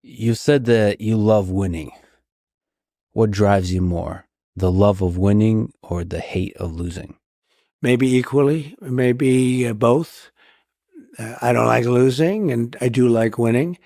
You said that you love winning. What drives you more, the love of winning or the hate of losing? Maybe equally, maybe both. I don't like losing, and I do like winning.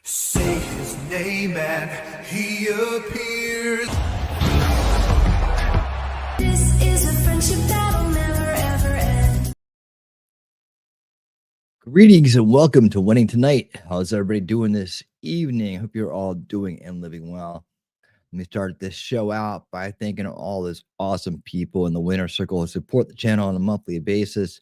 Say his name and he appears. This is a friendship that'll never ever end. Greetings and welcome to Winning Tonight. How's everybody doing this evening? Hope you're all doing and living well. Let me start this show out by thanking all those awesome people in the winner circle who support the channel on a monthly basis.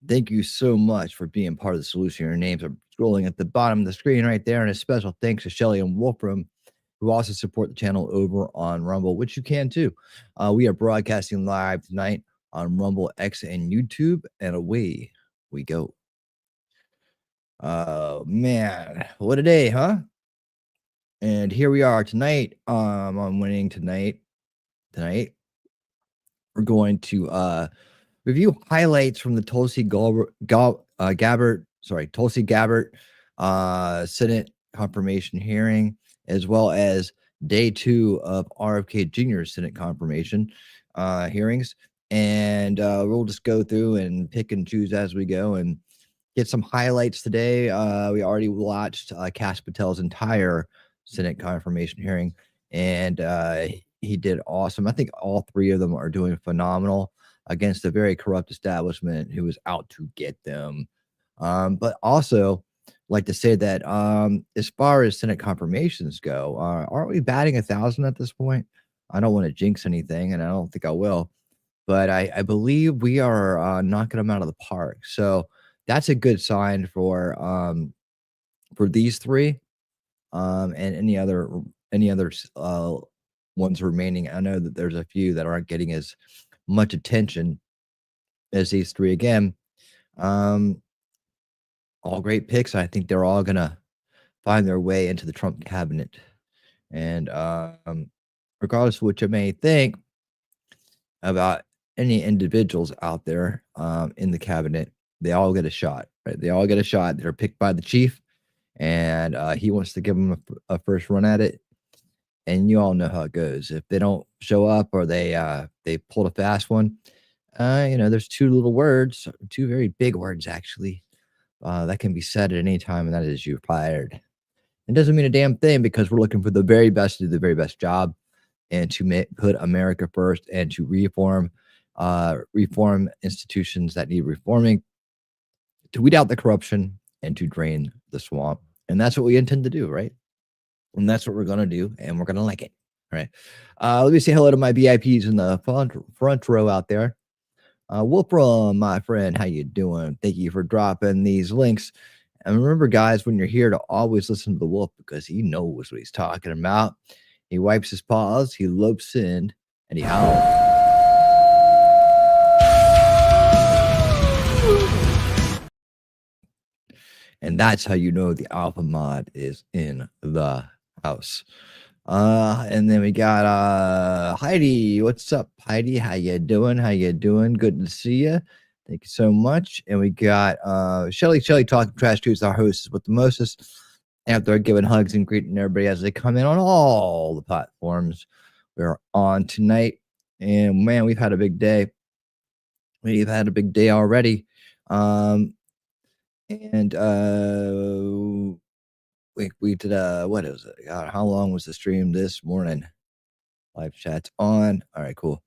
Thank you so much for being part of the solution. Your names are scrolling at the bottom of the screen right there. And a special thanks to Shelly and Wolfram, who also support the channel over on Rumble, which you can too. We are broadcasting live tonight on Rumble, X, and YouTube, and away we go. Oh man, what a day, huh? And here we are tonight. On Winning Tonight. Tonight, we're going to review highlights from the Tulsi Gabbard, Senate confirmation hearing, as well as day 2 of RFK Jr. Senate confirmation hearings. And we'll just go through and pick and choose as we go and get some highlights today. We already watched Kash Patel's entire Senate confirmation hearing, and he did awesome. I think all 3 of them are doing phenomenal against a very corrupt establishment who was out to get them. But also, like to say that as far as Senate confirmations go, aren't we batting 1,000 at this point? I don't want to jinx anything, and I don't think I will. But I believe we are knocking them out of the park. So that's a good sign for these 3 and any other ones remaining. I know that there's a few that aren't getting as much attention as these 3. Again, all great picks. I think they're all gonna find their way into the Trump cabinet. And regardless of what you may think about any individuals out there in the cabinet, they all get a shot, right? They all get a shot. They're picked by the chief, and he wants to give them a first run at it. And you all know how it goes. If they don't show up or they pulled a fast one, there's 2 little words, 2 very big words actually, that can be said at any time, and that is you're fired. It doesn't mean a damn thing because we're looking for the very best to do the very best job and to put America first and to reform institutions that need reforming, to weed out the corruption and to drain the swamp. And that's what we intend to do, right? And that's what we're going to do, and we're going to like it. All right. Let me say hello to my VIPs in the front row out there. Wolfram, my friend, how you doing? Thank you for dropping these links. And remember, guys, when you're here, to always listen to the wolf because he knows what he's talking about. He wipes his paws, he lopes in, and he howls. And that's how you know the alpha mod is in the house. And then we got Heidi. What's up, Heidi? How you doing? How you doing? Good to see you. Thank you so much. And we got Shelly talking trash to our hosts with the mostest. Out there giving hugs and greeting everybody as they come in on all the platforms we're on tonight. And man, we've had a big day. We've had a big day already. And we did what is it? God, how long was the stream this morning? Live chat's on. All right, cool.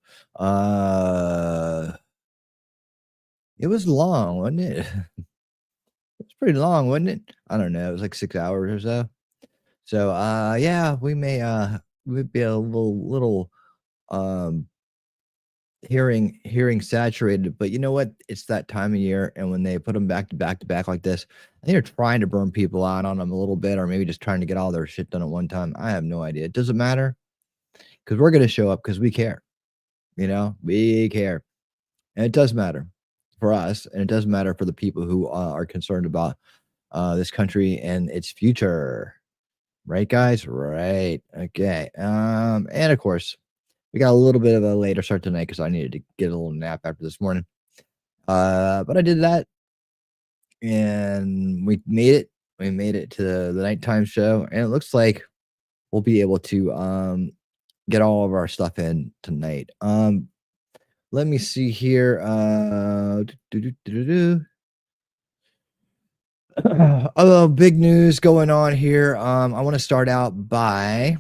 It was long, wasn't it? It's pretty long, wasn't it? I don't know. It was like 6 hours or so. So yeah, we may be a little hearing saturated, but you know what? It's that time of year, and when they put them back to back like this, I think they're trying to burn people out on them a little bit, or maybe just trying to get all their shit done at one time. I have no idea. It doesn't matter because we're gonna show up because we care. We care, and it does matter. for us, and it does matter for the people who are concerned about this country and its future. Right, guys? Right. Okay. And of course, we got a little bit of a later start tonight because I needed to get a little nap after this morning. But I did that, and we made it. We made it to the nighttime show, and it looks like we'll be able to get all of our stuff in tonight. Let me see here. Big news going on here. I want to start out by,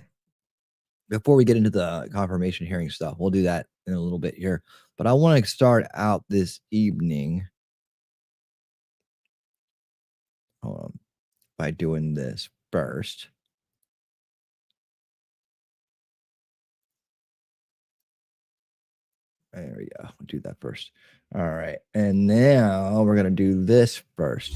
before we get into the confirmation hearing stuff, we'll do that in a little bit here. But I want to start out this evening by doing this first. There we go. We'll do that first. All right. And now we're going to do this first.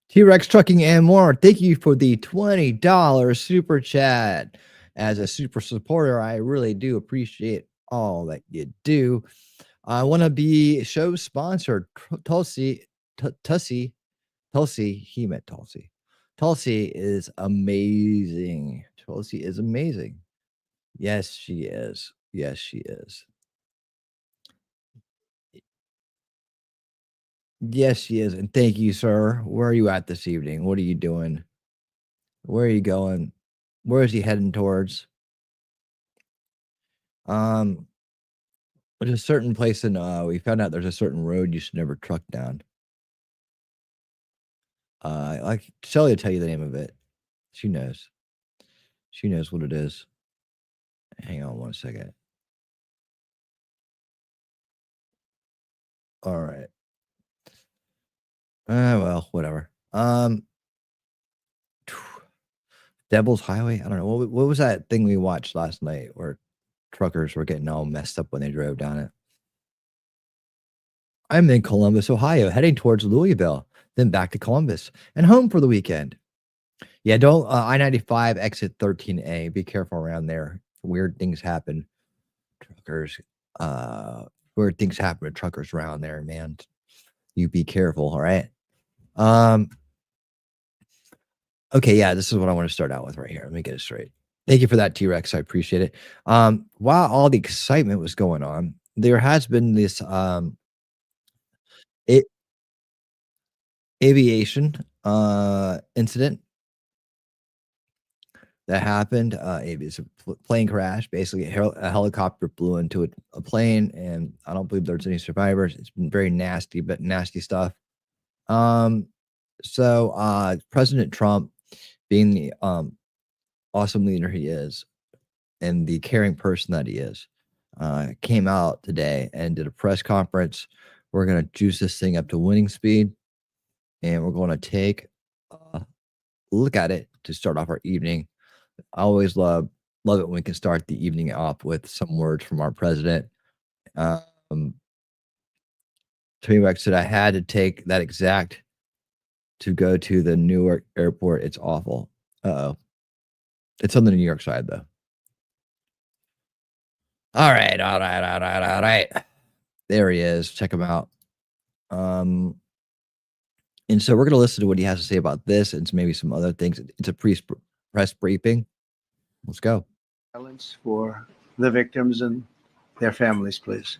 T-Rex Trucking and More, thank you for the $20 super chat. As a super supporter, I really do appreciate all that you do. I want to be show sponsored. Tulsi, he meant Tulsi. Tulsi is amazing. Tulsi is amazing. Yes, she is. Yes, she is. Yes, she is. And thank you, sir. Where are you at this evening? What are you doing? Where are you going? Where is he heading towards? There's a certain place in we found out there's a certain road you should never truck down. Like Shelly will tell you the name of it. She knows. She knows what it is. Hang on one second. All right. Well, whatever. Devil's Highway. I don't know. What was that thing we watched last night where truckers were getting all messed up when they drove down it? I'm in Columbus, Ohio, heading towards Louisville, then back to Columbus and home for the weekend. Yeah, don't I-95 exit 13A. Be careful around there. Weird things happen. Truckers, weird things happen to truckers around there, man. You be careful, all right? Okay, yeah, this is what I want to start out with right here. Let me get it straight. Thank you for that, T-Rex. I appreciate it. While all the excitement was going on, there has been this aviation incident that happened. It's a plane crash. Basically, a helicopter flew into a plane, and I don't believe there's any survivors. It's been very nasty, but nasty stuff. So President Trump, being the awesome leader he is and the caring person that he is, came out today and did a press conference. We're going to juice this thing up to winning speed, and we're going to take a look at it to start off our evening. I always love it when we can start the evening off with some words from our president. T-Rex said I had to take that exact to go to the Newark airport. It's awful. Uh-oh. It's on the New York side, though. All right. There he is. Check him out. And so we're going to listen to what he has to say about this and maybe some other things. It's a press briefing. Let's go. Silence for the victims and their families, please.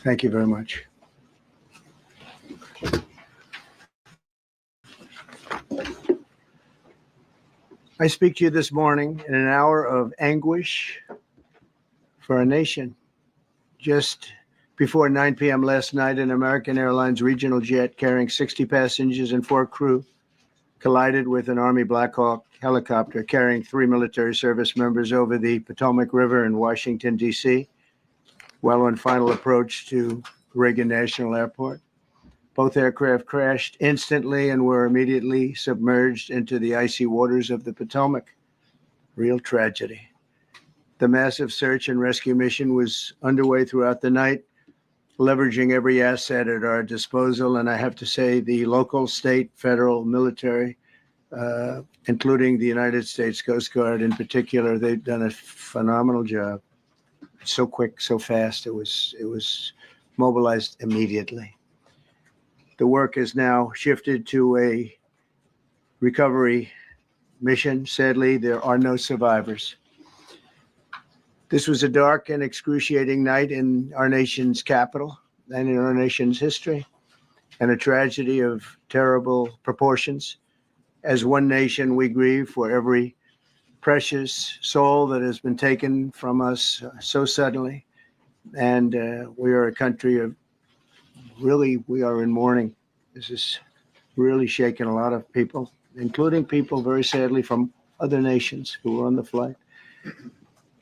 Thank you very much. I speak to you this morning in an hour of anguish for our nation. Just before 9 p.m. last night, an American Airlines regional jet carrying 60 passengers and 4 crew collided with an Army Black Hawk helicopter carrying 3 military service members over the Potomac River in Washington, D.C. while on final approach to Reagan National Airport. Both aircraft crashed instantly and were immediately submerged into the icy waters of the Potomac. Real tragedy. The massive search and rescue mission was underway throughout the night, leveraging every asset at our disposal. And I have to say, the local, state, federal, military, including the United States Coast Guard in particular, they've done a phenomenal job. So quick, so fast. It was mobilized immediately. The work has now shifted to a recovery mission. Sadly, there are no survivors. This was a dark and excruciating night in our nation's capital and in our nation's history, and a tragedy of terrible proportions. As one nation, we grieve for every precious soul that has been taken from us so suddenly. And we are a country of we are in mourning. This is really shaken a lot of people, including people, very sadly, from other nations who were on the flight.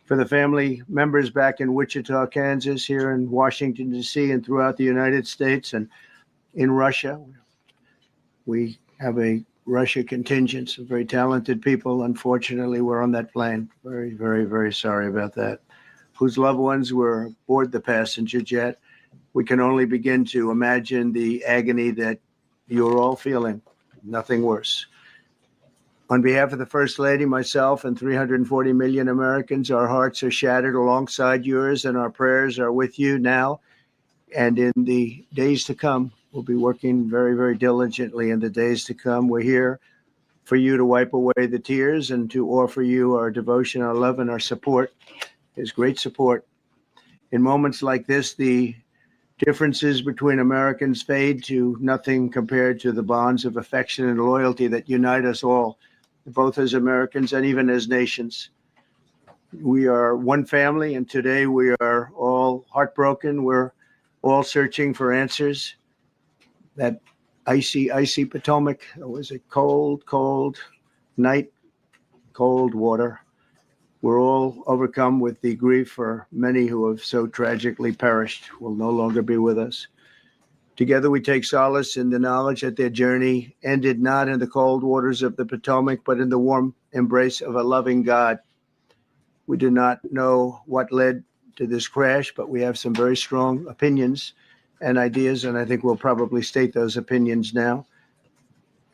For the family members back in Wichita, Kansas, here in Washington, D.C., and throughout the United States and in Russia, we have a Russia contingent, some very talented people. Unfortunately, were on that plane. Very, very, very sorry about that. Whose loved ones were aboard the passenger jet. We can only begin to imagine the agony that you're all feeling. Nothing worse. On behalf of the First Lady, myself, and 340 million Americans, our hearts are shattered alongside yours, and our prayers are with you now and in the days to come. We'll be working very, very diligently in the days to come. We're here for you to wipe away the tears and to offer you our devotion, our love, and our support. There's great support. In moments like this, the differences between Americans fade to nothing compared to the bonds of affection and loyalty that unite us all, both as Americans and even as nations. We are one family, and today we are all heartbroken. We're all searching for answers. That icy Potomac was a cold, cold night, cold water. We're all overcome with the grief for many who have so tragically perished, will no longer be with us. Together we take solace in the knowledge that their journey ended not in the cold waters of the Potomac, but in the warm embrace of a loving God. We do not know what led to this crash, but we have some very strong opinions and ideas, and I think we'll probably state those opinions now.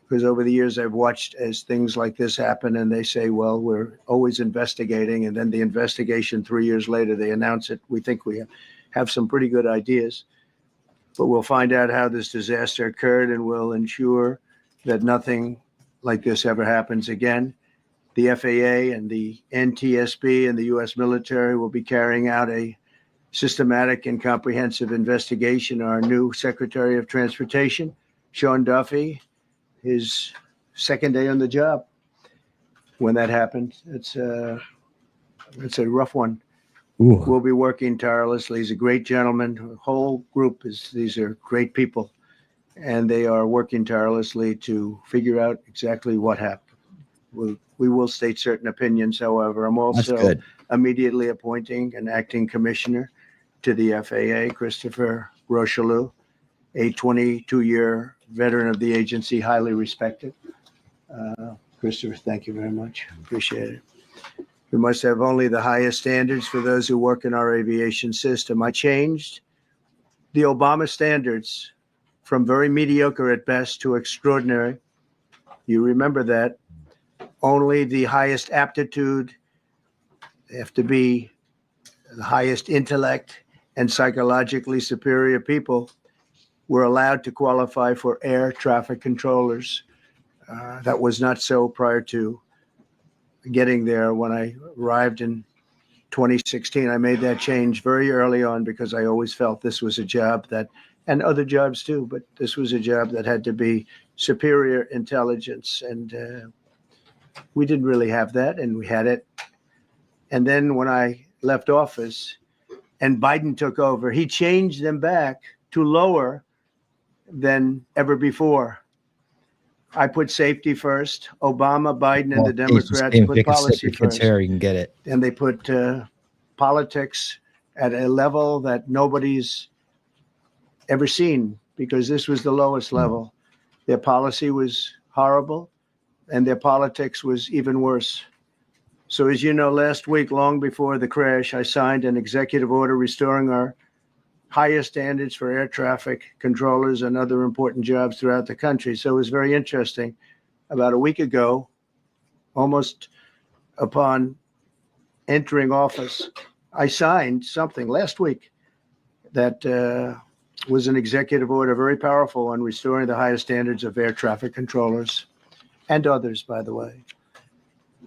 Because over the years, I've watched as things like this happen, and they say, well, we're always investigating. And then the investigation, 3 years later, they announce it. We think we have some pretty good ideas. But we'll find out how this disaster occurred, and we'll ensure that nothing like this ever happens again. The FAA and the NTSB and the U.S. military will be carrying out a systematic and comprehensive investigation. Our new Secretary of Transportation, Sean Duffy, his second day on the job when that happened. It's a rough one. Ooh. We'll be working tirelessly. He's a great gentleman. The whole group these are great people, and they are working tirelessly to figure out exactly what happened. We will state certain opinions, however. I'm also immediately appointing an acting commissioner to the FAA, Christopher Rocheleau, a 22-year veteran of the agency, highly respected. Christopher, thank you very much. Appreciate it. We must have only the highest standards for those who work in our aviation system. I changed the Obama standards from very mediocre at best to extraordinary. You remember that. Only the highest aptitude, they have to be the highest intellect and psychologically superior people were allowed to qualify for air traffic controllers. That was not so prior to getting there. When I arrived in 2016, I made that change very early on because I always felt this was a job that, and other jobs too, but this was a job that had to be superior intelligence. And we didn't really have that, and we had it. And then when I left office and Biden took over, he changed them back to lower than ever before. I put safety first. Obama, Biden, and the Democrats put policy first. Here, you can get it. And they put politics at a level that nobody's ever seen, because this was the lowest level. Their policy was horrible, and their politics was even worse. So as you know, last week, long before the crash, I signed an executive order restoring our highest standards for air traffic controllers and other important jobs throughout the country. So it was very interesting. About a week ago, almost upon entering office, I signed something last week that was an executive order, very powerful, on restoring the highest standards of air traffic controllers and others, by the way.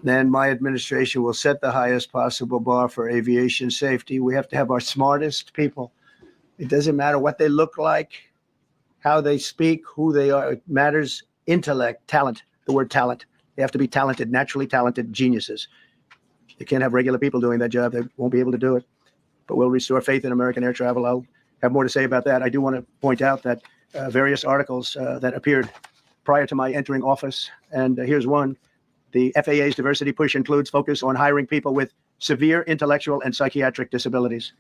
Then my administration will set the highest possible bar for aviation safety. We have to have our smartest people. It doesn't matter what they look like, how they speak, who they are. It matters intellect, talent, the word talent. They have to be talented, naturally talented geniuses. You can't have regular people doing that job. They won't be able to do it. But we'll restore faith in American air travel. I'll have more to say about that. I do want to point out that various articles that appeared prior to my entering office, and here's one. The FAA's diversity push includes focus on hiring people with severe intellectual and psychiatric disabilities.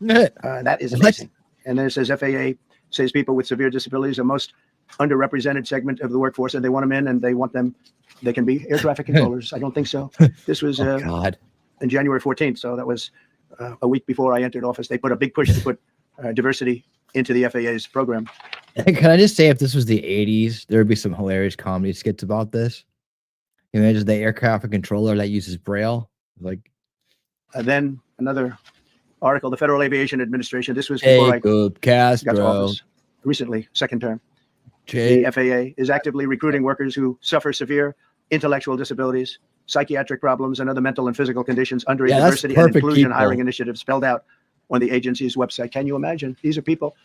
That is amazing. And then it says FAA says people with severe disabilities are most underrepresented segment of the workforce, and they want them in, and they want them. They can be air traffic controllers. I don't think so. This was God. on January 14th, so that was a week before I entered office. They put a big push to put diversity into the FAA's program. Can I just say, if this was the 80s, there would be some hilarious comedy skits about this. You know, just the air traffic controller that uses Braille. Like, Then another article, the Federal Aviation Administration. This was before I Jacob got to Castro. office recently, second term. The FAA is actively recruiting workers who suffer severe intellectual disabilities, psychiatric problems, and other mental and physical conditions under a Yeah, that's diversity and perfect inclusion people. hiring initiative spelled out on the agency's website. Can you imagine? These are people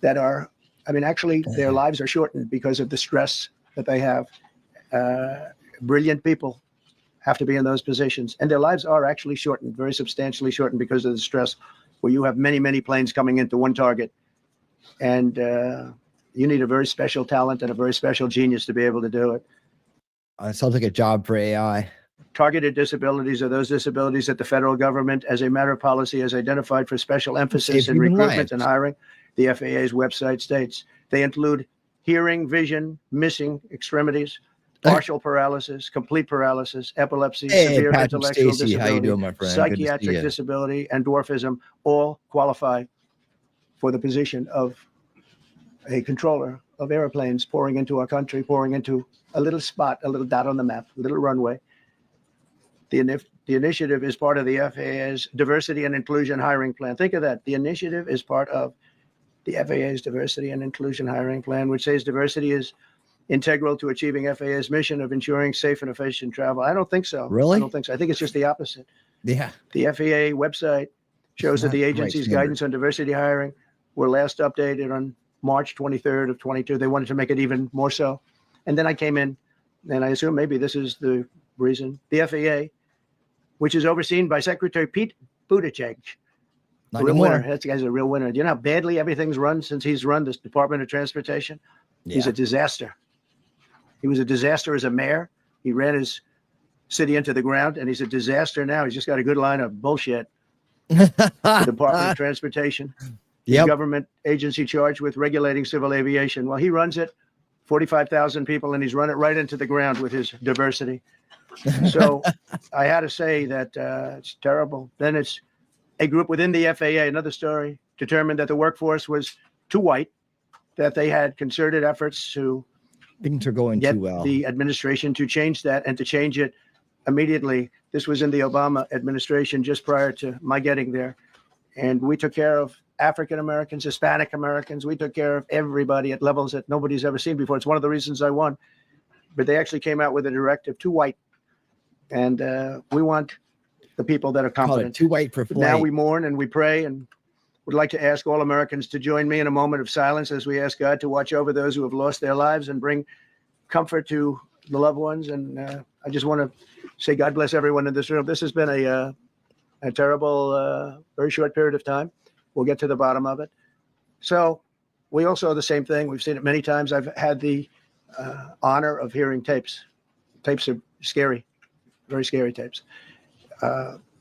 that are, I mean, actually, their lives are shortened because of the stress that they have. Brilliant people have to be in those positions, and their lives are actually shortened, very substantially shortened, because of the stress, where you have many, many planes coming into one target, and you need a very special talent and a very special genius to be able to do it. It sounds like a job for AI. Targeted disabilities are those disabilities that the federal government, as a matter of policy, has identified for special emphasis Save in human recruitment and lives. hiring. The FAA's website states they include hearing, vision, missing extremities, partial paralysis, complete paralysis, epilepsy, Hey, severe Patrick intellectual Stacey, how you disability, doing, my friend? Good to see psychiatric ya. disability, and dwarfism all qualify for the position of a controller of airplanes pouring into our country, pouring into a little spot, a little dot on the map, a little runway. The initiative is part of the FAA's diversity and inclusion hiring plan. Think of that. The initiative is part of the FAA's diversity and inclusion hiring plan, which says diversity is integral to achieving FAA's mission of ensuring safe and efficient travel. I don't think so. Really? I don't think so. I think it's just the opposite. Yeah. The FAA website shows that not the the right agency's standard. guidance on diversity hiring were last updated on March 23rd of 22. They wanted to make it even more so. And then I came in, and I assume maybe this is the reason. The FAA, which is overseen by Secretary Pete Buttigieg, Not a real anymore. winner. That guy's a real winner. Do you know how badly everything's run since he's run this Department of Transportation? He's Yeah. a disaster. He was a disaster as a mayor. He ran his city into the ground, and he's a disaster now. He's just got a good line of bullshit. The Department of Transportation, the Yep. government agency charged with regulating civil aviation. Well, he runs it, 45,000 people, and he's run it right into the ground with his diversity. So I had to say that it's terrible. Then it's a group within the FAA, another story, determined that the workforce was too white, that they had concerted efforts to Things are going get too well. the administration to change that, and to change it immediately. This was in the Obama administration just prior to my getting there. And we took care of African Americans, Hispanic Americans. We took care of everybody at levels that nobody's ever seen before. It's one of the reasons I won. But they actually came out with a directive, too white. And we want the people that are Call it competent. too white for But flight. now we mourn and we pray, and would like to ask all Americans to join me in a moment of silence as we ask God to watch over those who have lost their lives and bring comfort to the loved ones. And I just want to say God bless everyone in this room. This has been a terrible, very short period of time. We'll get to the bottom of it. So we all saw the same thing. We've seen it many times. I've had the honor of hearing tapes. Tapes are scary, very scary tapes.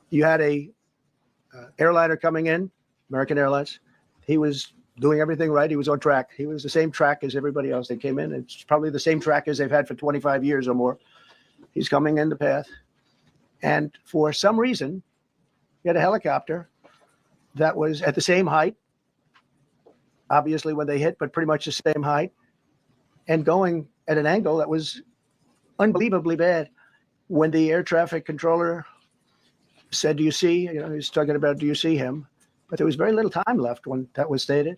You had a airliner coming in, American Airlines. He was doing everything right. He was on track. He was the same track as everybody else that came in. It's probably the same track as they've had for 25 years or more. He's coming in the path. And for some reason, he had a helicopter that was at the same height, obviously when they hit, but pretty much the same height, and going at an angle that was unbelievably bad. When the air traffic controller said, do you see, he's talking about, do you see him? But there was very little time left when that was stated.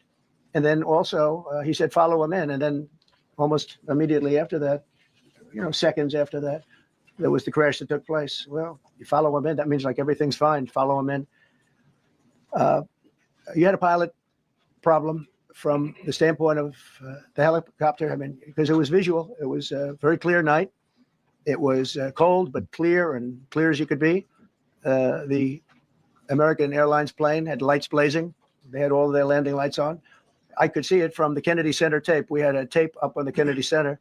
And then also he said, follow him in. And then almost immediately after that, seconds after that, there was the crash that took place. Well, you follow him in, that means like everything's fine, follow him in. You had a pilot problem from the standpoint of the helicopter. I mean, because it was visual. It was a very clear night. It was cold, but clear, and clear as you could be. The American Airlines plane had lights blazing. They had all their landing lights on. I could see it from the Kennedy Center tape. We had a tape up on the Kennedy Center.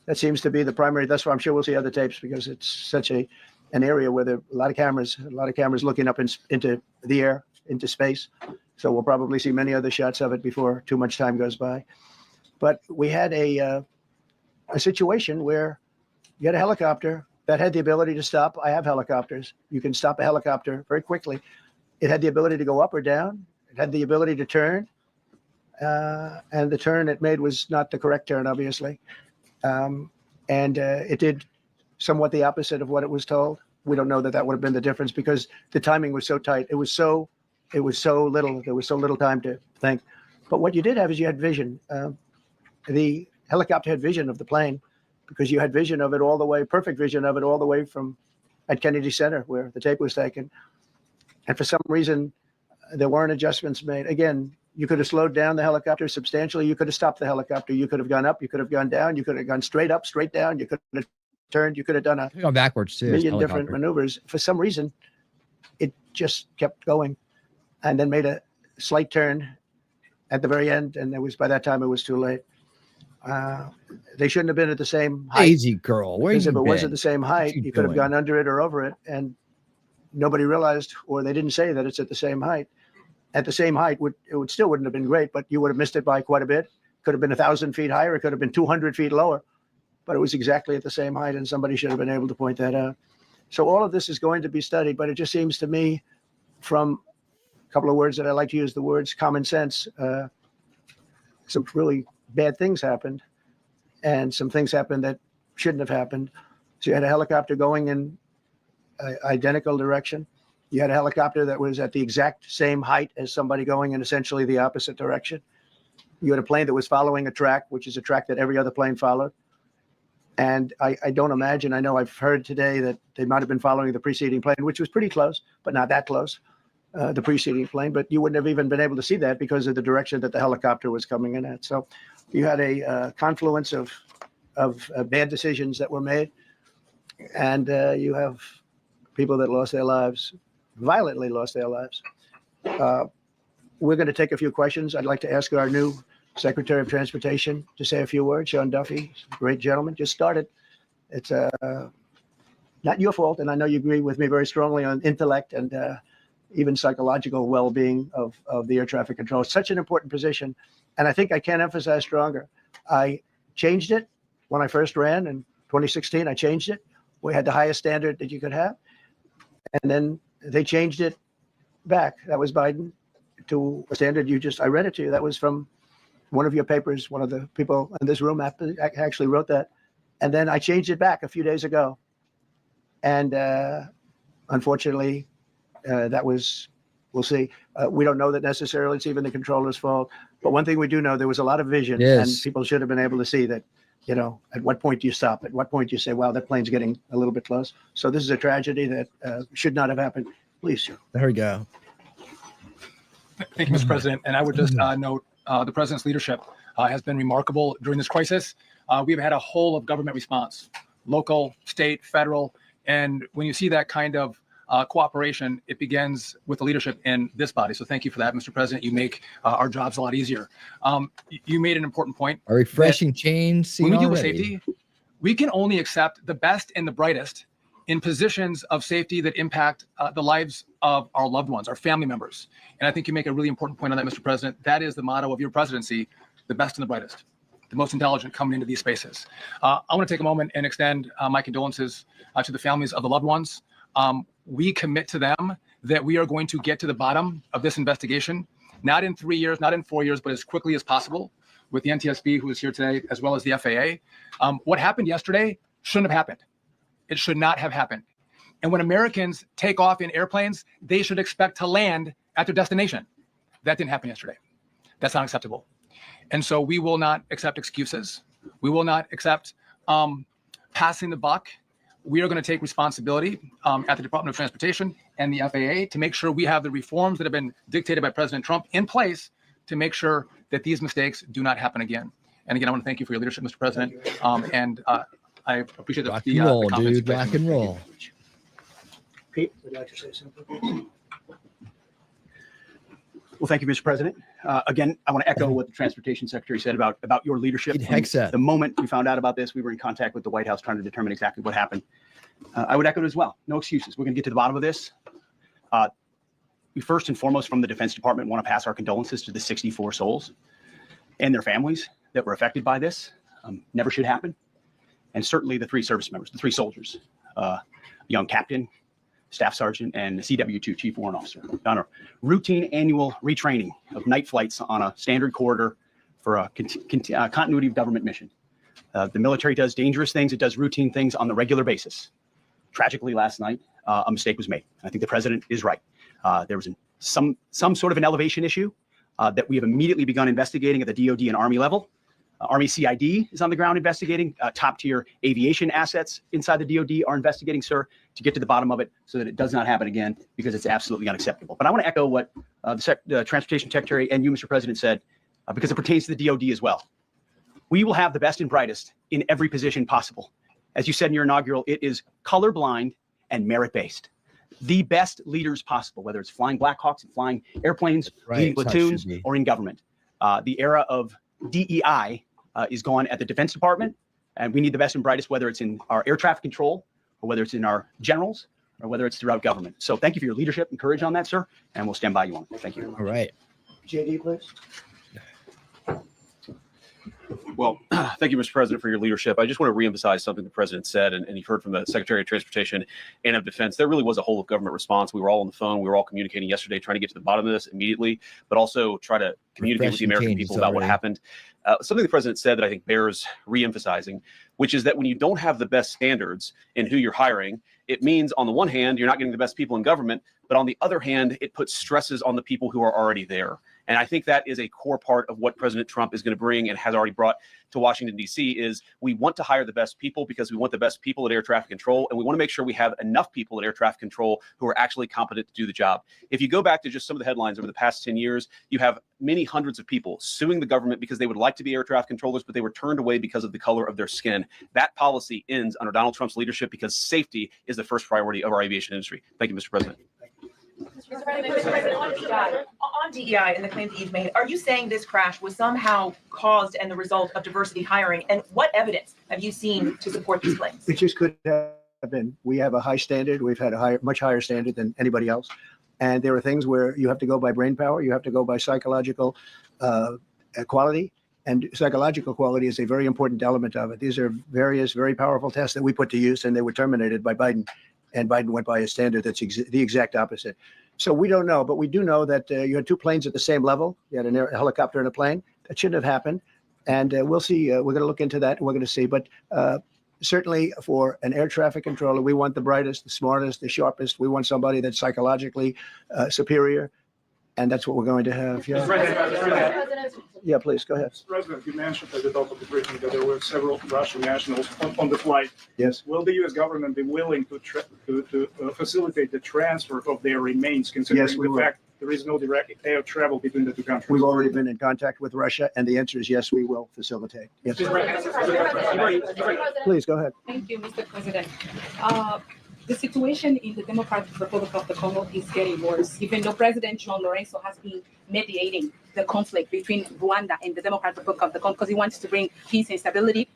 That seems to be the primary. That's why I'm sure we'll see other tapes, because it's such an area where there are a lot of cameras looking up into the air, into space. So we'll probably see many other shots of it before too much time goes by. But we had a situation where you had a helicopter that had the ability to stop. I have helicopters. You can stop a helicopter very quickly. It had the ability to go up or down. It had the ability to turn. And the turn it made was not the correct turn, obviously. It did somewhat the opposite of what it was told. We don't know that would have been the difference, because the timing was so tight. It was so little. There was so little time to think. But what you did have is you had vision. The helicopter had vision of the plane, because you had vision of it all the way, perfect vision of it all the way from at Kennedy Center where the tape was taken. And for some reason, there weren't adjustments made. Again, you could have slowed down the helicopter substantially. You could have stopped the helicopter. You could have gone up. You could have gone down. You could have gone straight up, straight down. You could have turned. You could have done a Going backwards too. million different maneuvers. For some reason, it just kept going, and then made a slight turn at the very end. And by that time, it was too late. They shouldn't have been at the same height. Easy girl. Where Because you if it been? was at the same height, you could have gone under it or over it, and nobody realized, or they didn't say that it's at the same height. At the same height, it still wouldn't have been great, but you would have missed it by quite a bit. Could have been 1,000 feet higher. It could have been 200 feet lower, but it was exactly at the same height, and somebody should have been able to point that out. So all of this is going to be studied, but it just seems to me, from a couple of words that I like to use, the words common sense, some really bad things happened, and some things happened that shouldn't have happened. So you had a helicopter going in an identical direction. You had a helicopter that was at the exact same height as somebody going in essentially the opposite direction. You had a plane that was following a track, which is a track that every other plane followed. And I don't imagine, I know I've heard today that they might have been following the preceding plane, which was pretty close, but not that close, the preceding plane. But you wouldn't have even been able to see that because of the direction that the helicopter was coming in at. So you had a confluence of bad decisions that were made. And you have people that lost their lives, violently lost their lives. We're going to take a few questions. I'd like to ask our new Secretary of Transportation to say a few words. Sean Duffy, great gentleman, just started. It's not your fault, and I know you agree with me very strongly on intellect and even psychological well-being of the air traffic control. It's such an important position, and I think I can't emphasize stronger. I changed it when I first ran in 2016. I changed it. We had the highest standard that you could have, and then they changed it back. That was Biden, to a standard I read it to you. That was from one of your papers. One of the people in this room actually wrote that. And then I changed it back a few days ago. And unfortunately, we'll see. We don't know that necessarily it's even the controller's fault. But one thing we do know, there was a lot of vision. Yes. And people should have been able to see that, at what point do you stop? At what point do you say, wow, that plane's getting a little bit close? So this is a tragedy that should not have happened. Please, Joe. There we go. Thank you, Mr. President. And I would just note the president's leadership has been remarkable during this crisis. We've had a whole of government response, local, state, federal. And when you see that kind of cooperation, it begins with the leadership in this body. So thank you for that, Mr. President. You make our jobs a lot easier. You made an important point. A refreshing change. When we deal with safety, we can only accept the best and the brightest in positions of safety that impact the lives of our loved ones, our family members. And I think you make a really important point on that, Mr. President. That is the motto of your presidency, the best and the brightest, the most intelligent coming into these spaces. I want to take a moment and extend my condolences to the families of the loved ones. We commit to them that we are going to get to the bottom of this investigation, not in 3 years, not in 4 years, but as quickly as possible with the NTSB, who is here today, as well as the FAA. What happened yesterday shouldn't have happened. It should not have happened. And when Americans take off in airplanes, they should expect to land at their destination. That didn't happen yesterday. That's not acceptable. And so we will not accept excuses. We will not accept passing the buck. We are going to take responsibility at the Department of Transportation and the FAA to make sure we have the reforms that have been dictated by President Trump in place to make sure that these mistakes do not happen again. And again, I want to thank you for your leadership, Mr. President. I appreciate the Rock and roll, the confidence dude. Rock and roll. Pete, would you like to say something? Well, thank you, Mr. President. Again, I want to echo what the Transportation Secretary said about your leadership. The moment we found out about this, we were in contact with the White House trying to determine exactly what happened. I would echo it as well. No excuses. We're going to get to the bottom of this. We first and foremost from the Defense Department want to pass our condolences to the 64 souls and their families that were affected by this. Never should happen. And certainly the 3 service members, the 3 soldiers, young captain, staff sergeant, and CW2 chief warrant officer, on a routine annual retraining of night flights on a standard corridor for a continuity of government mission. The military does dangerous things. It does routine things on the regular basis. Tragically, last night, a mistake was made. I think the president is right. There was some sort of an elevation issue that we have immediately begun investigating at the DOD and Army level. Army CID is on the ground investigating. Top tier aviation assets inside the DOD are investigating, sir, to get to the bottom of it so that it does not happen again, because it's absolutely unacceptable. But I want to echo what the Transportation Secretary and you, Mr. President, said, because it pertains to the DOD as well. We will have the best and brightest in every position possible. As you said in your inaugural, it is colorblind and merit-based. The best leaders possible, whether it's flying Blackhawks and flying airplanes, leading platoons, or in government. The era of DEI is gone at the Defense Department, and we need the best and brightest, whether it's in our air traffic control, or whether it's in our generals, or whether it's throughout government. So thank you for your leadership and courage on that, sir, and we'll stand by you on it. Thank you. All right. JD, please. Well, thank you, Mr. President, for your leadership. I just want to reemphasize something the president said, and you've heard from the Secretary of Transportation and of Defense. There really was a whole of government response. We were all on the phone. We were all communicating yesterday, trying to get to the bottom of this immediately, but also try to communicate with the American people about what happened. Something the president said that I think bears reemphasizing, which is that when you don't have the best standards in who you're hiring, it means on the one hand, you're not getting the best people in government, but on the other hand, it puts stresses on the people who are already there. And I think that is a core part of what President Trump is going to bring and has already brought to Washington, D.C. is we want to hire the best people because we want the best people at air traffic control. And we want to make sure we have enough people at air traffic control who are actually competent to do the job. If you go back to just some of the headlines over the past 10 years, you have many hundreds of people suing the government because they would like to be air traffic controllers, but they were turned away because of the color of their skin. That policy ends under Donald Trump's leadership because safety is the first priority of our aviation industry. Thank you, Mr. President. Mr. President, on DEI and the claims that you've made, are you saying this crash was somehow caused and the result of diversity hiring? And what evidence have you seen to support these claims? It just could have been. We have a high standard. We've had a much higher standard than anybody else. And there are things where you have to go by brain power. You have to go by psychological quality. And psychological quality is a very important element of it. These are various very powerful tests that we put to use, and they were terminated by Biden. And Biden went by a standard that's the exact opposite. So we don't know, but we do know that you had 2 planes at the same level. You had a helicopter and a plane. That shouldn't have happened. And we'll see. We're going to look into that. And we're going to see. But certainly for an air traffic controller, we want the brightest, the smartest, the sharpest. We want somebody that's psychologically superior. And that's what we're going to have. Yeah. Yeah, please, go ahead. Mr. President, you mentioned at the top of the briefing that there were several Russian nationals on the flight. Yes. Will the U.S. government be willing to facilitate the transfer of their remains, considering the fact there is no direct air travel between the 2 countries? We've already been in contact with Russia, and the answer is yes, we will facilitate. Yes. Please, go ahead. Thank you, Mr. President. The situation in the Democratic Republic of the Congo is getting worse, even though President John Lorenzo has been mediating the conflict between Rwanda and the Democratic Republic of the Congo because he wants to bring peace and stability.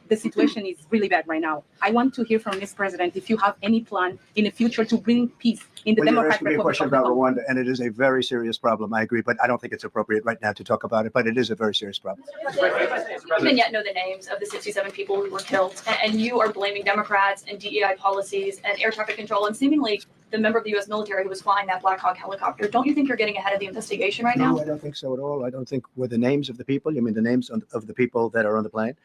the situation is really bad right now. I want to hear from Ms. President if you have any plan in the future to bring peace in the Well, you're Democratic asking me a Republic question of the about Congo. Rwanda, and it is a very serious problem. I agree, but I don't think it's appropriate right now to talk about it. But it is a very serious problem. You even yet know the names of the 67 people who were killed, and you are blaming Democrats and DEI policies and air traffic control, and seemingly the member of the U.S. military who was flying that Black Hawk helicopter. Don't you think you're getting ahead of the investigation right now? No, I don't think so at all. I don't think with the names of the people. You mean the names of the people that are on the plane?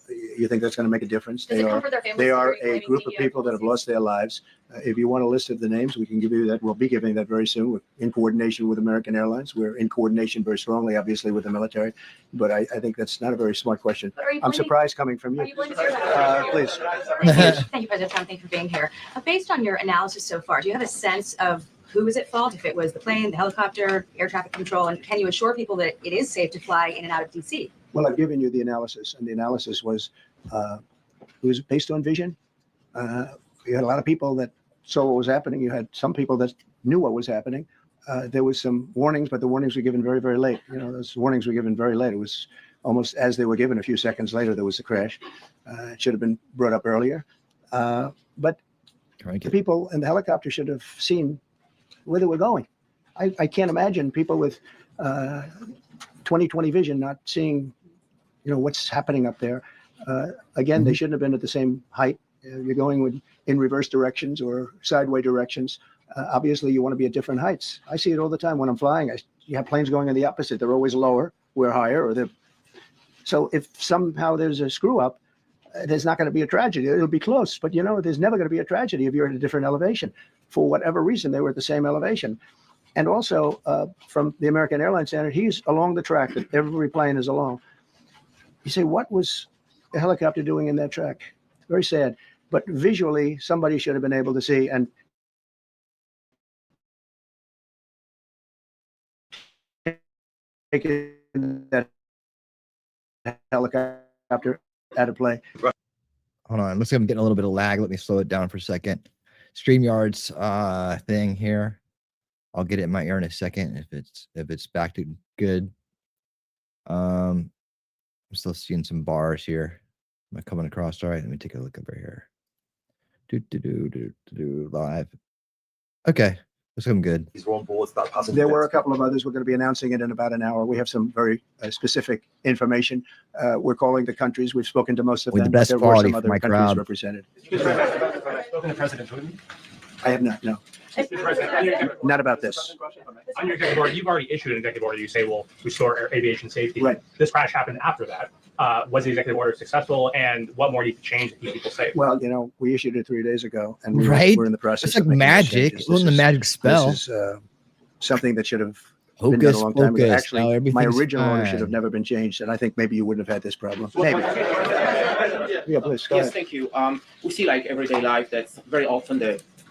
You think that's going to make a difference? Does it comfort their families They to are hear you a blaming group of DEI people that have lost their lives. If you want a list of the names, we can give you that. We'll be giving that very soon in coordination with American Airlines. We're in coordination very strongly, obviously, with the military. But I think that's not a very smart question. I'm surprised coming from you. Please. Thank you, President Trump. Thank you for being here. Based on your analysis so far, do you have a sense of who was at fault, if it was the plane, the helicopter, air traffic control, and can you assure people that it is safe to fly in and out of D.C.? Well, I've given you the analysis, and the analysis was it was based on vision. You had a lot of people that saw what was happening. You had some people that knew what was happening. There was some warnings, but the warnings were given very, very late. You know, those warnings were given very late. It was almost as they were given. A few seconds later, there was a crash. It should have been brought up earlier. But the people in the helicopter should have seen where they were going. I can't imagine people with 20/20 vision not seeing, you know, what's happening up there. Again, they shouldn't have been at the same height. You're going in reverse directions or sideways directions. Obviously, you want to be at different heights. I see it all the time when I'm flying. You have planes going in the opposite. They're always lower. We're higher. So if somehow there's a screw up, there's not going to be a tragedy. It'll be close, but you know, there's never going to be a tragedy if you're at a different elevation. For whatever reason, they were at the same elevation. And also, from the American Airlines standard, he's along the track that every plane is along. You say, what was the helicopter doing in that track? Very sad. But visually, somebody should have been able to see and take that helicopter out of play. Hold on. Looks like I'm getting a little bit of lag. Let me slow it down for a second. StreamYard's thing here. I'll get it in my ear in a second if it's back to good. I'm still seeing some bars here. Am I coming across all right? Let me take a look over here. Live. Okay. Looks like I'm good. There were a couple of others. We're going to be announcing it in about an hour. We have some very specific information. We're calling the countries. We've spoken to most of them. The best there quality were some for my other countries crowd. represented. Spoken to President Putin? I have not, no. Not about this. On your executive order, you've already issued an executive order. You say will restore aviation safety. Right. This crash happened after that. Was the executive order successful, and what more needs to change to keep people safe? Well, you know, we issued it 3 days ago, and we're in the process. It's like of making those magic. changes. It wasn't a magic spell. This is something that should have been done Hocus a long time ago. pocus. Now Actually, my everything's original order should fine. have never been changed, and I think maybe you wouldn't have had this problem. Maybe. Yeah, please. Go Yes, ahead. thank you. We see like everyday life that very often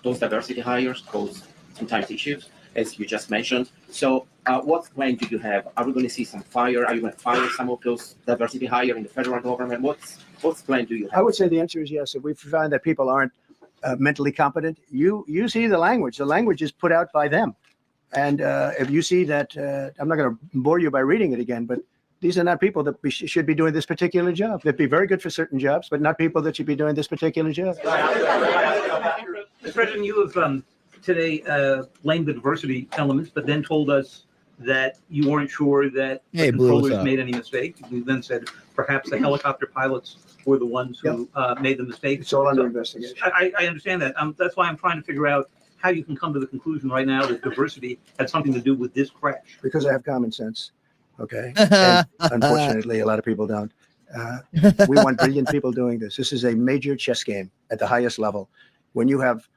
those diversity hires cause sometimes issues, as you just mentioned. So what plan do you have? Are we going to see some fire? Are you going to fire some of those diversity hire in the federal government? What's plan do you have? I would say the answer is yes. If we find that people aren't mentally competent, you see the language. The language is put out by them. And if you see that, I'm not going to bore you by reading it again, but these are not people that should be doing this particular job. They'd be very good for certain jobs, but not people that should be doing this particular job. Mr. President, you have today blamed the diversity elements, but then told us that you weren't sure that the controllers made any mistake. You then said perhaps the helicopter pilots were the ones who made the mistake. It's all under investigation. I understand that. That's why I'm trying to figure out how you can come to the conclusion right now that diversity had something to do with this crash. Because I have common sense. Okay. And unfortunately, a lot of people don't. We want brilliant people doing this. This is a major chess game at the highest level. When you have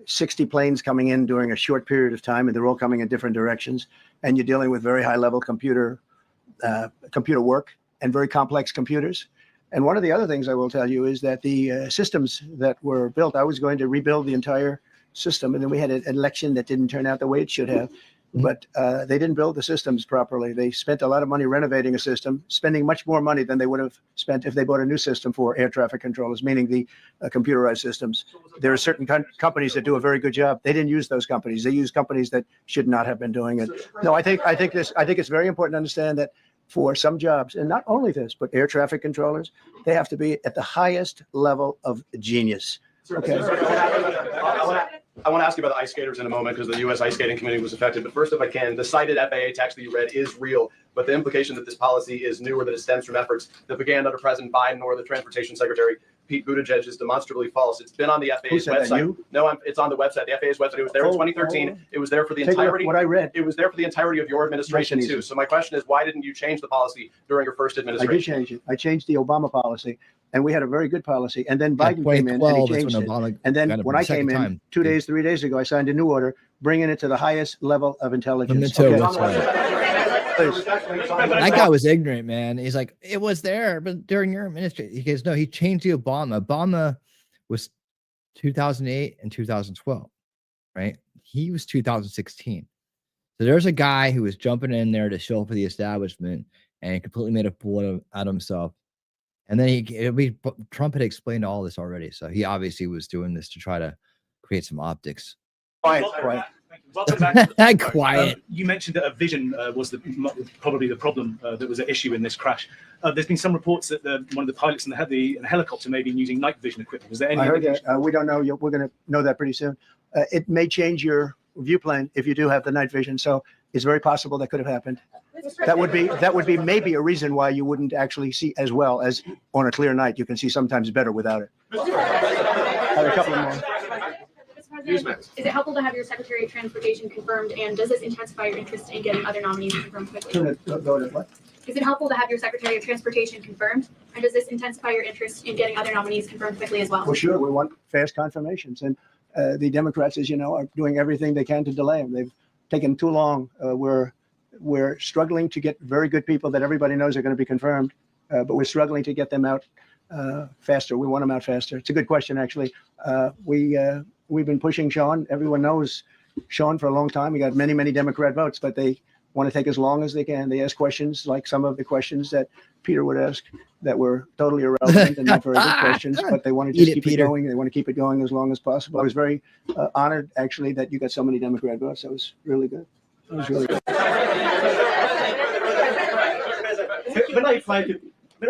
60 planes coming in during a short period of time, and they're all coming in different directions, and you're dealing with very high-level computer work and very complex computers. And one of the other things I will tell you is that the systems that were built, I was going to rebuild the entire system, and then we had an election that didn't turn out the way it should have. But they didn't build the systems properly. They spent a lot of money renovating a system, spending much more money than they would have spent if they bought a new system for air traffic controllers, meaning the computerized systems. There are certain companies that do a very good job. They didn't use those companies. They used companies that should not have been doing it. No, I think it's very important to understand that for some jobs, and not only this, but air traffic controllers, they have to be at the highest level of genius. Okay. I want to ask you about the ice skaters in a moment because the U.S. Ice Skating Committee was affected. But first, if I can, the cited FAA text that you read is real. But the implication that this policy is new or that it stems from efforts that began under President Biden or the Transportation Secretary Pete Buttigieg is demonstrably false. It's been on the FAA's website. No, it's on the website. The FAA's website. It was there in 2013. It was there for the entirety. What I read. It was there for the entirety of your administration too. So my question is, why didn't you change the policy during your first administration? I did change it. I changed the Obama policy, and we had a very good policy. And then Biden came in and he changed it. And then when I came in 2 days, 3 days ago, I signed a new order bringing it to the highest level of intelligence. That guy was ignorant, man. He's like, it was there, but during your administration, he goes, no, he changed the Obama. Obama was 2008 and 2012, right? He was 2016. So there's a guy who was jumping in there to show for the establishment and completely made a fool out of himself. And then Trump had explained all this already. So he obviously was doing this to try to create some optics. Quiet. Welcome back. Quiet. You mentioned that a vision was probably the problem that was at issue in this crash. There's been some reports that one of the pilots in the helicopter may have been using night vision equipment. Was there any? I heard that. We don't know. We're going to know that pretty soon. It may change your view plane if you do have the night vision. So it's very possible that could have happened. That would be maybe a reason why you wouldn't actually see as well as on a clear night. You can see sometimes better without it. I have a couple more. Is it helpful to have your Secretary of Transportation confirmed, and does this intensify your interest in getting other nominees confirmed quickly? Is it helpful to have your Secretary of Transportation confirmed, and does this intensify your interest in getting other nominees confirmed quickly as well? Well, sure. We want fast confirmations, and the Democrats, as you know, are doing everything they can to delay them. They've taken too long. We're struggling to get very good people that everybody knows are going to be confirmed, but we're struggling to get them out faster. We want them out faster. It's a good question, actually. We've been pushing Sean. Everyone knows Sean for a long time. He got many, many Democrat votes, but they want to take as long as they can. They ask questions like some of the questions that Peter would ask that were totally irrelevant and not very good questions, but they want to just keep it going. They want to keep it going as long as possible. I was very honored, actually, that you got so many Democrat votes. That was really good. That was really good. When I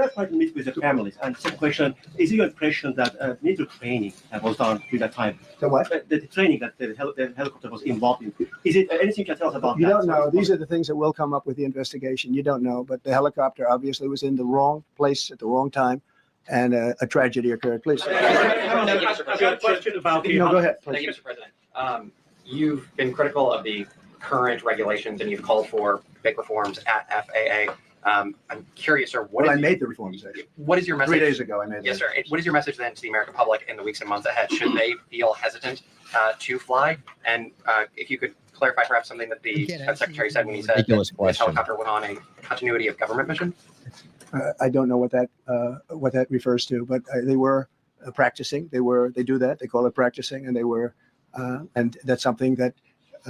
tried to meet with the families, and some question, is it your impression that military training was done during that time? The what? The training that the helicopter was involved in. Is it anything you can tell us about that? You don't know. These are the things that will come up with the investigation. You don't know, but the helicopter obviously was in the wrong place at the wrong time, and a tragedy occurred. Please. Question about the. No, go ahead. Thank you, Mr. President. You've been critical of the current regulations, and you've called for big reforms at FAA. I'm curious, sir. I made the reforms. What is your message? 3 days ago, I made. Yes, sir. What is your message then to the American public in the weeks and months ahead? Should they feel hesitant to fly? And if you could clarify perhaps something that the Secretary said when he said that this helicopter went on a continuity of government mission. I don't know what that refers to, but they were practicing. They do that. They call it practicing, and they were, and that's something that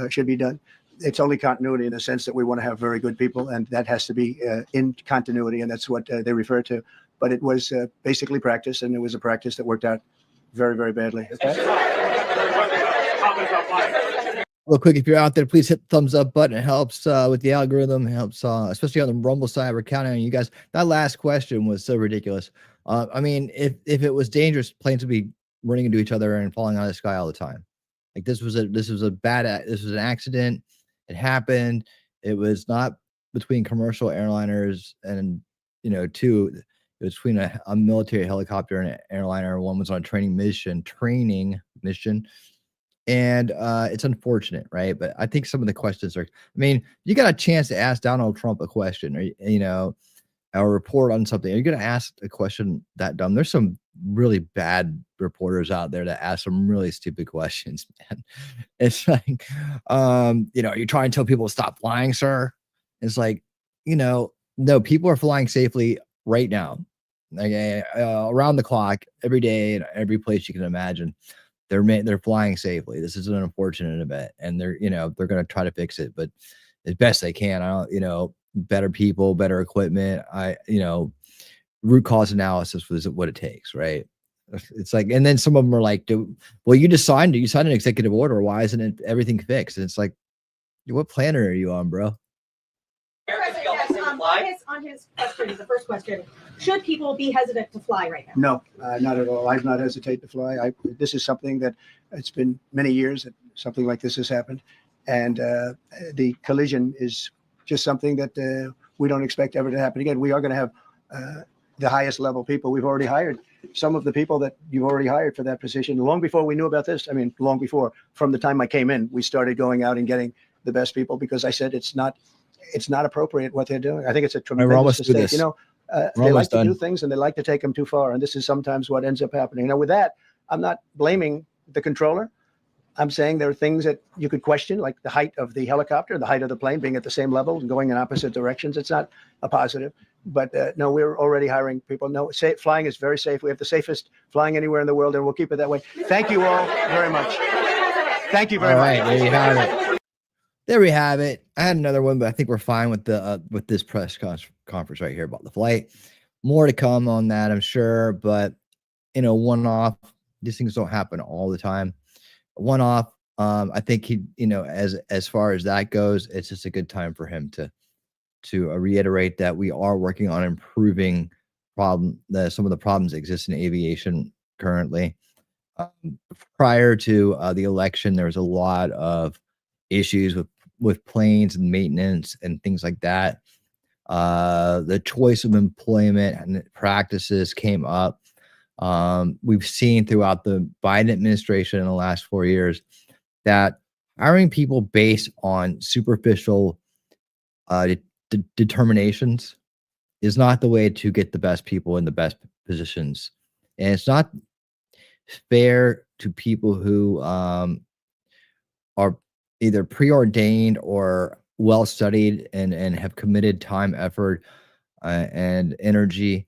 should be done. It's only continuity in the sense that we want to have very good people, and that has to be in continuity, and that's what they refer to. But it was basically practice, and it was a practice that worked out very, very badly. Okay? Real quick, if you're out there, please hit the thumbs up button. It helps with the algorithm. It helps, especially on the Rumble side. We're counting on you guys. That last question was so ridiculous. I mean, if it was dangerous, planes would be running into each other and falling out of the sky all the time. Like this was an accident. It happened. It was not between commercial airliners and, it was between a military helicopter and an airliner. One was on a training mission. And it's unfortunate, right? But I think some of the questions are, you got a chance to ask Donald Trump a question or, a report on something. Are you going to ask a question that dumb? There's some really bad reporters out there that ask some really stupid questions, man. It's like, you try and tell people to stop flying, sir. It's like, no, people are flying safely right now. Like, around the clock, every day, in every place you can imagine. They're flying safely. This is an unfortunate event, and they're going to try to fix it, but as best they can. Better people, better equipment. Root cause analysis was what it takes, right? It's like, and then some of them are like, well, you signed an executive order. Why isn't it everything fixed? And it's like, what planet are you on, bro? on his question, the first question, should people be hesitant to fly right now? No, not at all. I've not hesitated to fly. This is something that it's been many years that something like this has happened. And the collision is just something that we don't expect ever to happen again. We are going to have the highest level people. We've already hired some of the people that you've already hired for that position long before we knew about this. I mean, long before, from the time I came in, we started going out and getting the best people because I said it's not appropriate what they're doing. I think it's a tremendous mistake. You know, they like to do things and they like to take them too far. And this is sometimes what ends up happening. Now, with that, I'm not blaming the controller. I'm saying there are things that you could question, like the height of the helicopter, the height of the plane being at the same level and going in opposite directions. It's not a positive. But no, we're already hiring people. No, flying is very safe. We have the safest flying anywhere in the world, and we'll keep it that way. Thank you all very much. Thank you very much. All right, there you have it. There we have it. I had another one, but I think we're fine with the with this press conference right here about the flight. More to come on that, I'm sure. But you know, one-off. These things don't happen all the time. One-off. I think he, you know, as far as that goes, it's just a good time for him to reiterate that we are working on improving some of the problems that exist in aviation currently. Prior to the election, there was a lot of issues with planes and maintenance and things like that. The choice of employment and practices came up. We've seen throughout the Biden administration in the last 4 years that hiring people based on superficial determinations is not the way to get the best people in the best positions. And it's not fair to people who are either preordained or well-studied and have committed time, effort, and energy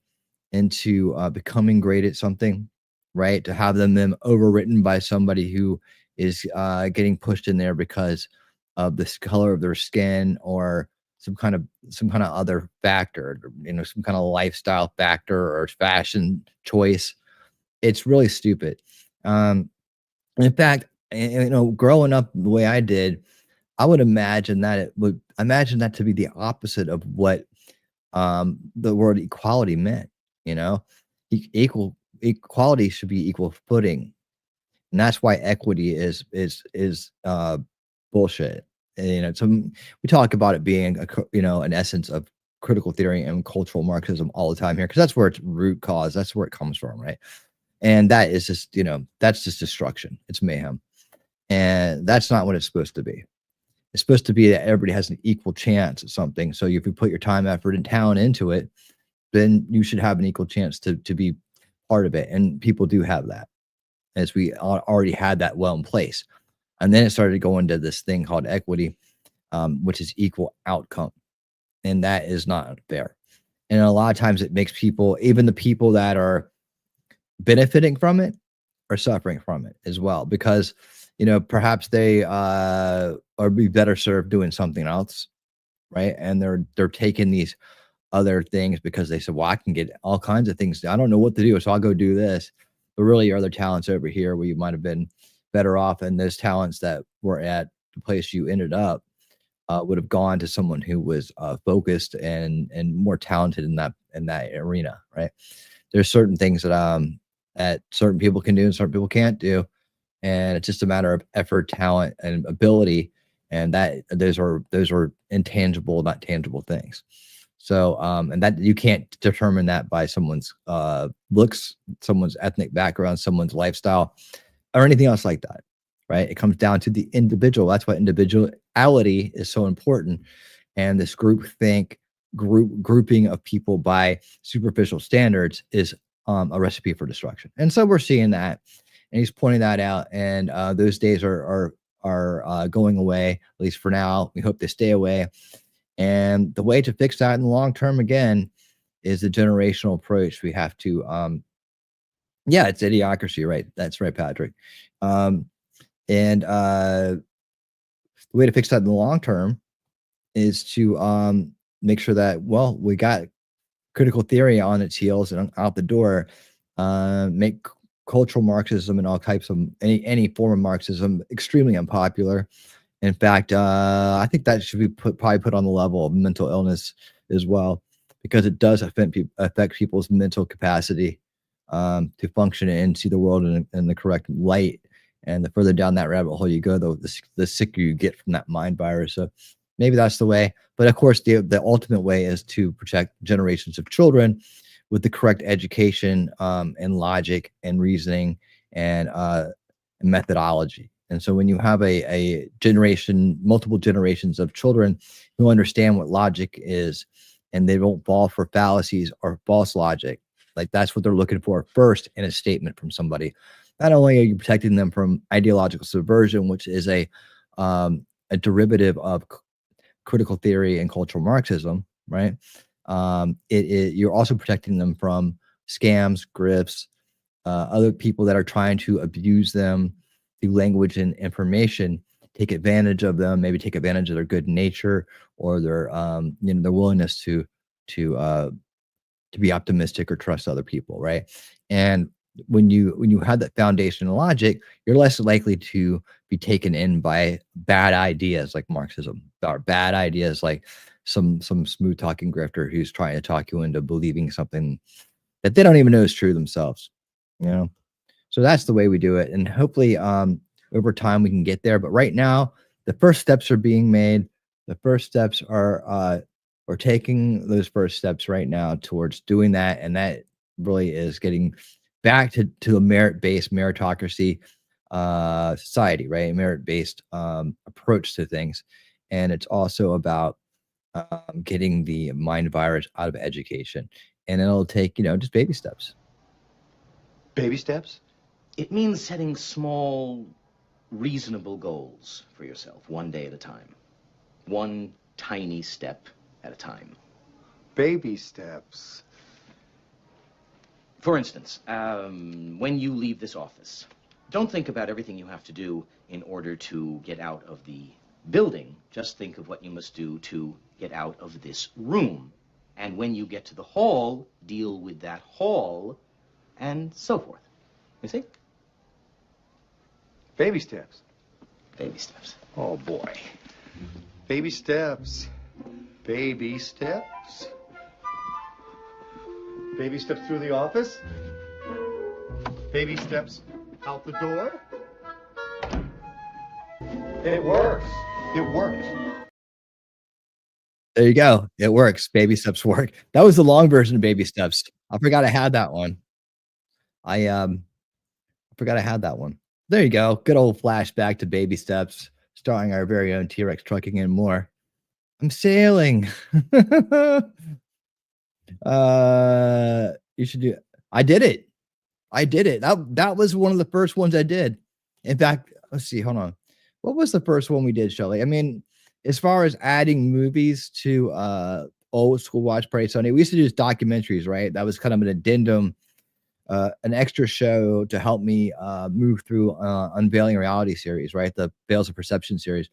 into becoming great at something, right? To have them overwritten by somebody who is getting pushed in there because of the color of their skin or some kind of other factor, you know, some kind of lifestyle factor or fashion choice. It's really stupid. In fact, you know, growing up the way I did, I would imagine that to be the opposite of what the word equality meant. You know, equality should be equal footing, and that's why equity is bullshit. And, you know, we talk about it being an essence of critical theory and cultural Marxism all the time here, because that's where its root cause, that's where it comes from, right? And that is just, you know, that's just destruction. It's mayhem, and that's not what it's supposed to be. It's supposed to be that everybody has an equal chance at something. So if you put your time, effort, and talent into it, then you should have an equal chance to be part of it. And people do have that, as we already had that well in place. And then it started to go into this thing called equity, which is equal outcome. And that is not fair. And a lot of times it makes people, even the people that are benefiting from it, are suffering from it as well. Because, you know, perhaps they are be better served doing something else, right? And they're taking these other things because they said, well, I can get all kinds of things. I don't know what to do, so I'll go do this. But really, your other talents over here where you might have been better off, and those talents that were at the place you ended up would have gone to someone who was focused and more talented in that arena, right? There's certain things that certain people can do and certain people can't do, and it's just a matter of effort, talent, and ability, and that those are intangible, not tangible things. So, and that you can't determine that by someone's looks, someone's ethnic background, someone's lifestyle, or anything else like that, right? It comes down to the individual. That's why individuality is so important. And this grouping of people by superficial standards is a recipe for destruction. And so we're seeing that, and he's pointing that out. And those days are going away, at least for now. We hope they stay away. And the way to fix that in the long term, again, is the generational approach. We have to, it's idiocracy, right? That's right, Patrick. And the way to fix that in the long term is to make sure that, well, we got critical theory on its heels and out the door, make cultural Marxism and all types of any form of Marxism extremely unpopular. In fact, I think that should be probably put on the level of mental illness as well, because it does affect people's mental capacity to function and see the world in the correct light. And the further down that rabbit hole you go, the sicker you get from that mind virus. So maybe that's the way. But of course, the ultimate way is to protect generations of children with the correct education and logic and reasoning and methodology. And so when you have a generation, multiple generations of children who understand what logic is, and they don't fall for fallacies or false logic, like that's what they're looking for first in a statement from somebody. Not only are you protecting them from ideological subversion, which is a derivative of critical theory and cultural Marxism, right? You're also protecting them from scams, grifts, other people that are trying to abuse them through language and information, take advantage of them, maybe take advantage of their good nature or their their willingness to be optimistic or trust other people, right? And when you have that foundation of logic, you're less likely to be taken in by bad ideas like Marxism, or bad ideas like some smooth talking grifter who's trying to talk you into believing something that they don't even know is true themselves, So that's the way we do it, and hopefully over time we can get there. But right now, the first steps are being made. The first steps are we're taking those first steps right now towards doing that, and that really is getting back to a merit-based meritocracy society, right? A merit-based approach to things. And it's also about getting the mind virus out of education. And it'll take, just baby steps. Baby steps? It means setting small, reasonable goals for yourself, one day at a time. One tiny step at a time. Baby steps. For instance, when you leave this office, don't think about everything you have to do in order to get out of the building. Just think of what you must do to get out of this room. And when you get to the hall, deal with that hall, and so forth. You see? Baby steps. Baby steps. Oh, boy. Baby steps. Baby steps. Baby steps through the office. Baby steps out the door. It works. It works. There you go. It works. Baby steps work. That was the long version of baby steps. I forgot I had that one. I forgot I had that one. There you go. Good old flashback to baby steps, starring our very own T-Rex Trucking and more. I'm sailing. You should do. I did it. That was one of the first ones I did. In fact, let's see. Hold on. What was the first one we did, Shelley? I mean, as far as adding movies to old school Watch Party Sunday, we used to do documentaries, right? That was kind of an addendum, an extra show to help me move through Unveiling Reality series, right? The Veils of Perception series.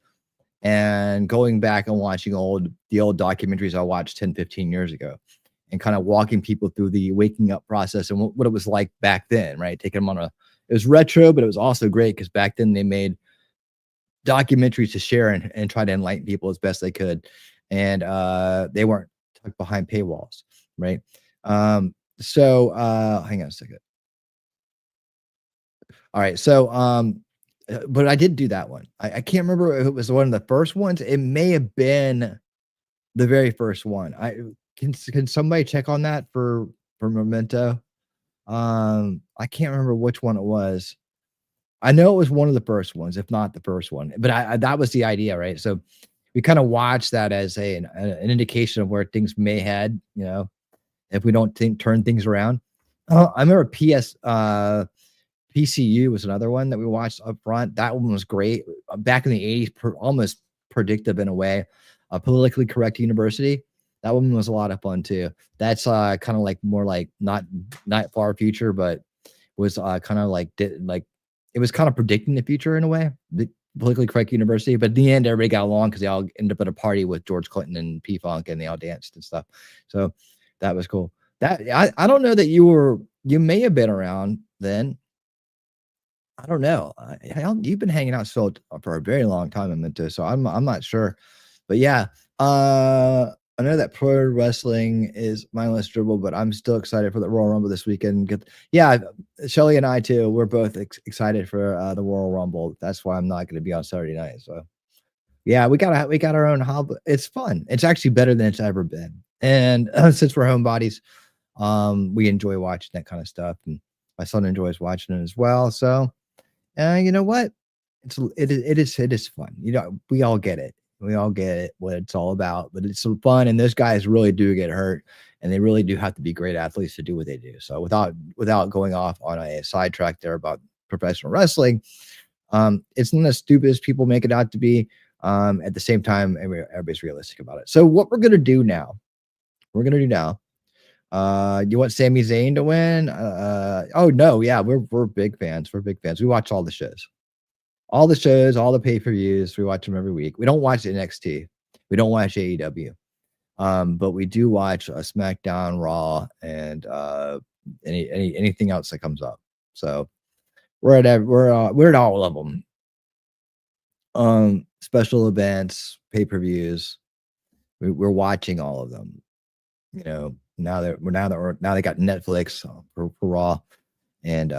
And going back and watching the old documentaries I watched 10, 15 years ago, and kind of walking people through the waking up process and what it was like back then, right? Taking them on it was retro, but it was also great because back then they made documentaries to share and try to enlighten people as best they could. And they weren't tucked behind paywalls, right? So hang on a second. All right. So, but I did do that one. I can't remember if it was one of the first ones. It may have been the very first one. Can somebody check on that for Memento? I can't remember which one it was. I know it was one of the first ones, if not the first one. But that was the idea, right? So we kind of watched that as an indication of where things may head, if we don't turn things around. I remember PCU was another one that we watched up front. That one was great. Back in the 80s, almost predictive in a way. A politically correct university. That one was a lot of fun too. That's kind of like more like not far future, but was kind of like it was kind of predicting the future in a way. The politically correct university, but in the end, everybody got along because they all ended up at a party with George Clinton and P-Funk, and they all danced and stuff. So that was cool. That I don't know that you may have been around then. I don't know. You've been hanging out for a very long time, Memento, so I'm not sure. But yeah, I know that pro wrestling is mindless dribble, but I'm still excited for the Royal Rumble this weekend. Yeah, Shelly and I too. We're both excited for the Royal Rumble. That's why I'm not going to be on Saturday night. So yeah, we got our own hub. It's fun. It's actually better than it's ever been. And since we're homebodies, we enjoy watching that kind of stuff, and my son enjoys watching it as well. So, you know what? It is fun. You know, we all get it. We all get it, what it's all about, but it's some fun. And those guys really do get hurt, and they really do have to be great athletes to do what they do. So without going off on a sidetrack there about professional wrestling, it's not as stupid as people make it out to be. At the same time, everybody's realistic about it. So what we're gonna do now, you want Sami Zayn to win? Oh no, yeah, we're big fans. We're big fans. We watch all the shows, all the pay-per-views. We watch them every week. We don't watch NXT. We don't watch AEW. But we do watch SmackDown, Raw, and anything else that comes up. So we're at all of them. Special events, pay-per-views. We're watching all of them. You know, now they got Netflix for Raw, and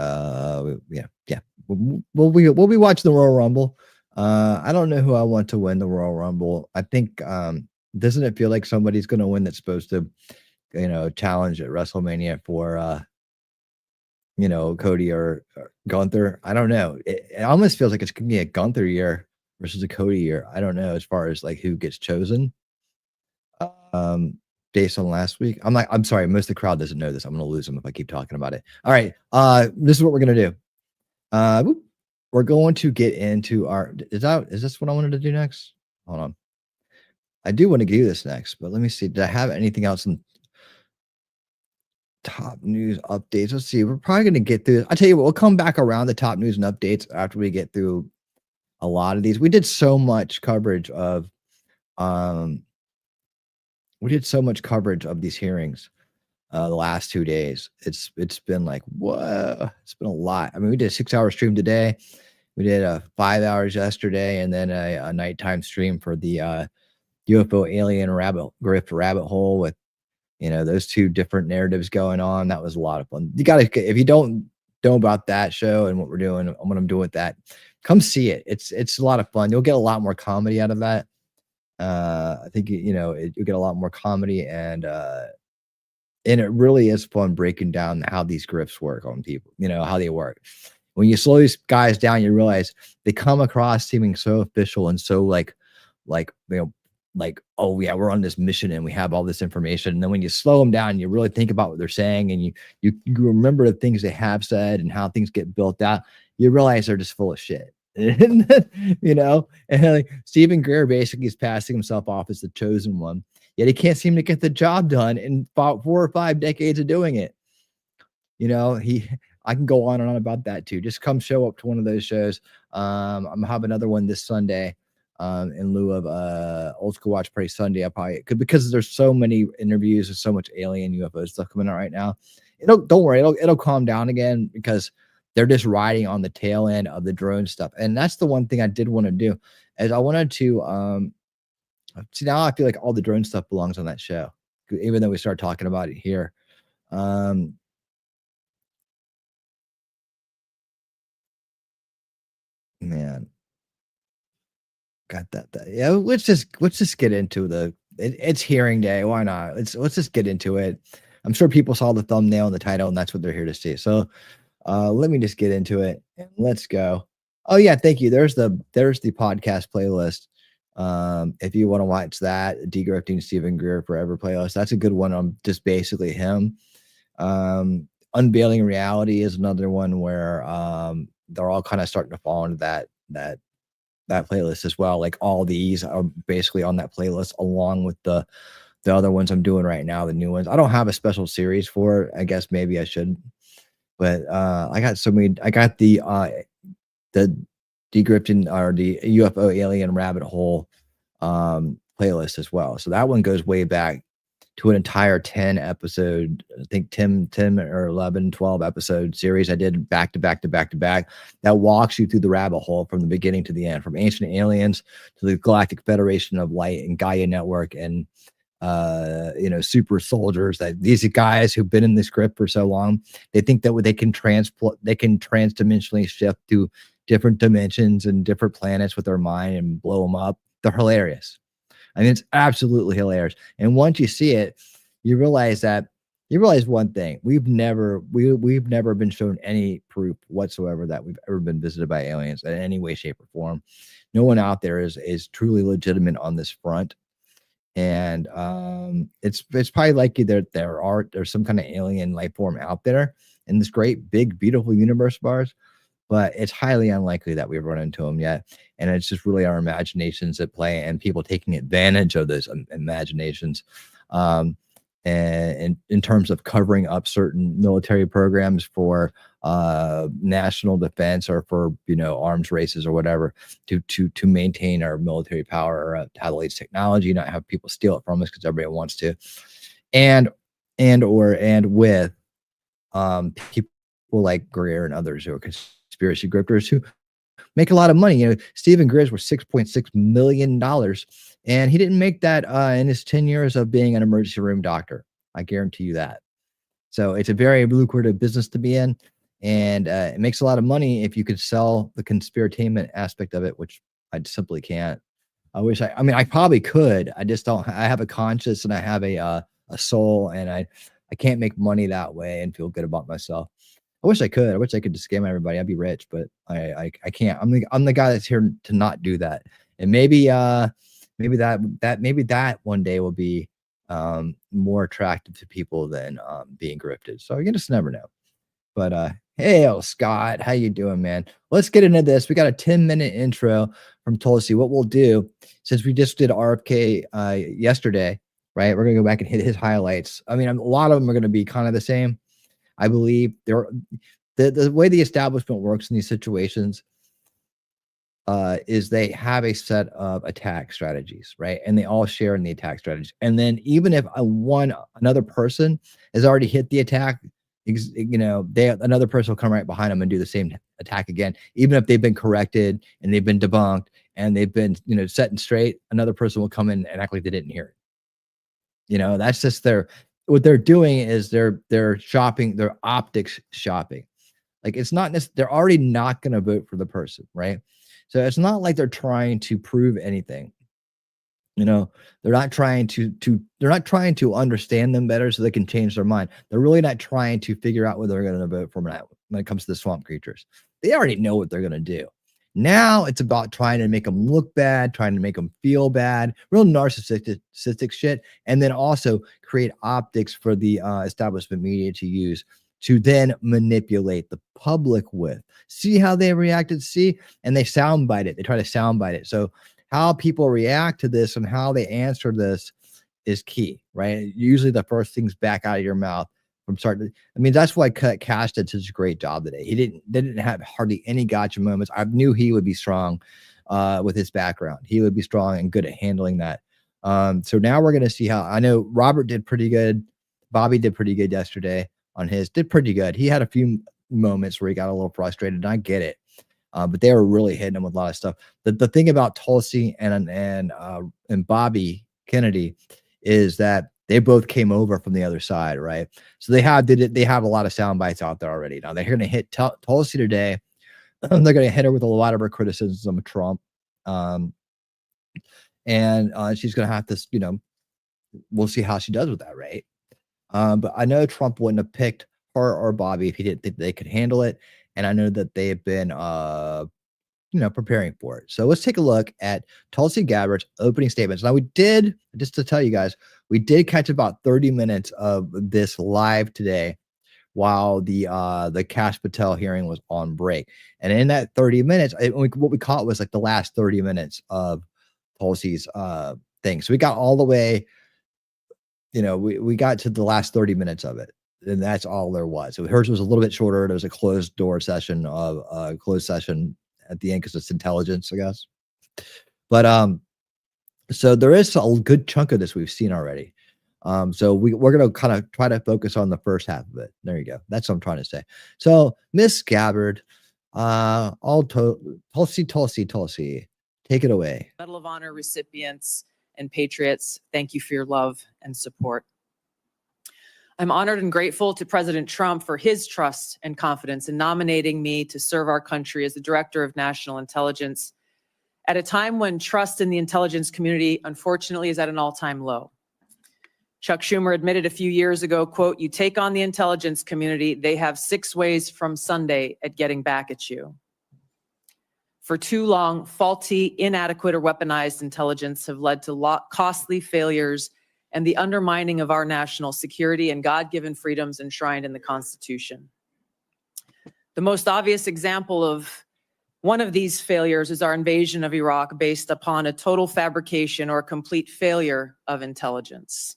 we'll be watching the Royal Rumble. I don't know who I want to win the Royal Rumble. I think doesn't it feel like somebody's going to win that's supposed to, you know, challenge at WrestleMania for Cody or Gunther? I don't know. It almost feels like it's going to be a Gunther year versus a Cody year. I don't know as far as like who gets chosen. Based on last week, I'm sorry, most of the crowd doesn't know this. I'm going to lose them if I keep talking about it. All right, this is what we're going to do. We're going to get into our. Is this what I wanted to do next? Hold on. I do want to do this next, but let me see. Did I have anything else in top news updates? Let's see. We're probably going to get through. I tell you what, we'll come back around the top news and updates after we get through a lot of these. We did so much coverage of these hearings the last 2 days. It's been like, whoa, it's been a lot. I mean, we did a 6-hour stream today. We did 5 hours yesterday, and then a nighttime stream for the UFO alien rabbit hole with, you know, those two different narratives going on. That was a lot of fun. You gotta, if you don't know about that show and what we're doing and what I'm doing with that, come see it. It's a lot of fun. You'll get a lot more comedy out of that. I think you get a lot more comedy, and it really is fun breaking down how these grifts work on people, you know, how they work. When you slow these guys down, you realize they come across seeming so official and so like, oh yeah, we're on this mission and we have all this information. And then when you slow them down, you really think about what they're saying, and you remember the things they have said and how things get built out, you realize they're just full of shit. You know, and like Stephen Greer basically is passing himself off as the chosen one, yet he can't seem to get the job done in about 4 or 5 decades of doing it. You know, I can go on and on about that too. Just come show up to one of those shows. I'm gonna have another one this Sunday in lieu of Old School Watch Party Sunday. I probably could, because there's so many interviews, there's so much alien UFO stuff coming out right now. Don't worry, it'll calm down again, because they're just riding on the tail end of the drone stuff. And that's the one thing I did want to do, is I wanted to see, now I feel like all the drone stuff belongs on that show, even though we start talking about it here. Man, got that. Yeah, let's just get into it's hearing day. Why not? Let's just get into it. I'm sure people saw the thumbnail and the title, and that's what they're here to see. So let me just get into it and let's go. Oh yeah, thank you. There's the podcast playlist. If you want to watch that, Degrifting Stephen Greer Forever playlist, that's a good one. I'm just basically him. Unveiling Reality is another one where they're all kind of starting to fall into that playlist as well. Like all these are basically on that playlist, along with the other ones I'm doing right now, the new ones. I don't have a special series for it. I guess maybe I should. But I got so many. I got the Degrifting, or the UFO alien rabbit hole playlist as well. So that one goes way back to an entire 10 episode, I think 10 or 11, 12 episode series I did back to back that walks you through the rabbit hole from the beginning to the end, from ancient aliens to the Galactic Federation of Light and Gaia Network and super soldiers, that these guys who've been in this script for so long, they think that they can transdimensionally shift to different dimensions and different planets with their mind and blow them up. They're hilarious. I mean, it's absolutely hilarious. And once you see it, you realize one thing: we've never been shown any proof whatsoever that we've ever been visited by aliens in any way, shape, or form. No one out there is truly legitimate on this front. And it's probably likely that there's some kind of alien life form out there in this great big beautiful universe of ours, but it's highly unlikely that we've run into them yet. And it's just really our imaginations at play and people taking advantage of those imaginations, and in terms of covering up certain military programs for national defense or for arms races or whatever, to maintain our military power or to have the latest technology, not have people steal it from us because everybody wants to, and with people like Greer and others who are conspiracy grifters who make a lot of money. Stephen Greer's worth $6.6 million, and he didn't make that in his 10 years of being an emergency room doctor. I guarantee you that. So it's a very lucrative business to be in, and it makes a lot of money if you could sell the conspiratainment aspect of it, which I simply can't. I mean, I probably could. I just don't. I have a conscience and I have a soul, and I can't make money that way and feel good about myself. I wish I could. I wish I could just scam everybody. I'd be rich, but I can't. I'm the guy that's here to not do that. And maybe that one day will be more attractive to people than being grifted. So you just never know. But hey, Scott, how you doing, man? Let's get into this. We got a 10-minute intro from Tulsi. What we'll do, since we just did RFK yesterday, right? We're gonna go back and hit his highlights. I mean, a lot of them are gonna be kind of the same. I believe the way the establishment works in these situations is they have a set of attack strategies, right? And they all share in the attack strategies. And then even if another person has already hit the attack, another person will come right behind them and do the same attack again. Even if they've been corrected and they've been debunked and they've been, set straight, another person will come in and act like they didn't hear it. That's just what they're doing is they're shopping, they're optics shopping. Like it's not they're already not going to vote for the person, right? So it's not like they're trying to prove anything. They're not trying to understand them better so they can change their mind. They're really not trying to figure out whether they're going to vote for them or not when it comes to the swamp creatures. They already know what they're going to do. Now it's about trying to make them look bad, trying to make them feel bad, real narcissistic shit, and then also create optics for the establishment media to use to then manipulate the public with. See how they reacted? See? And they soundbite it. They try to soundbite it. So how people react to this and how they answer this is key, right? Usually the first things back out of your mouth from start to, I mean, that's why Cash did such a great job today. They didn't have hardly any gotcha moments. I knew he would be strong with his background. He would be strong and good at handling that. So now we're going to see how, I know Robert did pretty good. Bobby did pretty good yesterday on his, did pretty good. He had a few moments where he got a little frustrated, and I get it. But they were really hitting him with a lot of stuff. The thing about Tulsi and Bobby Kennedy is that they both came over from the other side, right? So they have a lot of sound bites out there already. Now they're going to hit Tulsi today. They're going to hit her with a lot of her criticism of Trump, and she's going to have to, we'll see how she does with that, right? But I know Trump wouldn't have picked her or Bobby if he didn't think they could handle it. And I know that they have been, preparing for it. So let's take a look at Tulsi Gabbard's opening statements. Now just to tell you guys, we did catch about 30 minutes of this live today while the Kash Patel hearing was on break. And in that 30 minutes, what we caught was like the last 30 minutes of Tulsi's thing. So we got all the way, we got to the last 30 minutes of it. And that's all there was. So hers was a little bit shorter. There was a closed session at the end because it's intelligence, I guess. But so there is a good chunk of this we've seen already. So we're gonna kind of try to focus on the first half of it. There you go. That's what I'm trying to say. So Miss Gabbard, Tulsi, take it away. Medal of Honor recipients and patriots, thank you for your love and support. I'm honored and grateful to President Trump for his trust and confidence in nominating me to serve our country as the Director of National Intelligence at a time when trust in the intelligence community, unfortunately, is at an all-time low. Chuck Schumer admitted a few years ago, quote, "You take on the intelligence community, they have 6 ways from Sunday at getting back at you." For too long, faulty, inadequate, or weaponized intelligence have led to costly failures and the undermining of our national security and God-given freedoms enshrined in the Constitution. The most obvious example of one of these failures is our invasion of Iraq based upon a total fabrication or complete failure of intelligence.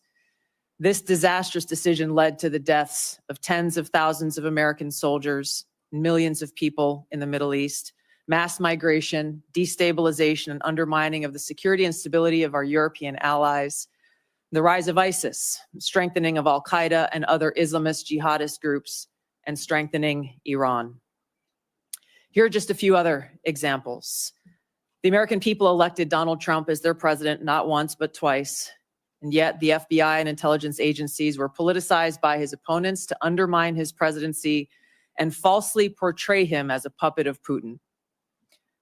This disastrous decision led to the deaths of tens of thousands of American soldiers, millions of people in the Middle East, mass migration, destabilization, and undermining of the security and stability of our European allies, the rise of ISIS, strengthening of Al-Qaeda and other Islamist jihadist groups, and strengthening Iran. Here are just a few other examples. The American people elected Donald Trump as their president not once, but twice. And yet the FBI and intelligence agencies were politicized by his opponents to undermine his presidency and falsely portray him as a puppet of Putin.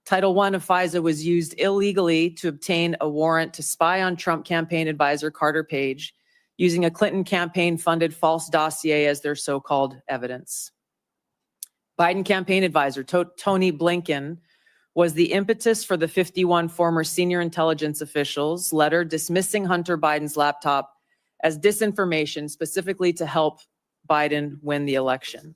Title I of FISA was used illegally to obtain a warrant to spy on Trump campaign advisor Carter Page, using a Clinton campaign-funded false dossier as their so-called evidence. Biden campaign advisor Tony Blinken was the impetus for the 51 former senior intelligence officials' letter dismissing Hunter Biden's laptop as disinformation specifically to help Biden win the election.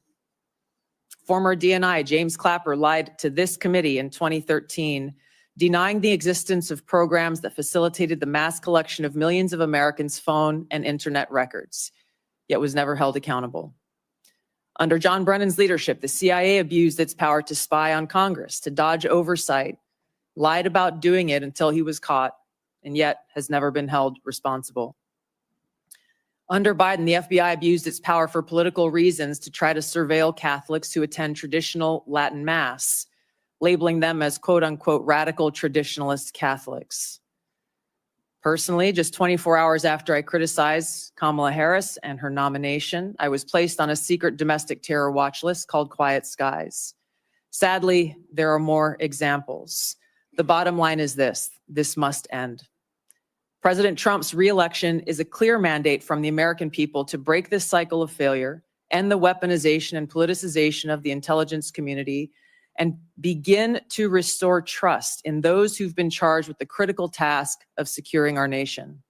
Former DNI James Clapper lied to this committee in 2013, denying the existence of programs that facilitated the mass collection of millions of Americans' phone and internet records, yet was never held accountable. Under John Brennan's leadership, the CIA abused its power to spy on Congress, to dodge oversight, lied about doing it until he was caught, and yet has never been held responsible. Under Biden, the FBI abused its power for political reasons to try to surveil Catholics who attend traditional Latin Mass, labeling them as quote-unquote radical traditionalist Catholics. Personally, just 24 hours after I criticized Kamala Harris and her nomination, I was placed on a secret domestic terror watch list called Quiet Skies. Sadly, there are more examples. The bottom line is this must end. President Trump's re-election is a clear mandate from the American people to break this cycle of failure, end the weaponization and politicization of the intelligence community, and begin to restore trust in those who've been charged with the critical task of securing our nation.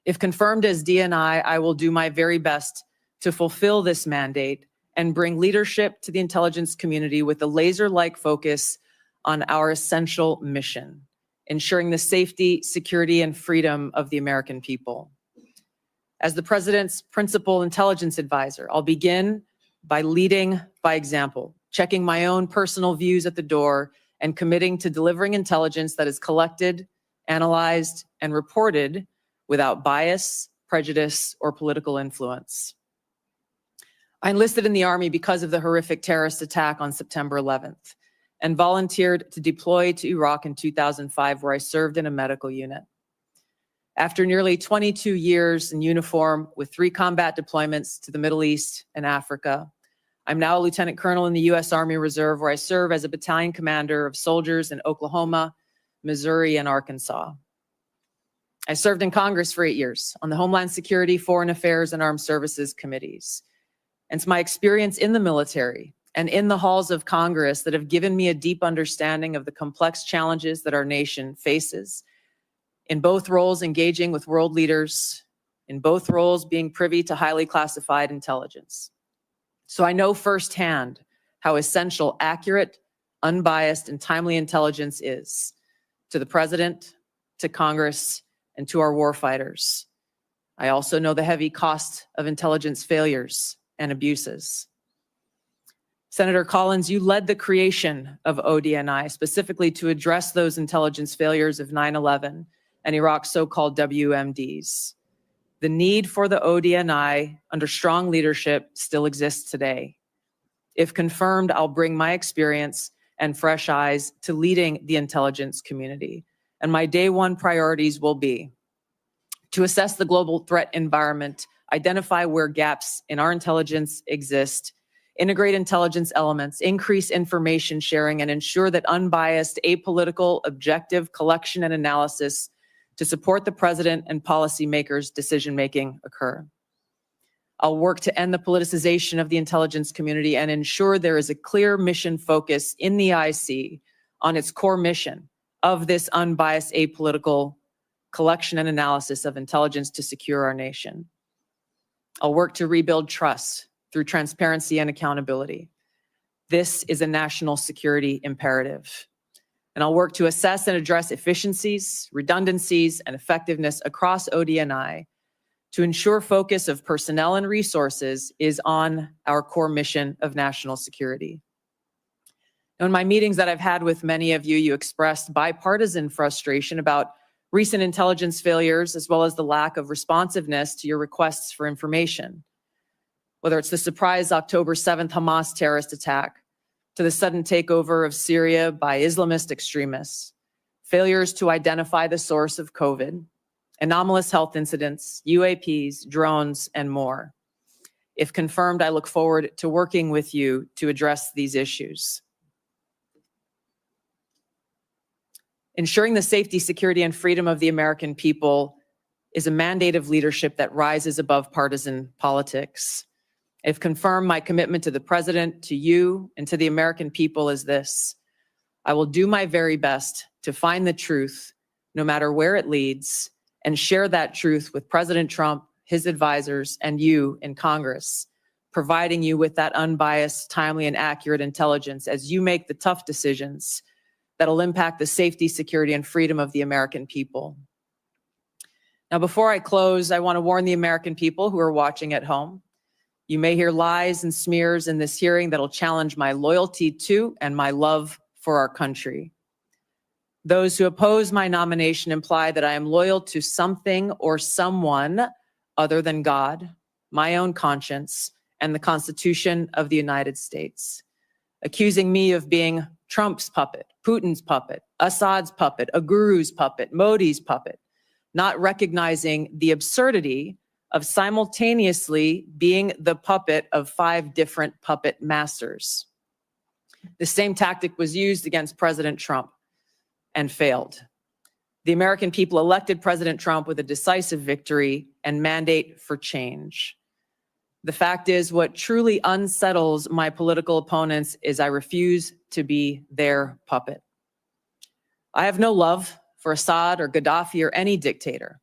If confirmed as DNI, I will do my very best to fulfill this mandate and bring leadership to the intelligence community with a laser-like focus on our essential mission, ensuring the safety, security, and freedom of the American people. As the president's principal intelligence advisor, I'll begin by leading by example, checking my own personal views at the door, and committing to delivering intelligence that is collected, analyzed, and reported without bias, prejudice, or political influence. I enlisted in the Army because of the horrific terrorist attack on September 11th and volunteered to deploy to Iraq in 2005, where I served in a medical unit. After nearly 22 years in uniform with 3 combat deployments to the Middle East and Africa, I'm now a lieutenant colonel in the U.S. Army Reserve, where I serve as a battalion commander of soldiers in Oklahoma, Missouri, and Arkansas. I served in Congress for 8 years on the Homeland Security, Foreign Affairs, and Armed Services committees. And it's my experience in the military and in the halls of Congress that have given me a deep understanding of the complex challenges that our nation faces. In both roles, engaging with world leaders, in both roles, being privy to highly classified intelligence. So I know firsthand how essential accurate, unbiased, and timely intelligence is to the president, to Congress, and to our warfighters. I also know the heavy cost of intelligence failures and abuses. Senator Collins, you led the creation of ODNI specifically to address those intelligence failures of 9/11 and Iraq's so-called WMDs. The need for the ODNI under strong leadership still exists today. If confirmed, I'll bring my experience and fresh eyes to leading the intelligence community. and my day one priorities will be to assess the global threat environment, identify where gaps in our intelligence exist, integrate intelligence elements, increase information sharing, and ensure that unbiased, apolitical, objective collection and analysis to support the president and policymakers' decision-making occur. I'll work to end the politicization of the intelligence community and ensure there is a clear mission focus in the IC on its core mission of this unbiased, apolitical collection and analysis of intelligence to secure our nation. I'll work to rebuild trust through transparency and accountability. This is a national security imperative. And I'll work to assess and address efficiencies, redundancies, and effectiveness across ODNI to ensure focus of personnel and resources is on our core mission of national security. Now, in my meetings that I've had with many of you, you expressed bipartisan frustration about recent intelligence failures, as well as the lack of responsiveness to your requests for information. Whether it's the surprise October 7th Hamas terrorist attack, to the sudden takeover of Syria by Islamist extremists, failures to identify the source of COVID, anomalous health incidents, UAPs, drones, and more. If confirmed, I look forward to working with you to address these issues. Ensuring the safety, security, and freedom of the American people is a mandate of leadership that rises above partisan politics. If confirmed, my commitment to the president, to you, and to the American people is this: I will do my very best to find the truth, no matter where it leads, and share that truth with President Trump, his advisors, and you in Congress, providing you with that unbiased, timely, and accurate intelligence as you make the tough decisions that'll impact the safety, security, and freedom of the American people. Now, before I close, I want to warn the American people who are watching at home. You may hear lies and smears in this hearing that'll challenge my loyalty to and my love for our country. Those who oppose my nomination imply that I am loyal to something or someone other than God, my own conscience, and the Constitution of the United States, accusing me of being Trump's puppet, Putin's puppet, Assad's puppet, a guru's puppet, Modi's puppet, not recognizing the absurdity of simultaneously being the puppet of 5 different puppet masters. The same tactic was used against President Trump and failed. The American people elected President Trump with a decisive victory and mandate for change. The fact is, what truly unsettles my political opponents is I refuse to be their puppet. I have no love for Assad or Gaddafi or any dictator.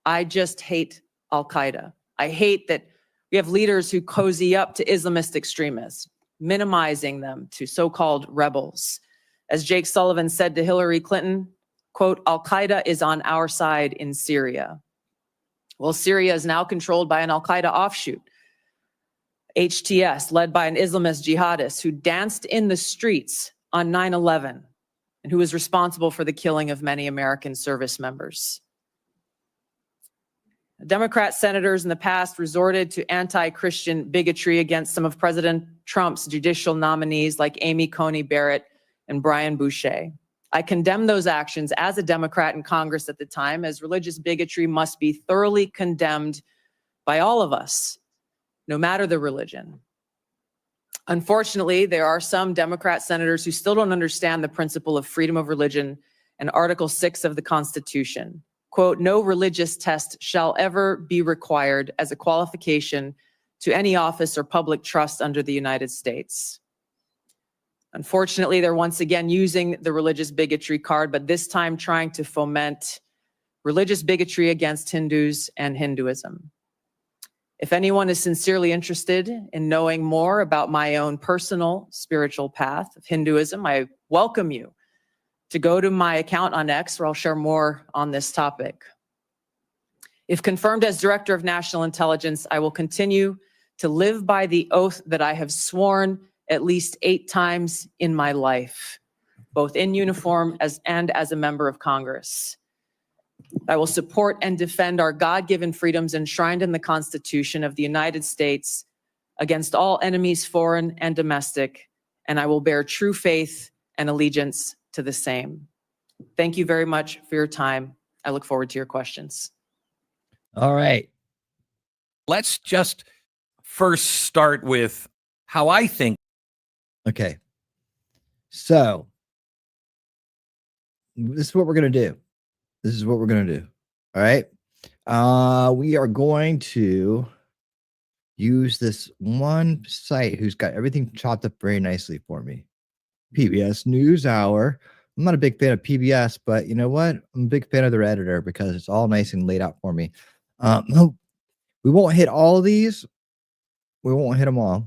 I just hate Al-Qaeda. I hate that we have leaders who cozy up to Islamist extremists, minimizing them to so-called rebels. As Jake Sullivan said to Hillary Clinton, quote, Al-Qaeda is on our side in Syria. Well, Syria is now controlled by an Al-Qaeda offshoot, HTS, led by an Islamist jihadist who danced in the streets on 9/11 and who was responsible for the killing of many American service members. Democrat senators in the past resorted to anti-Christian bigotry against some of President Trump's judicial nominees like Amy Coney Barrett and Brian Boucher. I condemn those actions as a Democrat in Congress at the time, as religious bigotry must be thoroughly condemned by all of us, no matter the religion. Unfortunately, there are some Democrat senators who still don't understand the principle of freedom of religion and Article 6 of the Constitution. Quote, no religious test shall ever be required as a qualification to any office or public trust under the United States. Unfortunately, they're once again using the religious bigotry card, but this time trying to foment religious bigotry against Hindus and Hinduism. If anyone is sincerely interested in knowing more about my own personal spiritual path of Hinduism, I welcome you to go to my account on X, where I'll share more on this topic. If confirmed as Director of National Intelligence, I will continue to live by the oath that I have sworn at least 8 times in my life, both in uniform and as a member of Congress. I will support and defend our God-given freedoms enshrined in the Constitution of the United States against all enemies, foreign and domestic, and I will bear true faith and allegiance to the same. Thank you very much for your time. I look forward to your questions. All right. Let's just first start with how I think. Okay. So this is what we're going to do. This is what we're going to do. All right. We are going to use this one site who's got everything chopped up very nicely for me. PBS NewsHour. I'm not a big fan of PBS, but you know what? I'm a big fan of their editor because it's all nice and laid out for me. We won't hit all of these. We won't hit them all.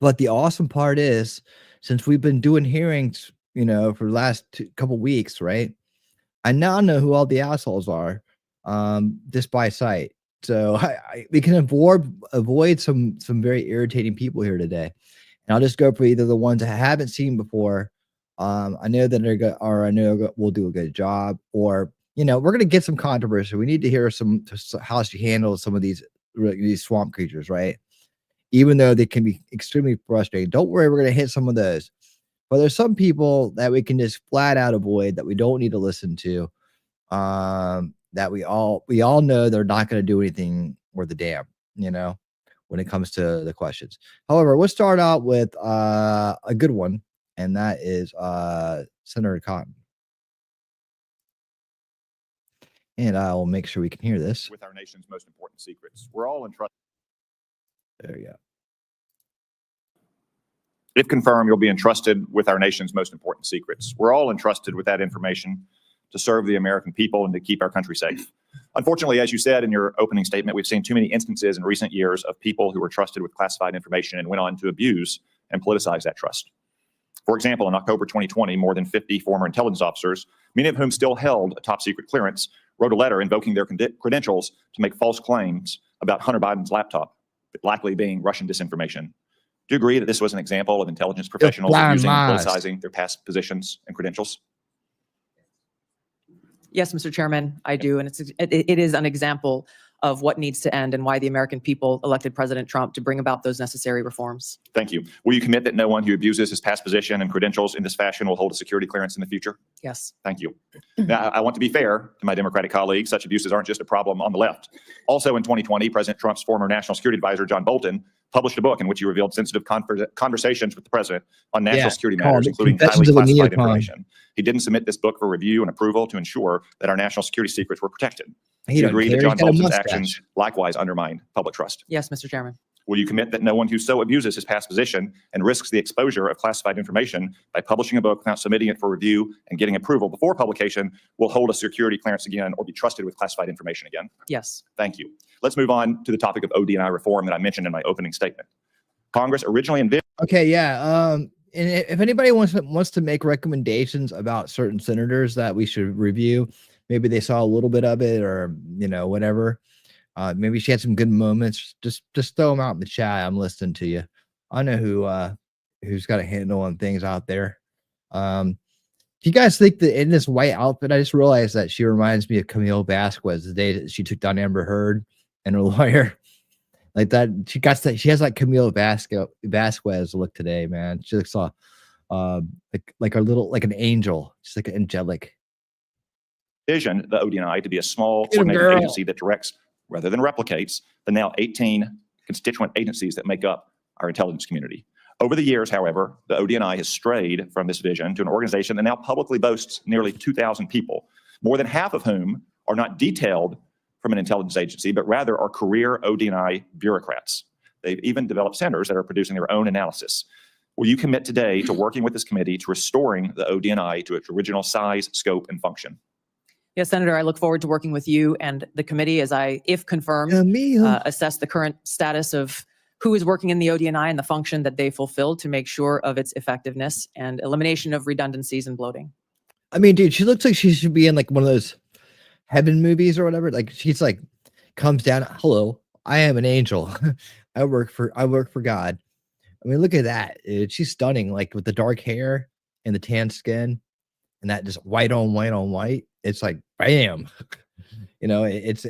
But the awesome part is, since we've been doing hearings, you know, for the last couple weeks, right? I now know who all the assholes are, just by sight. So we can avoid some very irritating people here today. And I'll just go for either the ones I haven't seen before. I know that they're good, or I know we'll do a good job, or you know, we're gonna get some controversy. We need to hear how she handles some of these swamp creatures, right? Even though they can be extremely frustrating. Don't worry, we're gonna hit some of those. But there's some people that we can just flat out avoid, that we don't need to listen to. That we all know they're not going to do anything worth a damn, you know, when it comes to the questions. However, we'll start out with a good one, and that is Senator Cotton. And I will make sure we can hear this. With our nation's most important secrets. We're all entrusted. There you go. If confirmed, you'll be entrusted with our nation's most important secrets. We're all entrusted with that information to serve the American people and to keep our country safe. Unfortunately, as you said in your opening statement, we've seen too many instances in recent years of people who were trusted with classified information and went on to abuse and politicize that trust. For example, in October 2020, more than 50 former intelligence officers, many of whom still held a top secret clearance, wrote a letter invoking their credentials to make false claims about Hunter Biden's laptop, likely being Russian disinformation. Do you agree that this was an example of intelligence professionals using and politicizing their past positions and credentials? Yes, Mr. Chairman, I do. And it is an example of what needs to end and why the American people elected President Trump to bring about those necessary reforms. Thank you. Will you commit that no one who abuses his past position and credentials in this fashion will hold a security clearance in the future? Yes. Thank you. Now, I want to be fair to my Democratic colleagues. Such abuses aren't just a problem on the left. Also in 2020, President Trump's former National Security Advisor, John Bolton, published a book in which he revealed sensitive conversations with the president on national security matters, including highly classified information. He didn't submit this book for review and approval to ensure that our national security secrets were protected. Do you agree that John Bolton's actions likewise undermine public trust? Yes, Mr. Chairman. Will you commit that no one who so abuses his past position and risks the exposure of classified information by publishing a book without submitting it for review and getting approval before publication will hold a security clearance again or be trusted with classified information again? Yes. Thank you. Let's move on to the topic of ODNI reform that I mentioned in my opening statement. Congress originally envisioned. Okay, yeah. And if anybody wants to make recommendations about certain senators that we should review, maybe they saw a little bit of it, or you know, whatever. Maybe she had some good moments. Just throw them out in the chat. I'm listening to you. I know who's got a handle on things out there. Do you guys think that in this white outfit, I just realized that she reminds me of Camille Vasquez the day that she took down Amber Heard and her lawyer. Like that, she has like Camille Vasquez look today, man. She looks like an angel, just like an angelic. Vision the ODNI to be a small coordinated agency that directs rather than replicates the now 18 constituent agencies that make up our intelligence community. Over the years, however, the ODNI has strayed from this vision to an organization that now publicly boasts nearly 2,000 people, more than half of whom are not detailed from an intelligence agency, but rather are career ODNI bureaucrats. They've even developed centers that are producing their own analysis. Will you commit today to working with this committee to restoring the ODNI to its original size, scope, and function? Yes, Senator, I look forward to working with you and the committee as I, if confirmed, assess the current status of who is working in the ODNI and the function that they fulfilled to make sure of its effectiveness and elimination of redundancies and bloating. I mean, dude, she looks like she should be in like one of those heaven movies or whatever. Like she's like comes down, hello, I am an angel. I work for God. I mean, look at that. She's stunning, like with the dark hair and the tan skin and that just white on white on white. It's like bam. You know, it's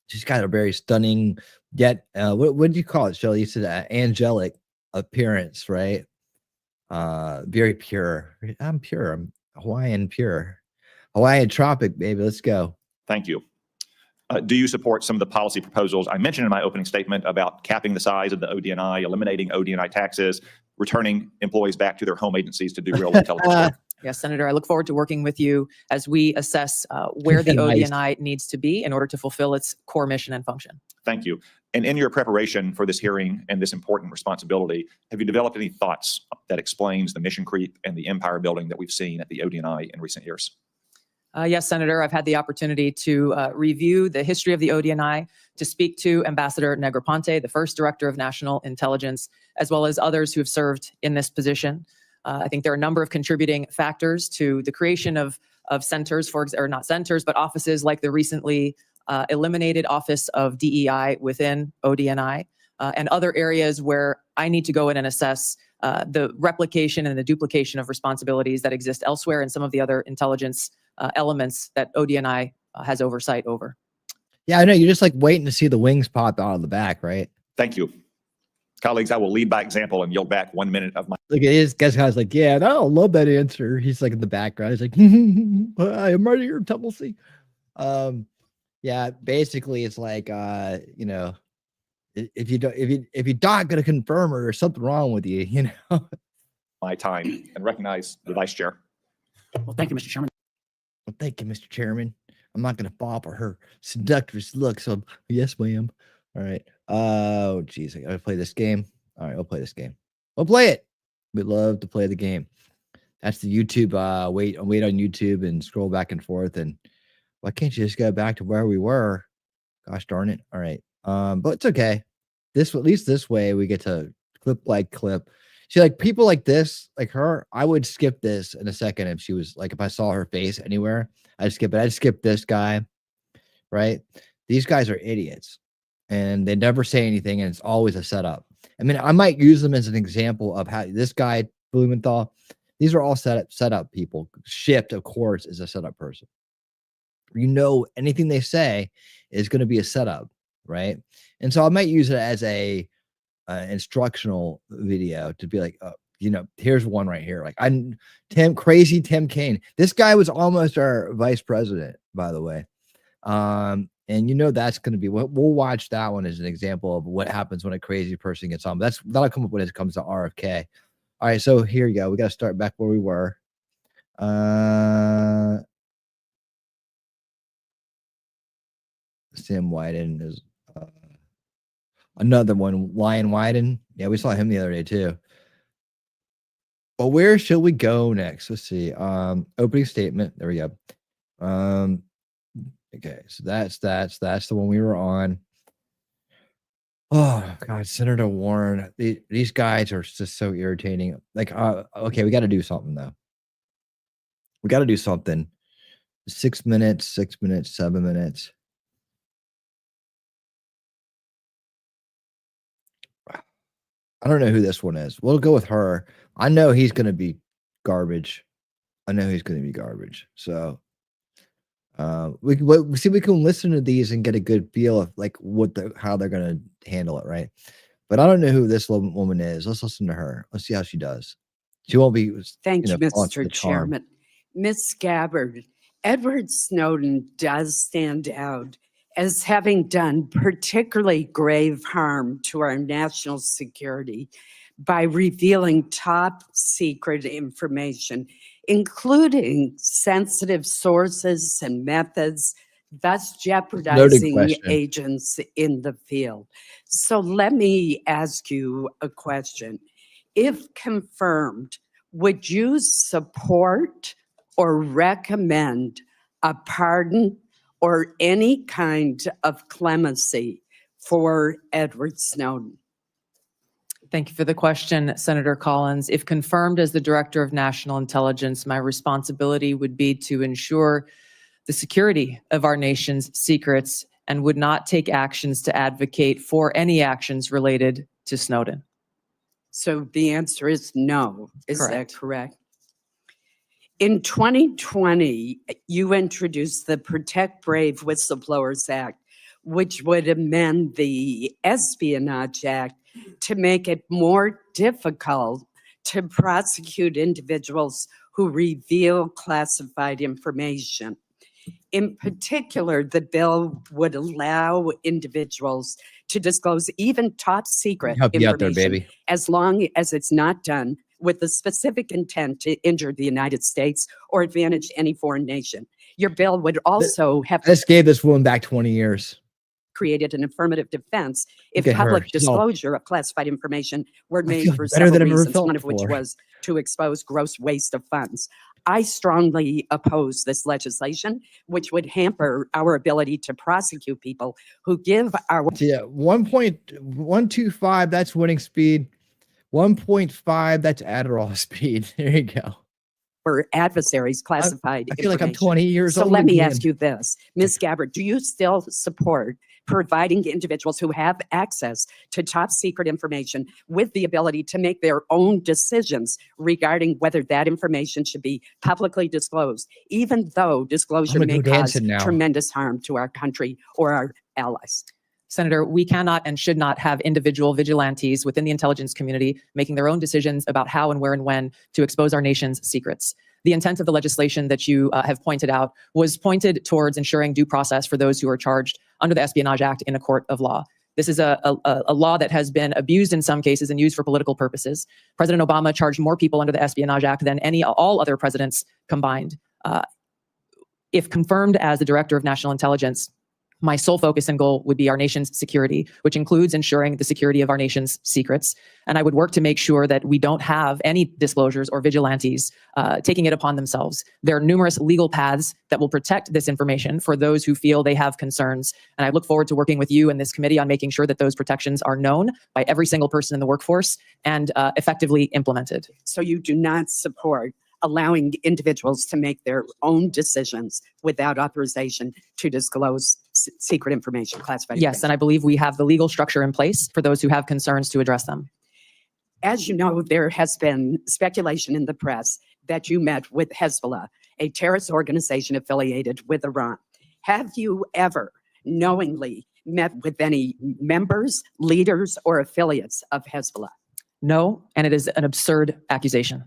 she's got a very stunning yet what do you call it, Shelley? You said angelic appearance, right? Very pure. I'm pure. I'm Hawaiian pure. Hawaiian tropic, baby. Let's go. Thank you. Do you support some of the policy proposals I mentioned in my opening statement about capping the size of the ODNI, eliminating ODNI taxes, returning employees back to their home agencies to do real intelligence work? Yes, Senator, I look forward to working with you as we assess where the Nice. ODNI needs to be in order to fulfill its core mission and function. Thank you. And in your preparation for this hearing and this important responsibility, have you developed any thoughts that explains the mission creep and the empire building that we've seen at the ODNI in recent years? Yes, Senator, I've had the opportunity to review the history of the ODNI, to speak to Ambassador Negroponte, the first director of national intelligence, as well as others who have served in this position. I think there are a number of contributing factors to the creation of centers, or not centers, but offices like the recently eliminated Office of DEI within ODNI, and other areas where I need to go in and assess the replication and the duplication of responsibilities that exist elsewhere and some of the other intelligence elements that ODNI has oversight over. Yeah, I know. You're just like waiting to see the wings pop out of the back, right? Thank you. Colleagues, I will lead by example and yield back 1 minute of my. Look at his guy's like, yeah, I don't love that answer. He's like in the background. He's like, I am right here, Tulsi. Yeah, basically it's like, you know, if you're not going to confirm her, there's something wrong with you, you know. My time and recognize the vice chair. Well, thank you, Mr. Chairman. Well, thank you, Mr. Chairman. I'm not going to fall for her seductress look. So yes, ma'am. All right. Oh, geez. I got to play this game. All right. We'll play this game. We'll play it. We'd love to play the game. That's the YouTube. Wait on YouTube and scroll back and forth. And why can't you just go back to where we were? Gosh darn it. All right. But it's okay. At least this way we get to clip like clip. See, like people like this, like her, I would skip this in a second if she was like, if I saw her face anywhere, I'd skip it. I'd skip this guy, right? These guys are idiots and they never say anything and it's always a setup. I mean, I might use them as an example of how this guy, Blumenthal, these are all setup people. Shift, of course, is a setup person. You know, anything they say is going to be a setup, right? And so I might use it as a instructional video to be like, you know, here's one right here. Like crazy Tim Kaine. This guy was almost our vice president, by the way. And you know, that's going to be what we'll watch. That one as an example of what happens when a crazy person gets on. That'll come up when it comes to RFK. All right. So here you go. We got to start back where we were. Sam Wyden is another one. Lion Wyden. Yeah, we saw him the other day too. But where should we go next? Let's see. Opening statement. There we go. Okay, so that's the one we were on. Oh God, Senator Warren. These guys are just so irritating. Like, okay, we got to do something though. We got to do something. 6 minutes, 7 minutes. I don't know who this one is. We'll go with her. I know he's going to be garbage. So we can listen to these and get a good feel of like how they're going to handle it, right? But I don't know who this woman is. Let's listen to her. Let's see how she does. She won't be. Thank you, Mr. Chairman. Ms. Gabbard, Edward Snowden does stand out as having done particularly grave harm to our national security by revealing top secret information, including sensitive sources and methods, thus jeopardizing agents in the field. So let me ask you a question. If confirmed, would you support or recommend a pardon or any kind of clemency for Edward Snowden? Thank you for the question, Senator Collins. If confirmed as the Director of National Intelligence, my responsibility would be to ensure the security of our nation's secrets and would not take actions to advocate for any actions related to Snowden. So the answer is no. Is that correct? In 2020, you introduced the Protect Brave Whistleblowers Act, which would amend the Espionage Act to make it more difficult to prosecute individuals who reveal classified information. In particular, the bill would allow individuals to disclose even top secret Help you out there, information baby. as long as it's not done with the specific intent to injure the United States or advantage any foreign nation. Your bill would also have This gave this woman back 20 years. created an affirmative defense if Look at her. public She's all- disclosure of classified information were I made feel for better several than I've ever reasons, felt one of which before. was to expose gross waste of funds. I strongly oppose this legislation, which would hamper our ability to prosecute people who give our Yeah, 1.125, that's winning speed. 1.5, that's Adderall speed. There you go. adversaries classified I feel like I'm information. 20 years So old let me again. ask you this, Ms. Gabbard, do you still support providing individuals who have access to top secret information with the ability to make their own decisions regarding whether that information should be publicly disclosed, even though disclosure gonna may go cause dancing now. tremendous harm to our country or our allies? Senator, we cannot and should not have individual vigilantes within the intelligence community making their own decisions about how and where and when to expose our nation's secrets. The intent of the legislation that you have pointed out was pointed towards ensuring due process for those who are charged under the Espionage Act in a court of law. This is a law that has been abused in some cases and used for political purposes. President Obama charged more people under the Espionage Act than all other presidents combined. If confirmed as the Director of National Intelligence, my sole focus and goal would be our nation's security, which includes ensuring the security of our nation's secrets. And I would work to make sure that we don't have any disclosures or vigilantes taking it upon themselves. There are numerous legal paths that will protect this information for those who feel they have concerns. And I look forward to working with you and this committee on making sure that those protections are known by every single person in the workforce and effectively implemented. So you do not support allowing individuals to make their own decisions without authorization to disclose secret information, classified Yes, information? and I believe we have the legal structure in place for those who have concerns to address them. As you know, there has been speculation in the press that you met with Hezbollah, a terrorist organization affiliated with Iran. Have you ever knowingly met with any members, leaders, or affiliates of Hezbollah? No, and it is an absurd accusation.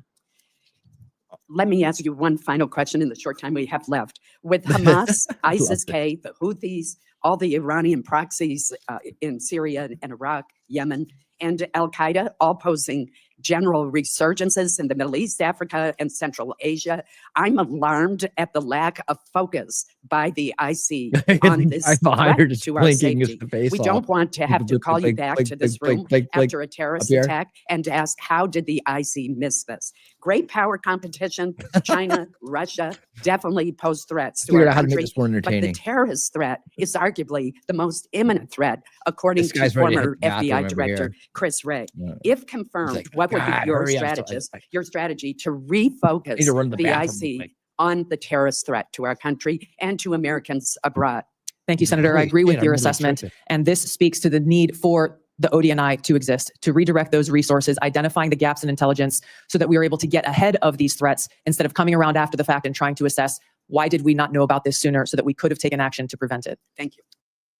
Let me ask you one final question in the short time we have left. With Hamas, ISIS-K, the Houthis, all the Iranian proxies in Syria and Iraq, Yemen, and Al-Qaeda all posing general resurgences in the Middle East, Africa, and Central Asia, I'm alarmed at the lack of focus by the IC on this I'm behind her threat just to our blinking his safety. face We off. don't want to have to call you Blink, back blink, to this blink, room blink, blink, after a terrorist up here. attack and ask, how did the IC miss this? Great power competition, China, Russia, definitely pose threats to Figured our out how to make country. this more But the entertaining. terrorist threat is arguably the most imminent threat, according This to guy's ready to hit former the bathroom FBI over Director here. Chris Wray. Yeah. If confirmed, like, what would be "God, your hurry up, so your strategy to I need refocus to run to the the bathroom real IC quick. on the terrorist threat to our country and to Americans abroad? Thank you, Senator. I Holy agree with shit, your I'm really assessment. tripping. And this speaks to the need for the ODNI to exist, to redirect those resources, identifying the gaps in intelligence so that we are able to get ahead of these threats instead of coming around after the fact and trying to assess why did we not know about this sooner so that we could have taken action to prevent it. Thank you.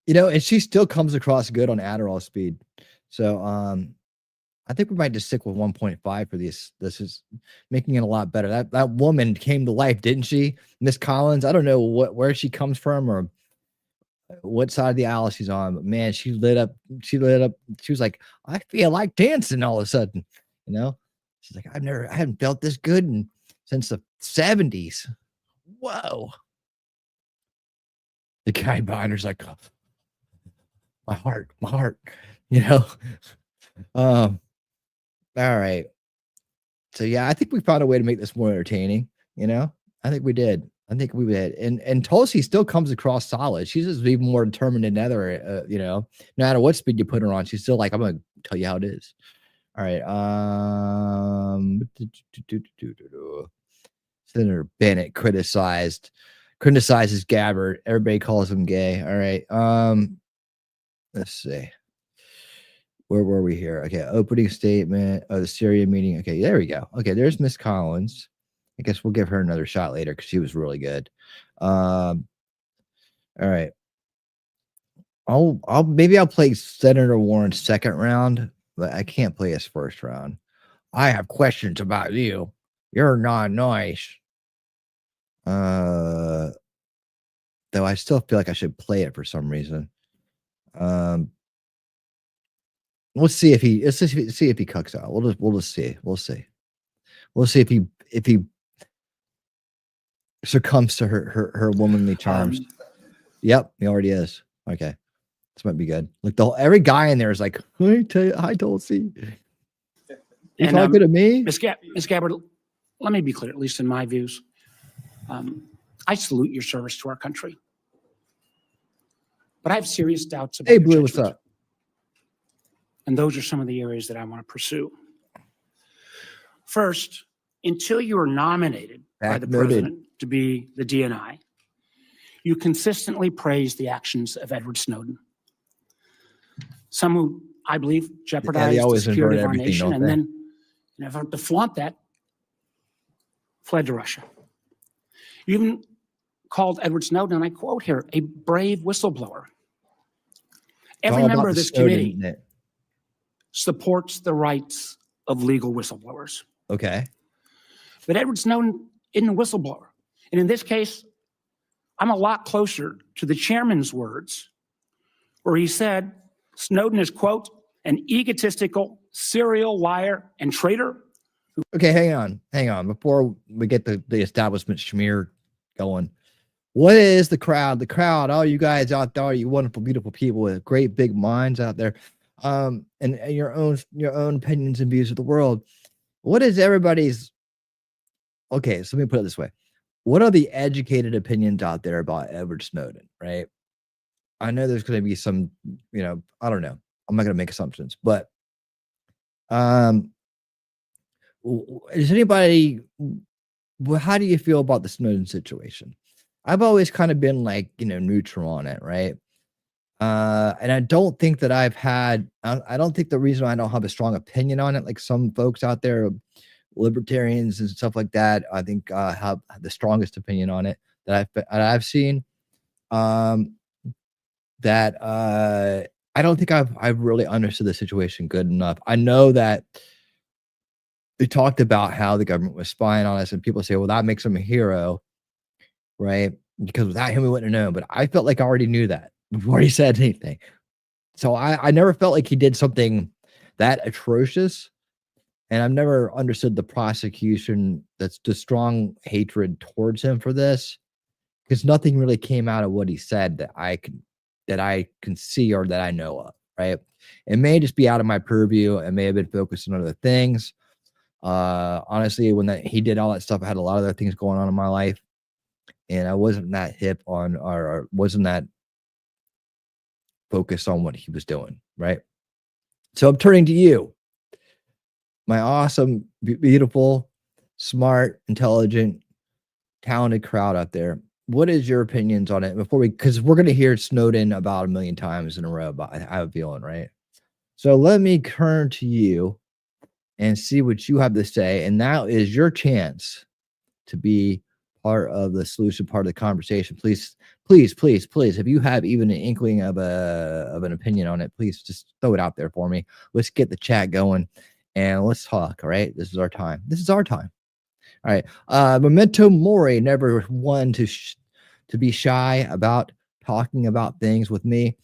You know, and she still comes across good on Adderall speed. So I think we might just stick with 1.5 for this. This is making it a lot better. That woman came to life, didn't she? Miss Collins. I don't know where she comes from or what side of the aisle she's on, but man, she lit up. She was like, I feel like dancing all of a sudden. You know, she's like, I haven't felt this good since the 70s. Whoa. The guy behind her's like, oh, my heart, you know. All right. So yeah, I think we found a way to make this more entertaining, you know. I think we did. And Tulsi still comes across solid. She's just even more determined than ever, you know. No matter what speed you put her on, she's still like, I'm gonna tell you how it is. All right. Senator Bennett criticizes Gabbard. Everybody calls him gay. All right. Let's see. Where were we here? Okay, opening statement of the Syria meeting. Okay, there we go. Okay, there's Miss Collins. I guess we'll give her another shot later because she was really good. All right. Maybe I'll play Senator Warren's second round, but I can't play his first round. I have questions about you. You're not nice. Though I still feel like I should play it for some reason. Let's see if he cucks out. We'll just see. We'll see. We'll see if he succumbs to her womanly charms. Yep, he already is. Okay. This might be good. Look, every guy in there is like, hi, Tulsi. You talking to me? Ms. Gabbard, let me be clear, at least in my views. I salute your service to our country. But I have serious doubts about Hey, your Blue, what's judgment. up? And those are some of the areas that I want to pursue. First, until you are nominated by the president to be the DNI, you consistently praise the actions of Edward Snowden. Some who, I believe, jeopardized the security of our nation, and then, in an effort to flaunt that, fled to Russia. You even called Edward Snowden, and I quote here, a brave whistleblower. Every member of this committee supports the rights of legal whistleblowers. Okay. But Edward Snowden isn't a whistleblower. And in this case, I'm a lot closer to the chairman's words, where he said Snowden is, quote, an egotistical serial liar and traitor. Okay, hang on. Before we get the establishment schmear going, what is the crowd? The crowd, all you guys out there, you wonderful, beautiful people with great big minds out there, and your own opinions and views of the world. What is everybody's? Okay, so let me put it this way: what are the educated opinions out there about Edward Snowden? Right? I know there's going to be some, I don't know. I'm not going to make assumptions, but is anybody? Well, how do you feel about the Snowden situation? I've always kind of been like, neutral on it, right? And I don't think that I don't think the reason I don't have a strong opinion on it, like some folks out there, libertarians and stuff like that, I think have the strongest opinion on it that I've seen. That I don't think I've really understood the situation good enough. I know that they talked about how the government was spying on us, and people say, well, that makes him a hero, right? Because without him, we wouldn't have known. But I felt like I already knew that before he said anything. So I never felt like he did something that atrocious. And I've never understood the prosecution, that's the strong hatred towards him for this, because nothing really came out of what he said that I can see or that I know of, right? It may just be out of my purview. It may have been focused on other things. Honestly, when he did all that stuff, I had a lot of other things going on in my life, and I wasn't that hip on, or wasn't that focused on what he was doing, right? So I'm turning to you, my awesome, beautiful, smart, intelligent, talented crowd out there. What is your opinions on it because we're going to hear Snowden about 1 million times in a row, but I have a feeling, right? So let me turn to you and see what you have to say. And now is your chance to be part of the solution, part of the conversation. Please, if you have even an inkling of an opinion on it, please just throw it out there for me. Let's get the chat going and let's talk. All right. This is our time. All right. Memento Mori, never one to be shy about talking about things with me.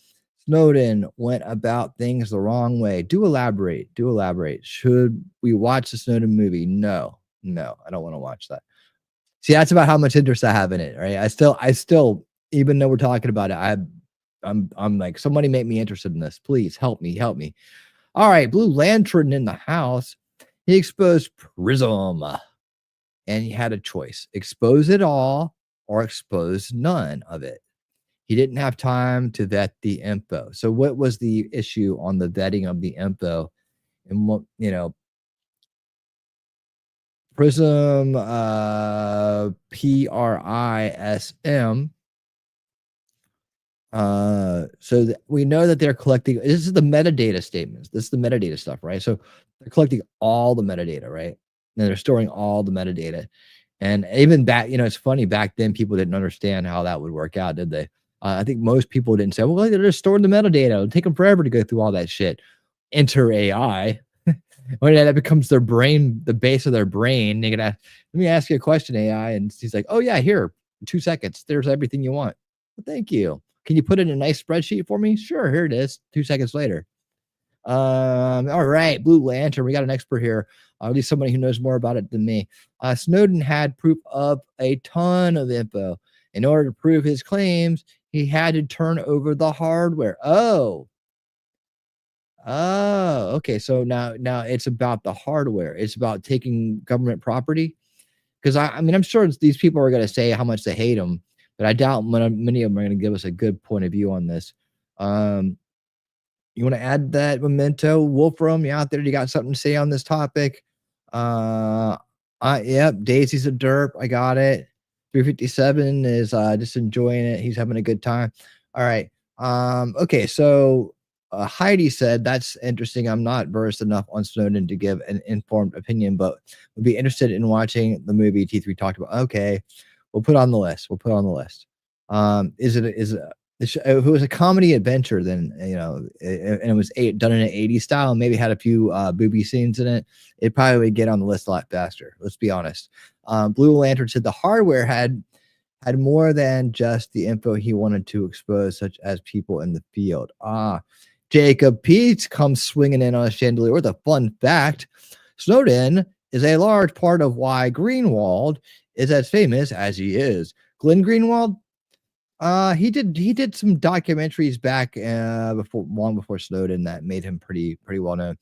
Snowden went about things the wrong way. Do elaborate. Should we watch the Snowden movie? No, I don't want to watch that. See, that's about how much interest I have in it, right? I still, even though we're talking about it, I'm like, somebody make me interested in this. Please help me. All right, Blue Lantern in the house. He exposed Prism, and he had a choice: expose it all or expose none of it. He didn't have time to vet the info. So what was the issue on the vetting of the info? And what, Prism, PRISM. So we know that they're collecting. This is the metadata statements. This is the metadata stuff, right? So they're collecting all the metadata, right? And they're storing all the metadata. And even back, it's funny, back then people didn't understand how that would work out, did they? I think most people didn't say, well, they're just storing the metadata. It'll take them forever to go through all that shit. Enter AI. when that becomes their brain, the base of their brain, they're gonna, let me ask you a question, AI. And he's like, oh yeah, here, 2 seconds. There's everything you want. Well, thank you. Can you put it in a nice spreadsheet for me? Sure, here it is. 2 seconds later. All right, Blue Lantern. We got an expert here, at least somebody who knows more about it than me. Snowden had proof of a ton of info. In order to prove his claims, he had to turn over the hardware. Oh, okay. So now it's about the hardware. It's about taking government property. Because I mean, I'm sure these people are going to say how much they hate him, but I doubt many of them are going to give us a good point of view on this. You want to add that, Memento? Wolfram, you out there? You got something to say on this topic? Yep, Daisy's a derp. I got it. 357 is just enjoying it. He's having a good time. All right. Okay, so Heidi said, that's interesting. I'm not versed enough on Snowden to give an informed opinion, but would be interested in watching the movie T3 talked about. Okay, we'll put it on the list. If it was a comedy adventure, then, and it was done in an 80s style and maybe had a few booby scenes in it, it probably would get on the list a lot faster. Let's be honest. Blue Lantern said the hardware had more than just the info he wanted to expose, such as people in the field. Jacob Peets comes swinging in on a chandelier with a fun fact. Snowden is a large part of why Greenwald is as famous as he is. Glenn Greenwald, he did some documentaries back long before Snowden that made him pretty well known.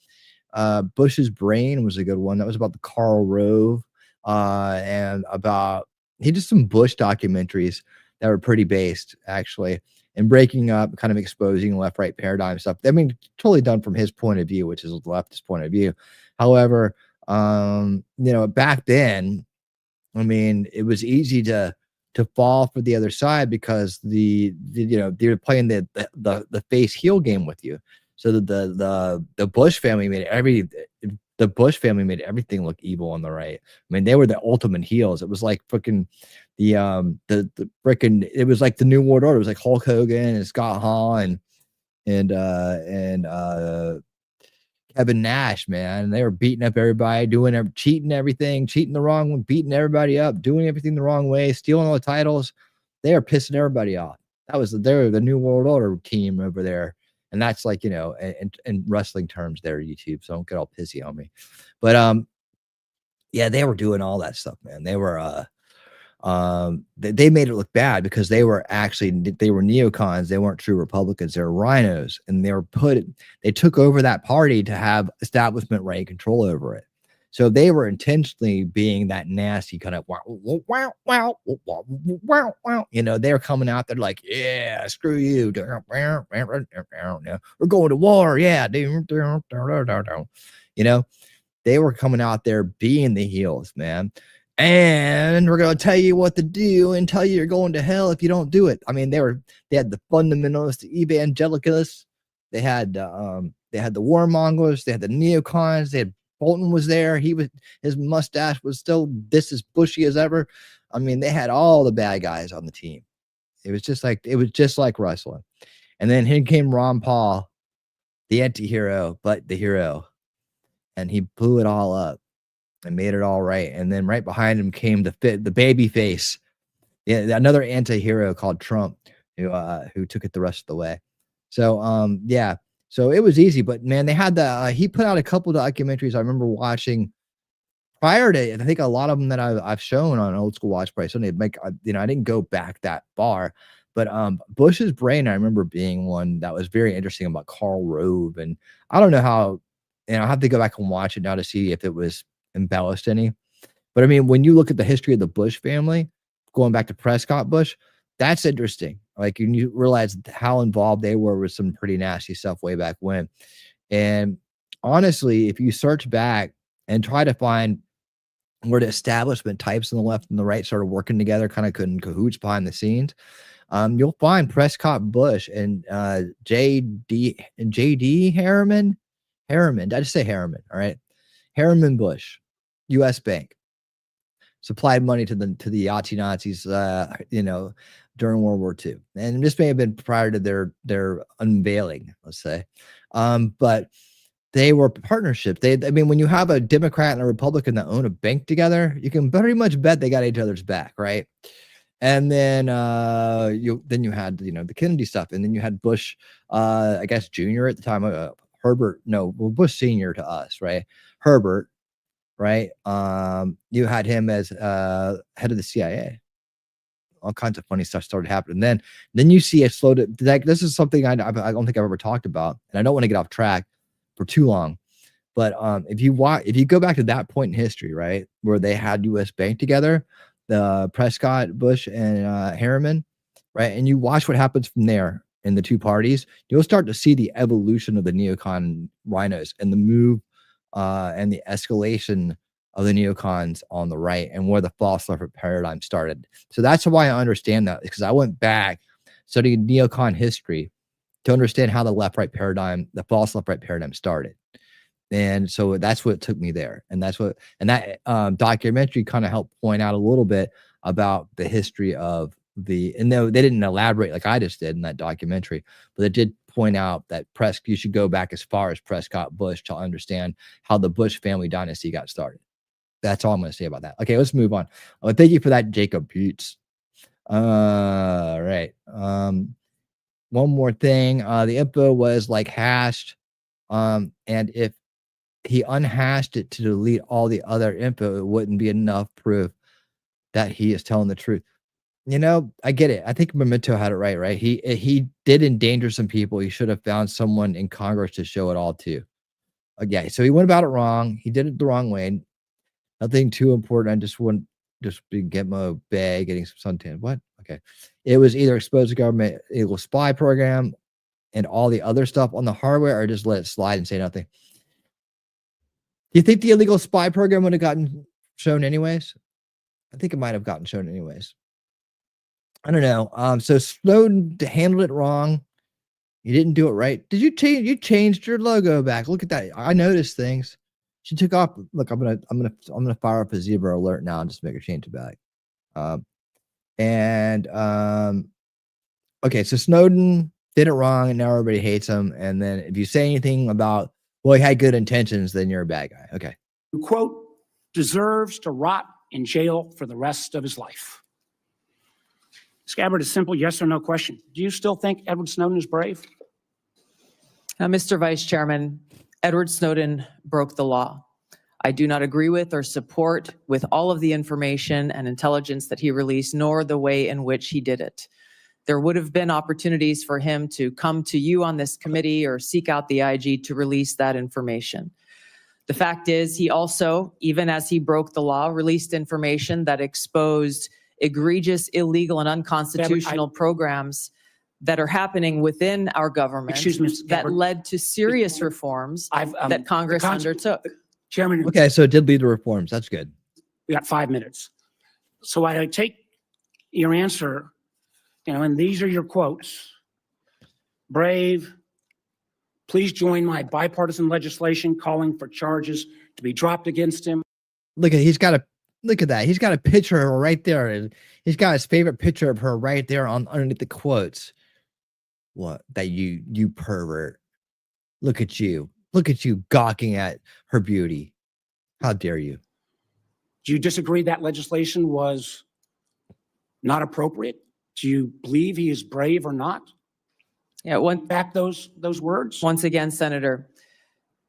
Bush's Brain was a good one. That was about the Karl Rove, and about, he did some Bush documentaries that were pretty based, actually, and breaking up, kind of exposing left-right paradigm stuff. I mean, totally done from his point of view, which is the leftist point of view. However, back then, I mean, it was easy to fall for the other side because they were playing the face heel game with you. So the Bush family made everything look evil on the right. I mean, they were the ultimate heels. It was like freaking it was like the New World Order. It was like Hulk Hogan and Scott Hall and Kevin Nash, man. They were beating up everybody, cheating the wrong way, beating everybody up, doing everything the wrong way, stealing all the titles. They are pissing everybody off. They're the New World Order team over there. And that's like, in wrestling terms there, YouTube. So don't get all pissy on me. But yeah, they were doing all that stuff, man. They were they made it look bad because they were neocons. They weren't true Republicans. They were rhinos, and they took over that party to have establishment right control over it. So they were intentionally being that nasty kind of wow. They were coming out there like, yeah, screw you. We're going to war. Yeah. They were coming out there being the heels, man. And we're going to tell you what to do and tell you you're going to hell if you don't do it. I mean, they had the fundamentalists, the evangelicalists, they had the warmongers, they had the neocons, they had Bolton was there. His mustache was still this as bushy as ever. I mean, they had all the bad guys on the team. It was just like wrestling. And then here came Ron Paul, the anti-hero, but the hero. And he blew it all up and made it all right. And then right behind him came the baby face. Yeah, another anti-hero called Trump, who took it the rest of the way. So yeah. So it was easy, but man, they had he put out a couple of documentaries I remember watching prior to, and I think a lot of them that I've shown on Old School Watch Party. So I didn't go back that far, but Bush's Brain, I remember being one that was very interesting about Karl Rove. And I don't know how, I have to go back and watch it now to see if it was embellished any. But I mean, when you look at the history of the Bush family, going back to Prescott Bush, that's interesting. Like, you realize how involved they were with some pretty nasty stuff way back when. And honestly, if you search back and try to find where the establishment types on the left and the right started working together, kind of in cahoots behind the scenes, you'll find Prescott Bush and J.D. Harriman. Did I just say Harriman? All right. Harriman Bush, U.S. Bank, supplied money to the Yahtzee Nazis, during World War II. And this may have been prior to their unveiling, let's say. But they were partnerships. I mean, when you have a Democrat and a Republican that own a bank together, you can very much bet they got each other's back, right? And then you had the Kennedy stuff, and then you had Bush, I guess Jr. at the time, Bush Senior to us, right? Herbert, right? You had him as head of the CIA. All kinds of funny stuff started happening. Then you see a slow. This is something I don't think I've ever talked about, and I don't want to get off track for too long. But if you go back to that point in history, right, where they had U.S. Bank together, the Prescott, Bush, and Harriman, right, and you watch what happens from there in the two parties, you'll start to see the evolution of the neocon rhinos and the move and the escalation of the neocons on the right and where the false left paradigm started. So that's why I understand that, because I went back studying neocon history to understand how the false left-right paradigm started. And so that's what took me there. And that documentary kind of helped point out a little bit about the history of and though they didn't elaborate like I just did in that documentary, but it did point out that you should go back as far as Prescott Bush to understand how the Bush family dynasty got started. That's all I'm going to say about that. Okay, let's move on. Thank you for that, Jacob Putz. All right. One more thing. The info was like hashed. And if he unhashed it to delete all the other info, it wouldn't be enough proof that he is telling the truth. I get it. I think Memento had it right? He did endanger some people. He should have found someone in Congress to show it all to. Okay, so he went about it wrong. He did it the wrong way. Nothing too important. I just want get my bag, getting some suntan. What? Okay. It was either expose the government illegal spy program and all the other stuff on the hardware, or just let it slide and say nothing. Do you think the illegal spy program would have gotten shown anyways? I think it might have gotten shown anyways. I don't know. So Snowden handled it wrong. You didn't do it right. Did you change? You changed your logo back. Look at that. I noticed things. She took off. Look, I'm gonna fire up a zebra alert now and just make her change it back. Okay, so Snowden did it wrong, and now everybody hates him. And then if you say anything about, well, he had good intentions, then you're a bad guy. Okay. Who, quote, deserves to rot in jail for the rest of his life. Ms. Gabbard, a simple yes or no question. Do you still think Edward Snowden is brave? Mr. Vice Chairman, Edward Snowden broke the law. I do not agree with or support with all of the information and intelligence that he released, nor the way in which he did it. There would have been opportunities for him to come to you on this committee or seek out the IG to release that information. The fact is, he also, even as he broke the law, released information that exposed egregious, illegal, and unconstitutional programs that are happening within our government that led to serious reforms that Congress undertook. Chairman. Okay, so it did lead to reforms. That's good. We got 5 minutes. So I take your answer, and these are your quotes. Brave, please join my bipartisan legislation calling for charges to be dropped against him. Look at that. He's got a picture of her right there. And he's got his favorite picture of her right there underneath the quotes. What? That you pervert. Look at you. Look at you gawking at her beauty. How dare you? Do you disagree that legislation was not appropriate? Do you believe he is brave or not? Yeah, back those words. Once again, Senator,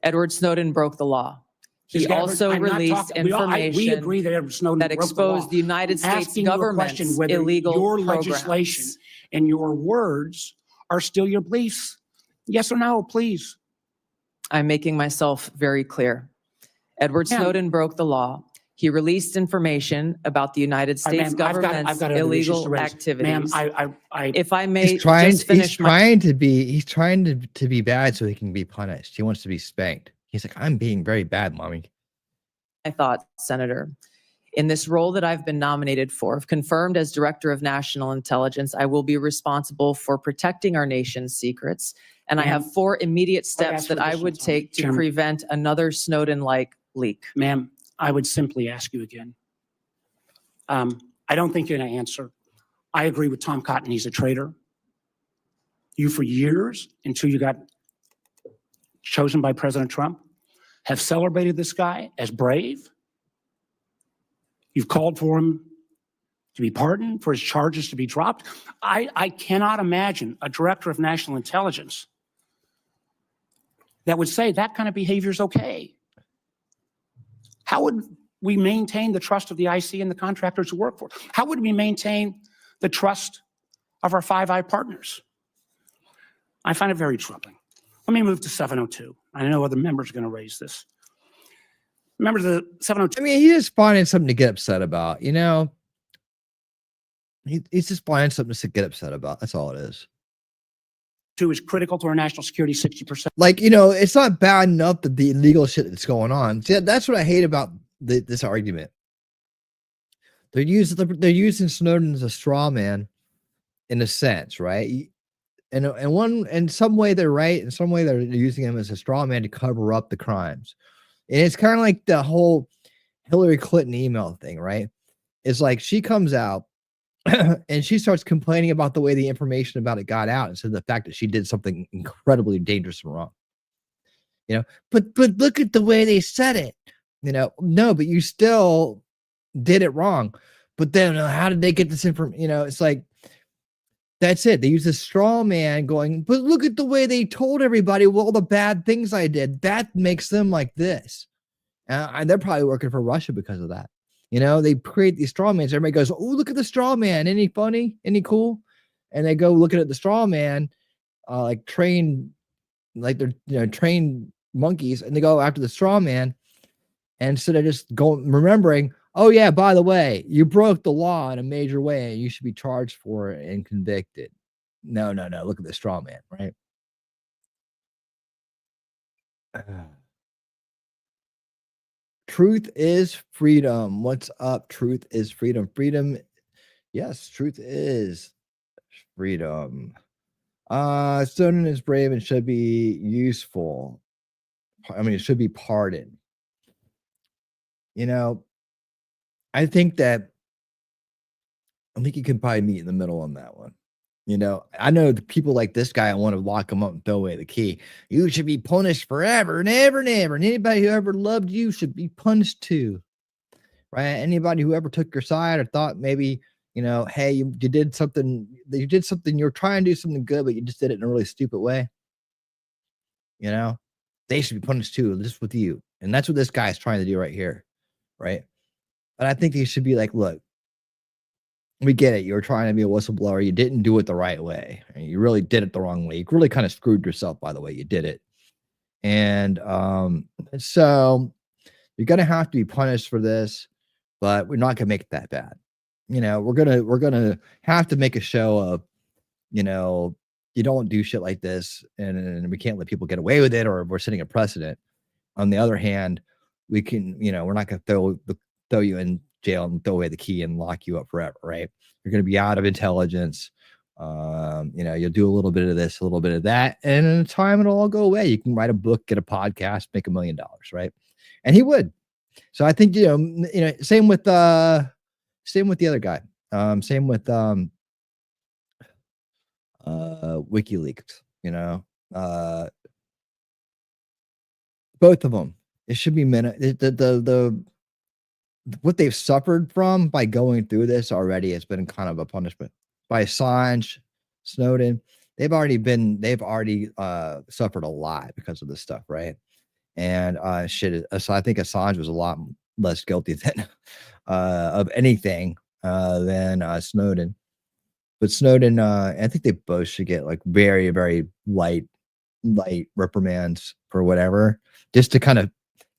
Edward Snowden broke the law. He also released information we agree that Edward Snowden that exposed the United States government's illegal your programs. Legislation and your words are still your beliefs. Yes or no, please. I'm making myself very clear. Edward Snowden broke the law. He released information about the United States government's illegal activities. Ma'am, if I may he's trying to be bad so he can be punished. He wants to be spanked. He's like, I'm being very bad, mommy. I thought, Senator, in this role that I've been nominated for, if confirmed as Director of National Intelligence, I will be responsible for protecting our nation's secrets. And I have 4 immediate steps that I would take to prevent another Snowden-like leak. Ma'am, I would simply ask you again. I don't think you're going to answer. I agree with Tom Cotton. He's a traitor. You for years until you got chosen by President Trump have celebrated this guy as brave. You've called for him to be pardoned, for his charges to be dropped. I cannot imagine a director of national intelligence that would say that kind of behavior is okay. How would we maintain the trust of the IC and the contractors who work for it? How would we maintain the trust of our Five Eye partners? I find it very troubling. Let me move to 702. I know other members are going to raise this. Remember the 702. I mean, he's just finding something to get upset about, you know? He's just finding something to get upset about. That's all it is. Is critical to our national security, 60%. Like, you know, it's not bad enough that the illegal shit that's going on. See, that's what I hate about this argument. They're using Snowden as a straw man in a sense, right? And in some way they're right. In some way they're using him as a straw man to cover up the crimes. And it's kind of like the whole Hillary Clinton email thing, right? It's like she comes out and she starts complaining about the way the information about it got out instead of the fact that she did something incredibly dangerous and wrong. You know, but look at the way they said it. You know, no, but you still did it wrong. But then how did they get this information? You know, it's like, that's it. They use a straw man going, but look at the way they told everybody all the bad things I did. That makes them like this. And they're probably working for Russia because of that. You know, they create these straw mans. Everybody goes, oh, look at the straw man. Any funny? Any cool? And they go looking at the straw man, like trained, like they're, you know, trained monkeys. And they go after the straw man. And instead of just going, remembering, oh, yeah, by the way, you broke the law in a major way and you should be charged for it and convicted. No. Look at the straw man, right? Truth is freedom. What's up? Truth is freedom. Freedom. Yes, truth is freedom. Snowden is brave and should be useful. I mean, it should be pardoned. You know, I think you can probably meet in the middle on that one. You know, I know the people like this guy, I want to lock him up and throw away the key. You should be punished forever and ever and ever. And anybody who ever loved you should be punished too. Right? Anybody who ever took your side or thought maybe, you know, hey, you did something, you're trying to do something good, but you just did it in a really stupid way. You know, they should be punished too, just with you. And that's what this guy is trying to do right here. Right? But I think he should be like, look, we get it. You're trying to be a whistleblower. You didn't do it the right way. You really did it the wrong way. You really kind of screwed yourself by the way you did it. And so you're going to have to be punished for this, but we're not going to make it that bad. You know, we're going to have to make a show of, you know, you don't do shit like this and we can't let people get away with it or we're setting a precedent. On the other hand, we can, you know, we're not going to throw you in jail and throw away the key and lock you up forever, right? You're going to be out of intelligence. You know, you'll do a little bit of this, a little bit of that, and in time it'll all go away. You can write a book, get a podcast, make $1 million, right? And he would. So I think, you know, same with the other guy. Same with WikiLeaks, you know. Both of them. It should be what they've suffered from by going through this already has been kind of a punishment. By Assange, Snowden, they've already suffered a lot because of this stuff, right? And so I think Assange was a lot less guilty than of anything than Snowden. But Snowden, I think they both should get like very, very light reprimands for whatever, just to kind of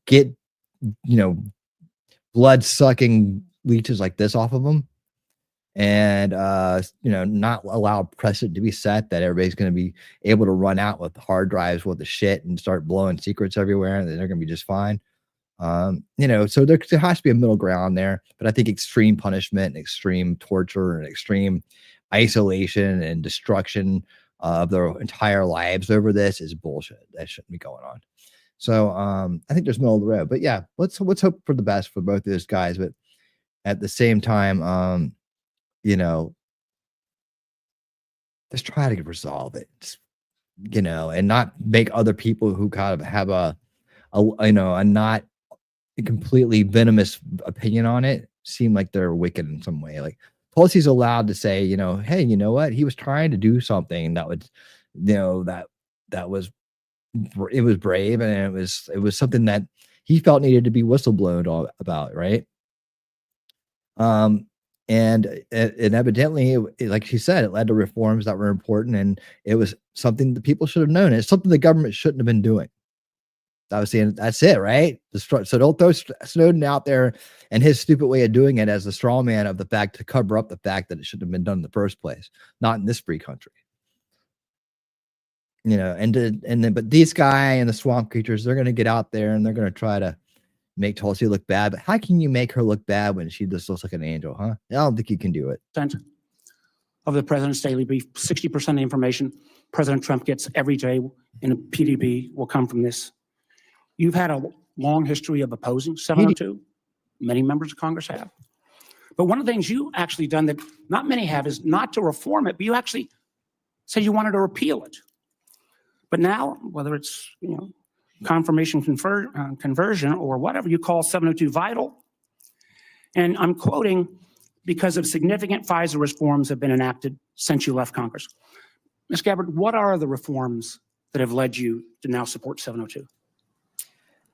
get, you know, blood-sucking leeches like this off of them, and you know, not allow precedent to be set that everybody's going to be able to run out with hard drives with the shit and start blowing secrets everywhere, and they're going to be just fine. You know, so there has to be a middle ground there, but I think extreme punishment and extreme torture and extreme isolation and destruction of their entire lives over this is bullshit. That shouldn't be going on. So I think there's middle of the road, but yeah, let's hope for the best for both of those guys. But at the same time, you know, let's try to resolve it. and not make other people who kind of have a not completely venomous opinion on it seem like they're wicked in some way. Like Tulsi's allowed to say, hey, you know what? He was trying to do something that would, that was, it was brave, and it was something that he felt needed to be whistleblown about, right? And evidently, like she said, it led to reforms that were important, and it was something that people should have known. It's something the government shouldn't have been doing. That was that's it, right? So don't throw Snowden out there and his stupid way of doing it as the straw man of the fact to cover up the fact that it shouldn't have been done in the first place, not in this free country. But these guy and the swamp creatures, they're going to get out there and they're going to try to make Tulsi look bad. But how can you make her look bad when she just looks like an angel, huh? I don't think you can do it. Of the president's daily brief, 60% of the information President Trump gets every day in a PDB will come from this. You've had a long history of opposing 702. Many members of Congress have. But one of the things you actually done that not many have is not to reform it, but you actually said you wanted to repeal it. But now, whether it's confirmation conversion or whatever you call 702 vital, and I'm quoting, because of significant FISA reforms have been enacted since you left Congress. Ms. Gabbard, what are the reforms that have led you to now support 702?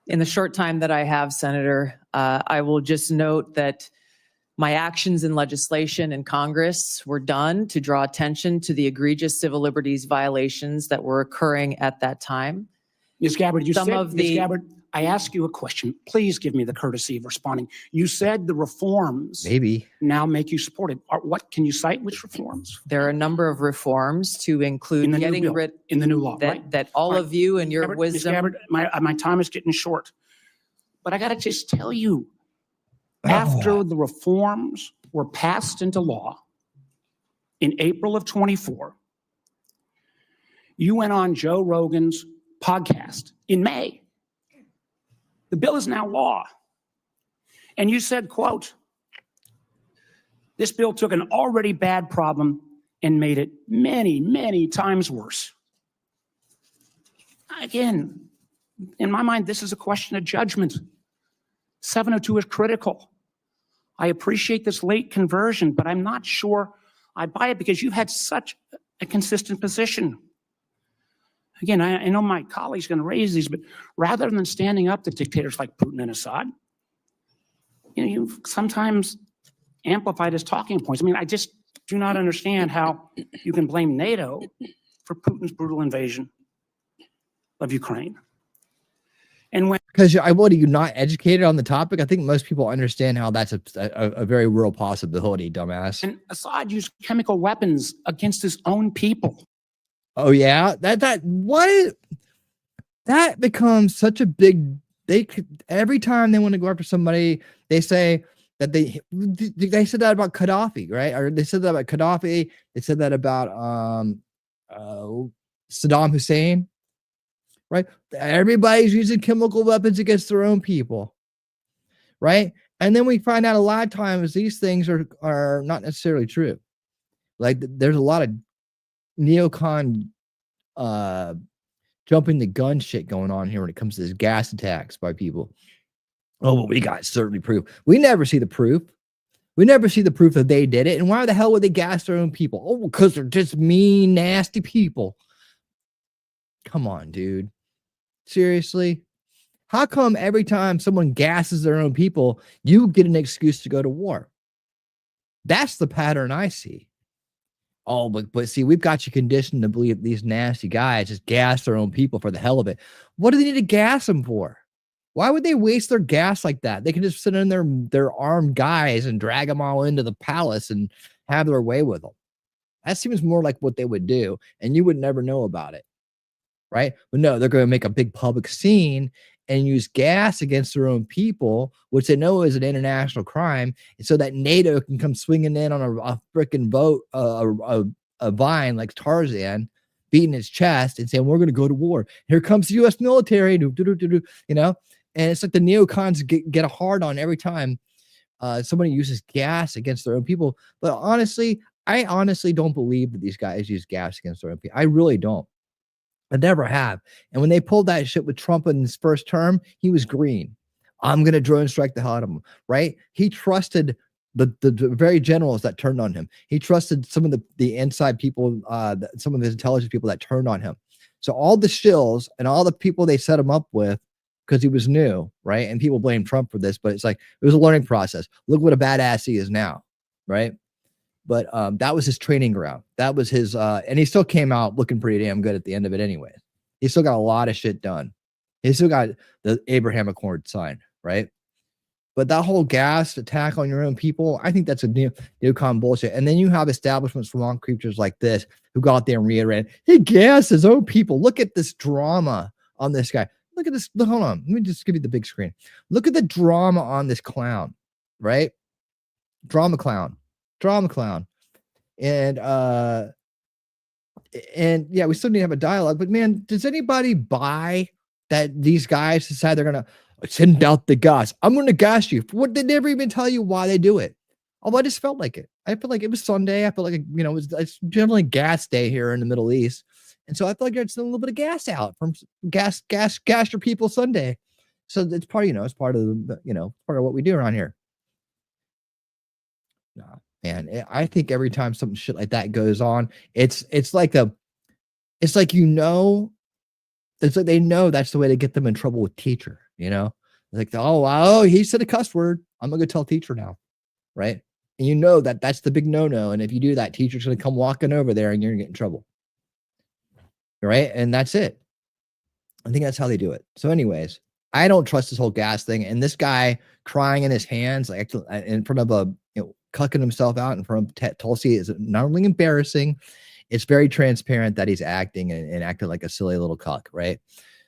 In the short time that I have, Senator, I will just note that my actions in legislation in Congress were done to draw attention to the egregious civil liberties violations that were occurring at that time. Ms. Gabbard, Ms. Gabbard, I ask you a question. Please give me the courtesy of responding. You said the reforms now make you support it. What can you cite? Which reforms? There are a number of reforms to include getting rid in the new law, that all of you and your wisdom. Ms. Gabbard, my time is getting short, but I got to just tell you, after the reforms were passed into law in April of 24, you went on Joe Rogan's podcast in May. The bill is now law. And you said, quote, this bill took an already bad problem and made it many, many times worse. Again, in my mind, this is a question of judgment. 702 is critical. I appreciate this late conversion, but I'm not sure I buy it because you've had such a consistent position. Again, I know my colleague's going to raise these, but rather than standing up to dictators like Putin and Assad, you've sometimes amplified his talking points. I mean, I just do not understand how you can blame NATO for Putin's brutal invasion of Ukraine. And when because what are you not educated on the topic? I think most people understand how that's a very real possibility, dumbass. And Assad used chemical weapons against his own people. Oh yeah, that becomes such a big. Every time they want to go after somebody, they say that they said that about Gaddafi, right? Or they said that about Gaddafi. They said that about Saddam Hussein, right? Everybody's using chemical weapons against their own people, right? And then we find out a lot of times these things are not necessarily true. Like there's a lot of neocon jumping the gun shit going on here when it comes to this gas attacks by people. Oh, well, we got certainly proof. We never see the proof. We never see the proof that they did it. And why the hell would they gas their own people? Oh, because they're just mean, nasty people. Come on, dude. Seriously? How come every time someone gasses their own people, you get an excuse to go to war? That's the pattern I see. Oh, but see, we've got you conditioned to believe these nasty guys just gas their own people for the hell of it. What do they need to gas them for? Why would they waste their gas like that? They can just sit in their armed guys and drag them all into the palace and have their way with them. That seems more like what they would do, and you would never know about it, right? But no, they're going to make a big public scene and use gas against their own people, which they know is an international crime, and so that NATO can come swinging in on a freaking boat, a vine like Tarzan, beating his chest and saying, we're going to go to war. Here comes the U.S. military, and it's like the neocons get a hard on every time somebody uses gas against their own people. But honestly, I honestly don't believe that these guys use gas against their own people. I really don't. I never have. And when they pulled that shit with Trump in his first term, he was green. I'm going to drone strike the hell out of him, right? He trusted the very generals that turned on him. He trusted some of the inside people, some of his intelligence people that turned on him. So all the shills and all the people they set him up with, because he was new, right? And people blame Trump for this, but it's like, it was a learning process. Look what a badass he is now, right? But that was his training ground. That was his, and he still came out looking pretty damn good at the end of it anyway. He still got a lot of shit done. He still got the Abraham Accord signed, right? But that whole gas attack on your own people, I think that's a neocon bullshit. And then you have establishment swamp creatures like this who go out there and reiterate, he gassed his own people. Look at this drama on this guy. Look at this. Hold on. Let me just give you the big screen. Look at the drama on this clown, right? Drama clown. And yeah, we still need to have a dialogue, but man, does anybody buy that these guys decide they're going to send out the gas? I'm going to gas you. What, they never even tell you why they do it. Oh, I just felt like it. I felt like it was Sunday. I felt like, it's generally gas day here in the Middle East. And so I felt like it's a little bit of gas out from gas your people Sunday. So it's part, it's part of the, part of what we do around here. No, man, I think every time something shit like that goes on, it's like they know that's the way to get them in trouble with teacher, like, oh, wow, he said a cuss word. I'm going to go tell teacher now. Right. And that's the big no-no. And if you do that, teacher's going to come walking over there and you're going to get in trouble. Right. And that's it. I think that's how they do it. So anyways, I don't trust this whole gas thing. And this guy crying in his hands, like in front of cucking himself out in front of Tulsi is not only embarrassing, it's very transparent that he's acting and acting like a silly little cuck. Right.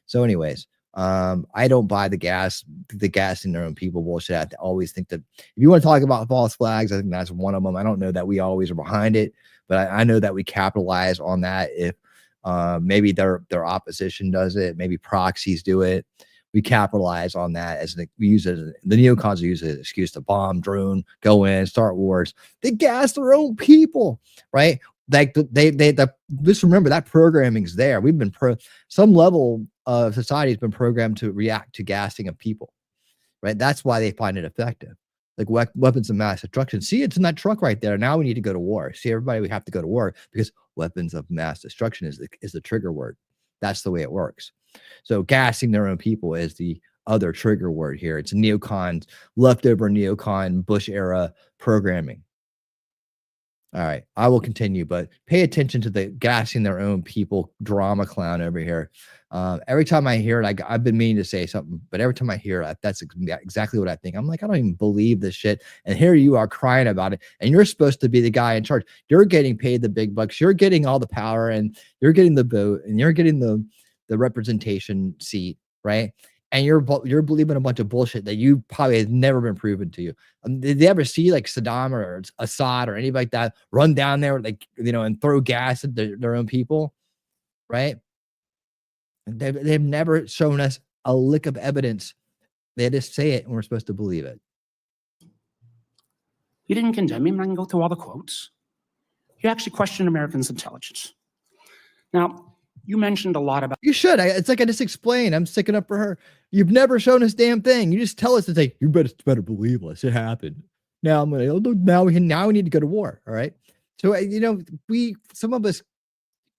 So anyways, I don't buy the gassing their own people bullshit. I always think that if you want to talk about false flags, I think that's one of them. I don't know that we always are behind it, but I know that we capitalize on that. If maybe their opposition does it, maybe proxies do it. We capitalize on that we use it. The neocons use it as an excuse to bomb, drone, go in, start wars. They gas their own people, right? Like just remember that programming is there. We've been some level of society has been programmed to react to gassing of people, right? That's why they find it effective. Like weapons of mass destruction. See, it's in that truck right there. Now we need to go to war. See, everybody, we have to go to war because weapons of mass destruction is the trigger word. That's the way it works. So gassing their own people is the other trigger word here. It's leftover neocon Bush era programming. All right, I will continue, but pay attention to the gassing their own people drama clown over here. Every time I hear it, I've been meaning to say something, but every time I hear it, that's exactly what I think. I'm like, I don't even believe this shit. And here you are crying about it. And you're supposed to be the guy in charge. You're getting paid the big bucks. You're getting all the power and you're getting the vote and you're getting the representation seat, right? And you're believing a bunch of bullshit that you probably has never been proven to you. Did they ever see like Saddam or Assad or anybody like that run down there, like, and throw gas at their own people, right? They've never shown us a lick of evidence. They just say it and we're supposed to believe it. You didn't condemn him. I can go through all the quotes. You actually questioned Americans' intelligence. Now, you mentioned a lot about. You should. It's like I just explained. I'm sticking up for her. You've never shown us damn thing. You just tell us to say, you better believe us. It happened. Now we need to go to war. All right. So some of us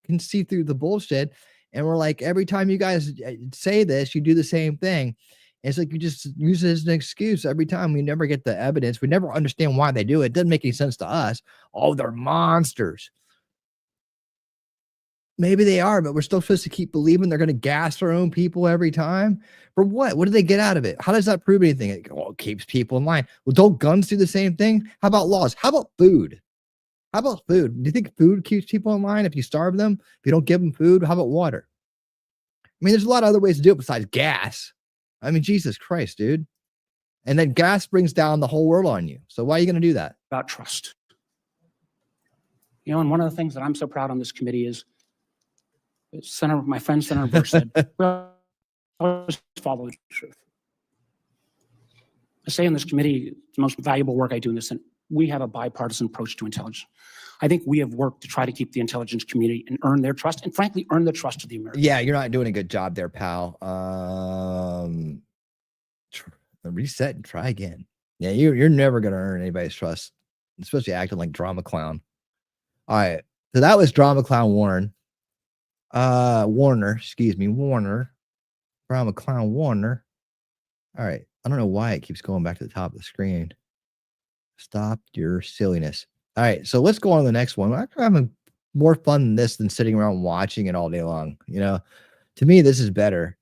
can see through the bullshit, and we're like, every time you guys say this, you do the same thing. And it's like you just use it as an excuse every time. We never get the evidence. We never understand why they do it. It doesn't make any sense to us. Oh, they're monsters. Maybe they are, but we're still supposed to keep believing they're going to gas their own people every time. For what? What do they get out of it? How does that prove anything? It keeps people in line. Well, don't guns do the same thing? How about laws? How about food? Do you think food keeps people in line if you starve them? If you don't give them food? How about water? I mean, there's a lot of other ways to do it besides gas. I mean, Jesus Christ, dude. And then gas brings down the whole world on you. So why are you going to do that? About trust. And one of the things that I'm so proud on this committee is my friend Senator Bush said, we always follow the truth. I say in this committee, the most valuable work I do in this, and we have a bipartisan approach to intelligence. I think we have worked to try to keep the intelligence community and earn their trust, and frankly, earn the trust of the Americans. Yeah, you're not doing a good job there, pal. Reset and try again. Yeah, you're never gonna earn anybody's trust, especially acting like drama clown. All right, so that was drama clown Warner. Warner. Drama clown Warner. All right, I don't know why it keeps going back to the top of the screen. Stop your silliness. All right, so let's go on to the next one. I'm having more fun than this than sitting around watching it all day long. You know, to me, this is better.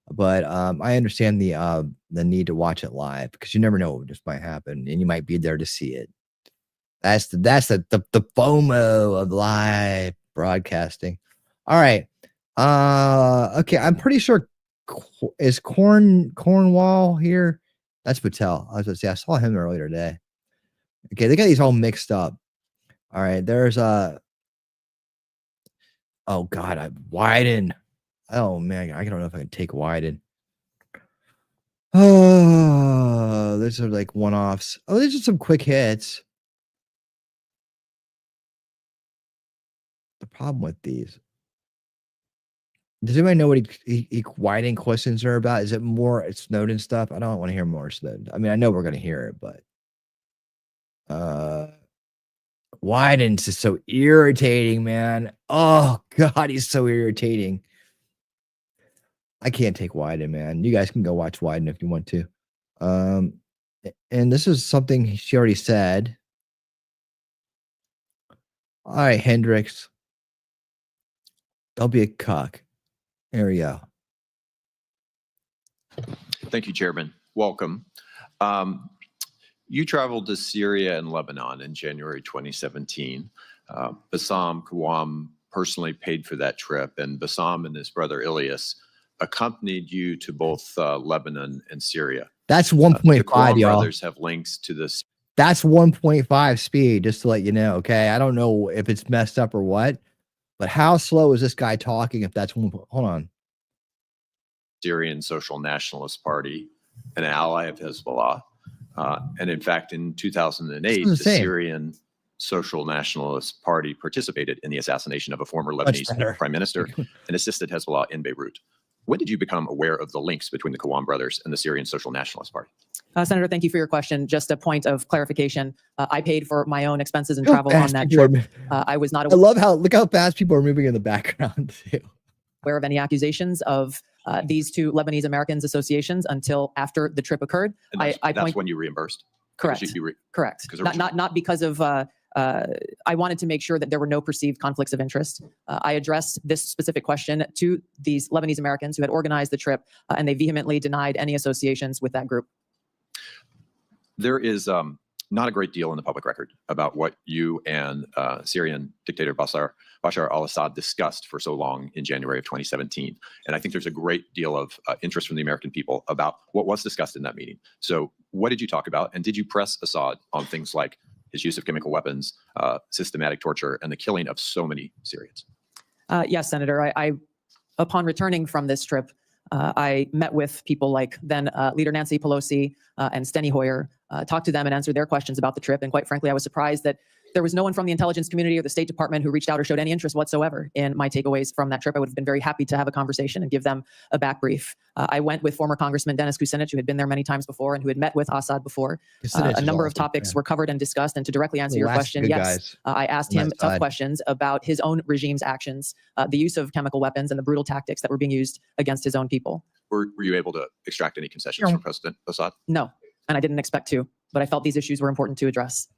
But I understand the need to watch it live because you never know what just might happen, and you might be there to see it. That's the FOMO of live broadcasting. All right. Okay, I'm pretty sure is Cornwall here. That's Patel. I was going to say I saw him earlier today. Okay, they got these all mixed up. All right, there's oh God, Wyden. Oh man, I don't know if I can take Wyden. Oh, these are like one-offs. Oh, these are some quick hits. The problem with these. Does anybody know what Wyden questions are about? Is it more Snowden stuff? I don't want to hear more Snowden. I mean, I know we're gonna hear it, but Wyden's just so irritating, man. Oh God, he's so irritating. I can't take Wyden, man. You guys can go watch Wyden if you want to. And this is something she already said. All right, Hendricks. Don't be a cuck. There we go. Thank you, Chairman. Welcome. You traveled to Syria and Lebanon in January 2017. Bassam Kawam personally paid for that trip, and Bassam and his brother Ilyas accompanied you to both Lebanon and Syria. That's 1.5, y'all. Brothers have links to this. That's 1.5 speed, just to let you know. Okay, I don't know if it's messed up or what, but how slow is this guy talking? If that's hold on. Syrian Social Nationalist Party, an ally of Hezbollah, and in fact, in 2008, the Syrian Social Nationalist Party participated in the assassination of a former Lebanese prime minister and assisted Hezbollah in Beirut. When did you become aware of the links between the Kawam brothers and the Syrian Social Nationalist Party? Senator, thank you for your question. Just a point of clarification. I paid for my own expenses and travel on that trip. I was not I love look how fast people are moving in the background too. Aware of any accusations of these two Lebanese Americans associations until after the trip occurred. And that's when you reimbursed? Correct. Correct. Not because of I wanted to make sure that there were no perceived conflicts of interest. I addressed this specific question to these Lebanese Americans who had organized the trip, and they vehemently denied any associations with that group. There is not a great deal in the public record about what you and Syrian dictator Bashar al-Assad discussed for so long in January of 2017. And I think there's a great deal of interest from the American people about what was discussed in that meeting. So what did you talk about? And did you press Assad on things like his use of chemical weapons, systematic torture, and the killing of so many Syrians? Yes, Senator. I upon returning from this trip, I met with people like then Leader Nancy Pelosi and Steny Hoyer, talked to them and answered their questions about the trip. And quite frankly, I was surprised that there was no one from the intelligence community or the State Department who reached out or showed any interest whatsoever in my takeaways from that trip. I would have been very happy to have a conversation and give them a back brief. I went with former Congressman Dennis Kucinich, who had been there many times before and who had met with Assad before. A number of topics were covered and discussed. And to directly answer your question, yes, I asked him tough questions about his own regime's actions, the use of chemical weapons and the brutal tactics that were being used against his own people. Were you able to extract any concessions from President Assad? No, and I didn't expect to, but I felt these issues were important to address.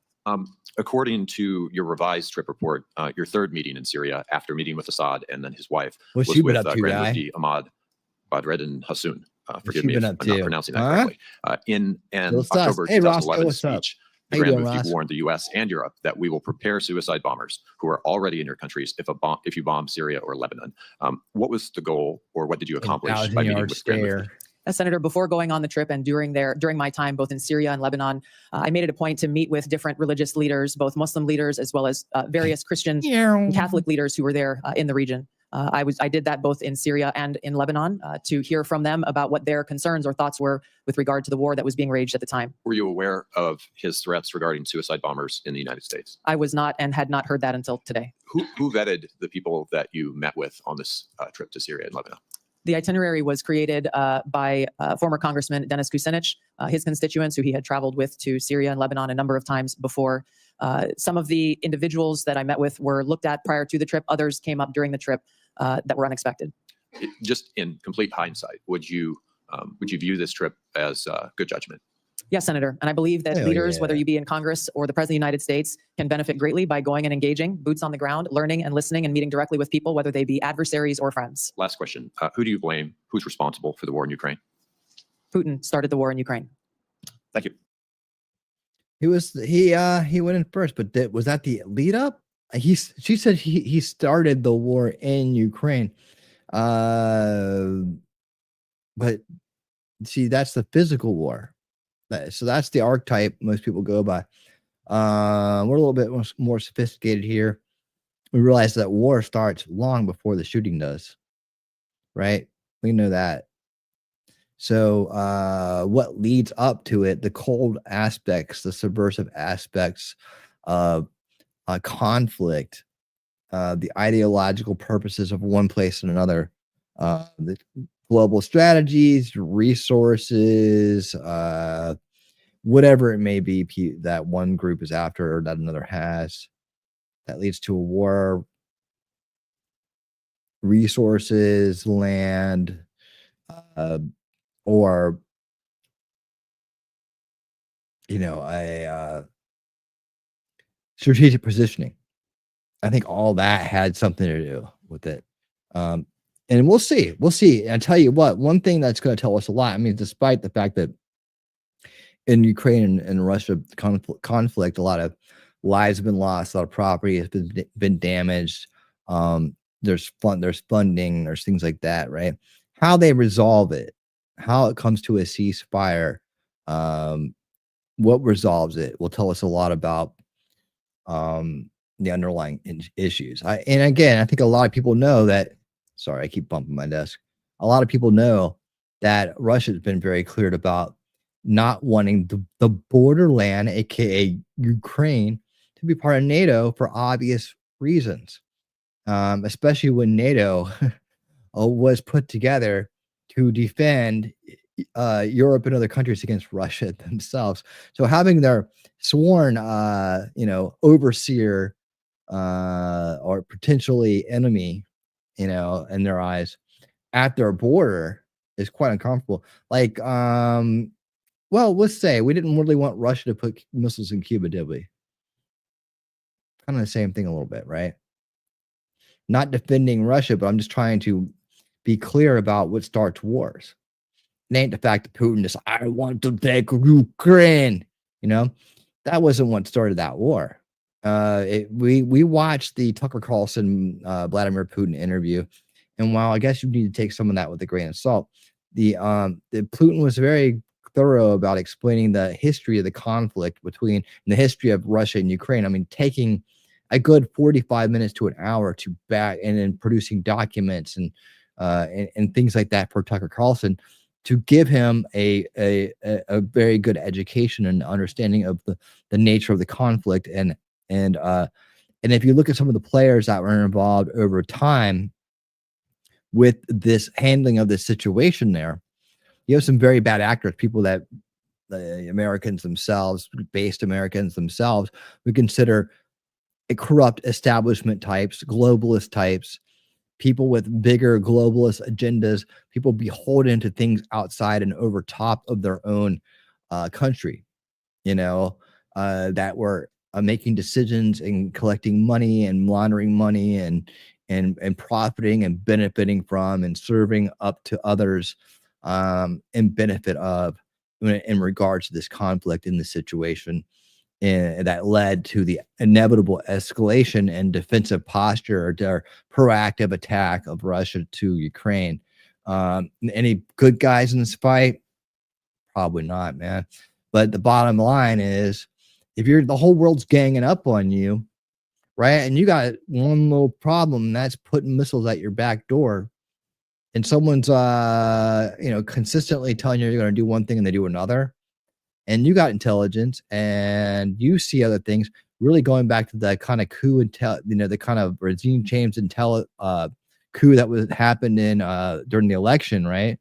According to your revised trip report, your third meeting in Syria after meeting with Assad and then his wife was with Grand Mufti Ahmad Badreddin Hassoun. Forgive me if I'm not pronouncing that correctly. In an October 2011 speech, the Grand Mufti warned the U.S. and Europe that we will prepare suicide bombers who are already in your countries if you bomb Syria or Lebanon. What was the goal, or what did you accomplish by meeting with Grand Mufti? Senator, before going on the trip and during my time both in Syria and Lebanon, I made it a point to meet with different religious leaders, both Muslim leaders as well as various Christian and Catholic leaders who were there in the region. I did that both in Syria and in Lebanon to hear from them about what their concerns or thoughts were with regard to the war that was being waged at the time. Were you aware of his threats regarding suicide bombers in the United States? I was not and had not heard that until today. Who vetted the people that you met with on this trip to Syria and Lebanon? The itinerary was created by former Congressman Dennis Kucinich, his constituents who he had traveled with to Syria and Lebanon a number of times before. Some of the individuals that I met with were looked at prior to the trip. Others came up during the trip that were unexpected. Just in complete hindsight, would you view this trip as good judgment? Yes, Senator. And I believe that leaders, whether you be in Congress or the President of the United States, can benefit greatly by going and engaging, boots on the ground, learning and listening and meeting directly with people, whether they be adversaries or friends. Last question. Who do you blame? Who's responsible for the war in Ukraine? Putin started the war in Ukraine. Thank you. He went in first, but was that the lead up? She said he started the war in Ukraine. But see, that's the physical war. So that's the archetype most people go by. We're a little bit more sophisticated here. We realize that war starts long before the shooting does, right? We know that. So what leads up to it, the cold aspects, the subversive aspects of conflict, the ideological purposes of one place and another, the global strategies, resources, whatever it may be that one group is after or that another has, that leads to a war, resources, land, or a strategic positioning. I think all that had something to do with it. And we'll see. And I tell you what, one thing that's going to tell us a lot, I mean, despite the fact that in Ukraine and Russia conflict, a lot of lives have been lost, a lot of property has been damaged. There's funding, there's things like that, right? How they resolve it, how it comes to a ceasefire, what resolves it will tell us a lot about the underlying issues. And again, I think a lot of people know that. Sorry, I keep bumping my desk. A lot of people know that Russia has been very clear about not wanting the borderland, aka Ukraine, to be part of NATO for obvious reasons, especially when NATO was put together to defend Europe and other countries against Russia themselves. So having their sworn, overseer or potentially enemy, in their eyes at their border is quite uncomfortable. Like, well, let's say we didn't really want Russia to put missiles in Cuba, did we? Kind of the same thing a little bit, right? Not defending Russia, but I'm just trying to be clear about what starts wars. It ain't the fact that Putin just, I want to take Ukraine. That wasn't what started that war. We watched the Tucker Carlson Vladimir Putin interview, and while I guess you need to take some of that with a grain of salt, the Putin was very thorough about explaining the history of the conflict between the history of Russia and Ukraine. I mean, taking a good 45 minutes to an hour to back and then producing documents and things like that for Tucker Carlson to give him a very good education and understanding of the nature of the conflict. And if you look at some of the players that were involved over time with this handling of this situation there, you have some very bad actors, people that the Americans themselves, based Americans themselves, we consider corrupt establishment types, globalist types, people with bigger globalist agendas, people beholden to things outside and over top of their own country, that were making decisions and collecting money and laundering money and profiting and benefiting from and serving up to others in benefit of in regards to this conflict in this situation. And that led to the inevitable escalation and defensive posture or proactive attack of Russia to Ukraine. Any good guys in this fight? Probably not, man. But the bottom line is, if the whole world's ganging up on you, right? And you got one little problem, and that's putting missiles at your back door. And someone's, consistently telling you you're going to do one thing and they do another. And you got intelligence and you see other things, really going back to the kind of coup the kind of regime change coup that was happened in during the election, right?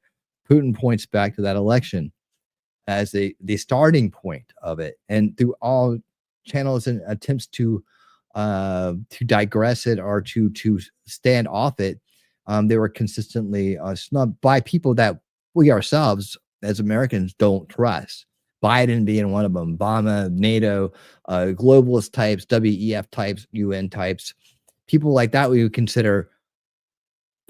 Putin points back to that election as the starting point of it, and through all channels and attempts to digress it or to stand off it, they were consistently snubbed by people that we ourselves as Americans don't trust. Biden being one of them, Obama, NATO, globalist types, WEF types, UN types, people like that we would consider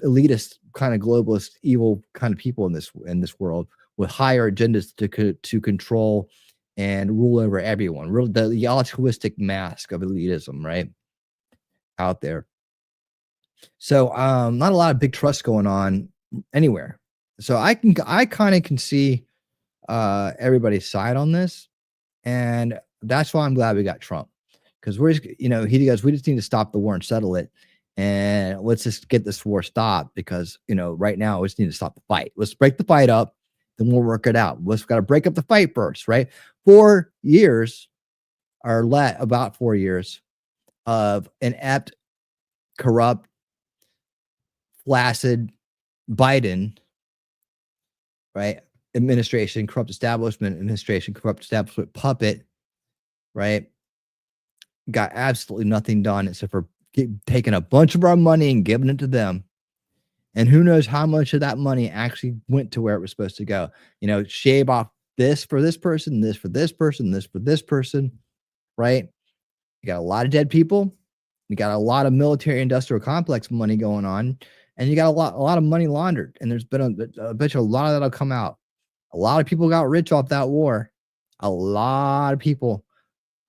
elitist, kind of globalist, evil kind of people in this world with higher agendas to control and rule over everyone. The altruistic mask of elitism, right, out there. So not a lot of big trust going on anywhere. So I kind of can see everybody's side on this, and that's why I'm glad we got Trump, because he goes, we just need to stop the war and settle it, and let's just get this war stopped, because right now we just need to stop the fight. Let's break the fight up, then we'll work it out. Let's got to break up the fight first, right? 4 years or about 4 years of inept, corrupt, flaccid Biden, right? Administration, corrupt establishment, administration, corrupt establishment puppet, right? Got absolutely nothing done except for taking a bunch of our money and giving it to them. And who knows how much of that money actually went to where it was supposed to go. Shave off this for this person, this for this person, this for this person, right? You got a lot of dead people. You got a lot of military industrial complex money going on, and you got a lot of money laundered. And there's been a bet you a lot of that'll come out. A lot of people got rich off that war. A lot of people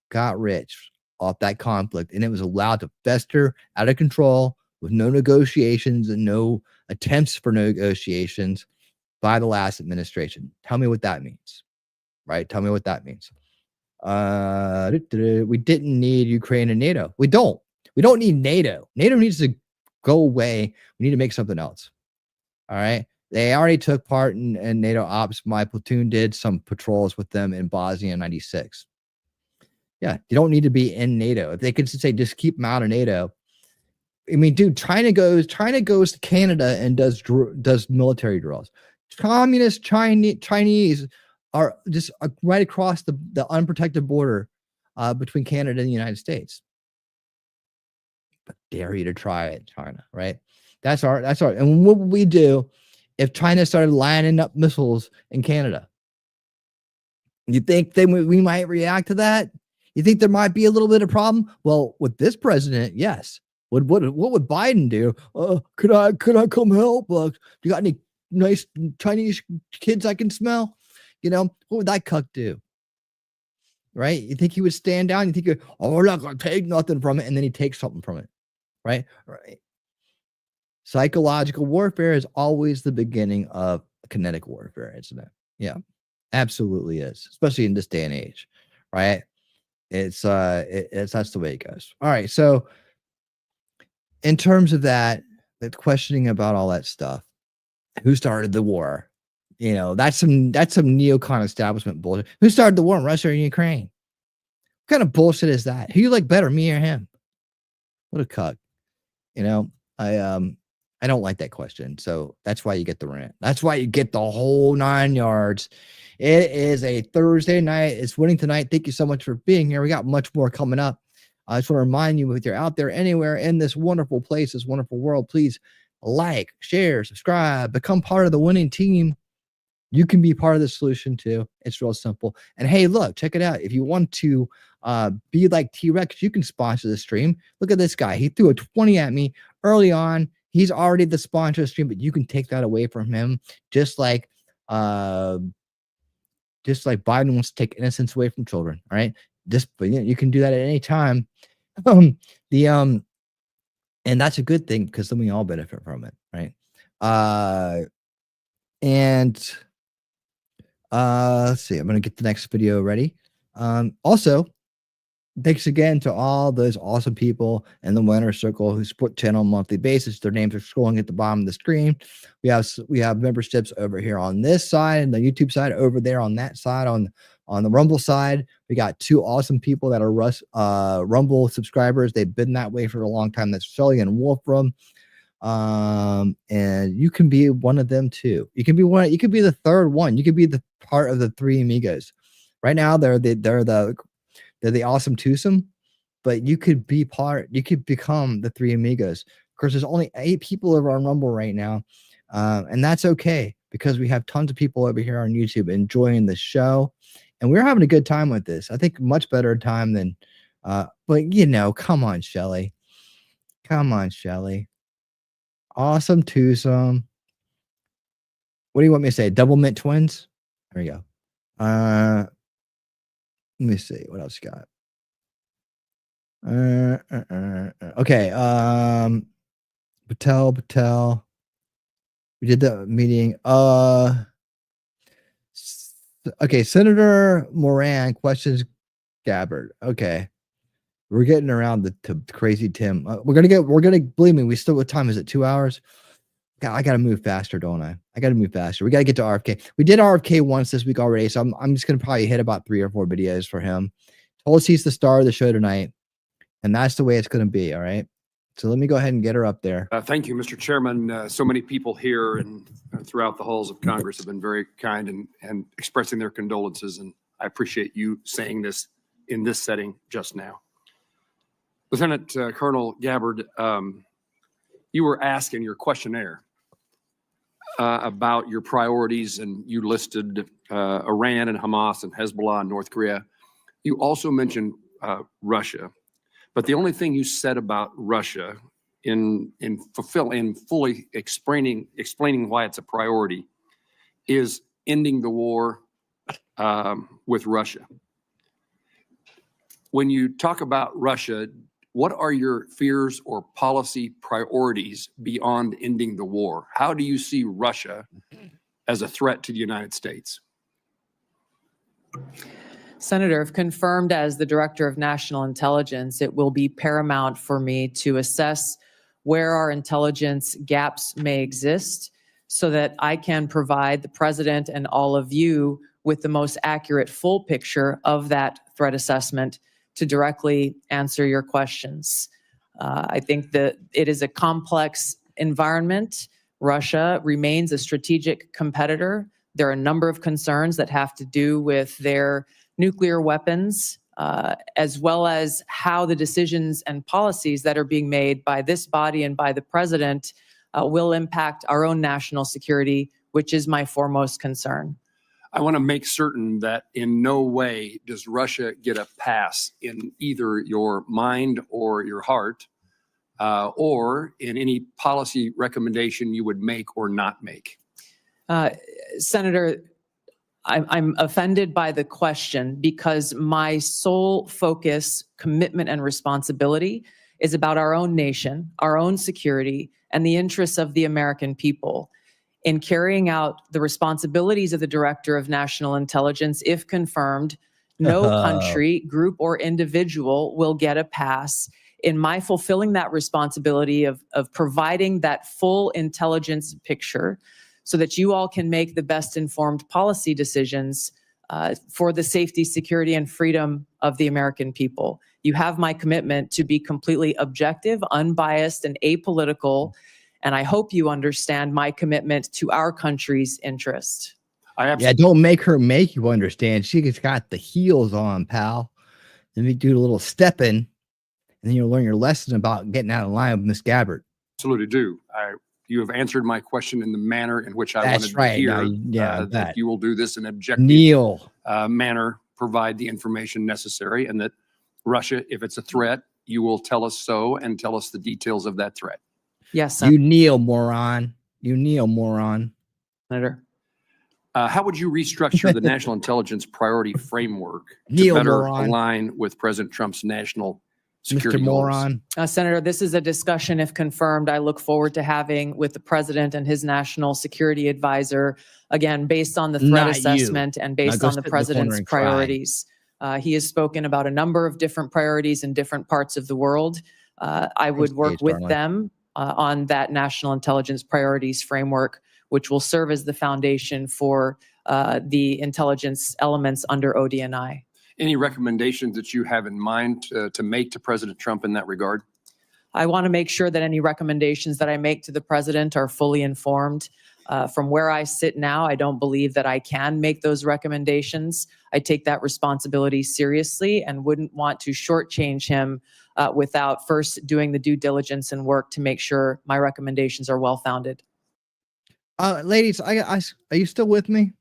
got rich off that conflict, and it was allowed to fester out of control with no negotiations and no attempts for negotiations by the last administration. Tell me what that means, right? Tell me what that means. We didn't need Ukraine and NATO. We don't need NATO. NATO needs to go away. We need to make something else. All right. They already took part in NATO ops. My platoon did some patrols with them in Bosnia in '96. Yeah, you don't need to be in NATO. If they could say just keep them out of NATO. I mean, dude, China goes to Canada and does military drills. Communist Chinese are just right across the unprotected border between Canada and the United States. But dare you to try it, China, right? That's our. And what would we do if China started lining up missiles in Canada? You think we might react to that? You think there might be a little bit of problem? Well, with this president, yes. What would Biden do? Could I come help? You got any nice Chinese kids I can smell? What would that cuck do? Right? You think he would stand down? You think, we're not going to take nothing from it, and then he takes something from it, right? Right. Psychological warfare is always the beginning of kinetic warfare, isn't it? Yeah, absolutely is, especially in this day and age, right? It's that's the way it goes. All right, so in terms of that, the questioning about all that stuff, who started the war? That's some neocon establishment bullshit. Who started the war in Russia and Ukraine? What kind of bullshit is that? Who you like better, me or him? What a cuck. I don't like that question. So that's why you get the rant. That's why you get the whole 9 yards. It is a Thursday night. It's winning tonight. Thank you so much for being here. We got much more coming up. I just want to remind you, if you're out there anywhere in this wonderful place, this wonderful world, please like, share, subscribe, become part of the winning team. You can be part of the solution too. It's real simple. And hey, look, check it out. If you want to be like T-Rex, you can sponsor the stream. Look at this guy. He threw a 20 at me early on. He's already the sponsor of the stream, but you can take that away from him, just like Biden wants to take innocence away from children. All right. You can do that at any time. And that's a good thing, because then we all benefit from it, right? Let's see. I'm gonna get the next video ready. Also, thanks again to all those awesome people in the Winner Circle who support the channel on a monthly basis. Their names are scrolling at the bottom of the screen. We have memberships over here on this side and the YouTube side, over there on that side, on the Rumble side. We got 2 awesome people that are Rumble subscribers. They've been that way for a long time. That's Shelly and Wolfram. And you can be one of them too. You can be the third one. You could be the part of the 3 amigos. Right now they're the awesome twosome, but you could become the 3 amigos. Of course, there's only 8 people over on Rumble right now. And that's okay, because we have tons of people over here on YouTube enjoying the show, and we're having a good time with this. I think much better time than, but come on, Shelly. Awesome twosome. What do you want me to say? Double mint twins? There we go. Let me see what else you got. Okay. Patel. We did the meeting. Okay. Senator Moran questions Gabbard. Okay. We're getting around to crazy Tim. Believe me, what time is it? 2 hours? God, I got to move faster, don't I? I got to move faster. We got to get to RFK. We did RFK once this week already, so I'm just going to probably hit about 3 or 4 videos for him. Told us he's the star of the show tonight, and that's the way it's going to be, all right? So let me go ahead and get her up there. Thank you, Mr. Chairman. So many people here and throughout the halls of Congress have been very kind and expressing their condolences, and I appreciate you saying this in this setting just now. Lieutenant Colonel Gabbard, you were asked in your questionnaire about your priorities, and you listed Iran and Hamas and Hezbollah and North Korea. You also mentioned Russia, but the only thing you said about Russia in fully explaining why it's a priority is ending the war with Russia. When you talk about Russia, what are your fears or policy priorities beyond ending the war? How do you see Russia as a threat to the United States? Senator, if confirmed as the Director of National Intelligence, it will be paramount for me to assess where our intelligence gaps may exist so that I can provide the President and all of you with the most accurate full picture of that threat assessment to directly answer your questions. I think that it is a complex environment. Russia remains a strategic competitor. There are a number of concerns that have to do with their nuclear weapons, as well as how the decisions and policies that are being made by this body and by the President will impact our own national security, which is my foremost concern. I want to make certain that in no way does Russia get a pass in either your mind or your heart, or in any policy recommendation you would make or not make. Senator, I'm offended by the question because my sole focus, commitment, and responsibility is about our own nation, our own security, and the interests of the American people. In carrying out the responsibilities of the Director of National Intelligence, if confirmed, no country, group, or individual will get a pass. In my fulfilling that responsibility of providing that full intelligence picture so that you all can make the best informed policy decisions for the safety, security, and freedom of the American people. You have my commitment to be completely objective, unbiased, and apolitical. And I hope you understand my commitment to our country's interest. Yeah, don't make her make you understand. She's got the heels on, pal. Let me do a little stepping, and then you'll learn your lesson about getting out of line with Miss Gabbard. Absolutely do. You have answered my question in the manner in which I wanted to hear. That you will do this in an objective manner, provide the information necessary, and that Russia, if it's a threat, you will tell us so and tell us the details of that threat. Yes, sir. You kneel, moron. You kneel, moron. Senator. How would you restructure the national intelligence priority framework to better align with President Trump's national security goals? Senator, this is a discussion, if confirmed, I look forward to having with the President and his national security advisor, again, based on the threat assessment and based on the President's priorities. He has spoken about a number of different priorities in different parts of the world. I would work with them on that national intelligence priorities framework, which will serve as the foundation for the intelligence elements under ODNI. Any recommendations that you have in mind to make to President Trump in that regard? I want to make sure that any recommendations that I make to the president are fully informed. From where I sit now, I don't believe that I can make those recommendations. I take that responsibility seriously and wouldn't want to shortchange him without first doing the due diligence and work to make sure my recommendations are well-founded. Ladies, are you still with me?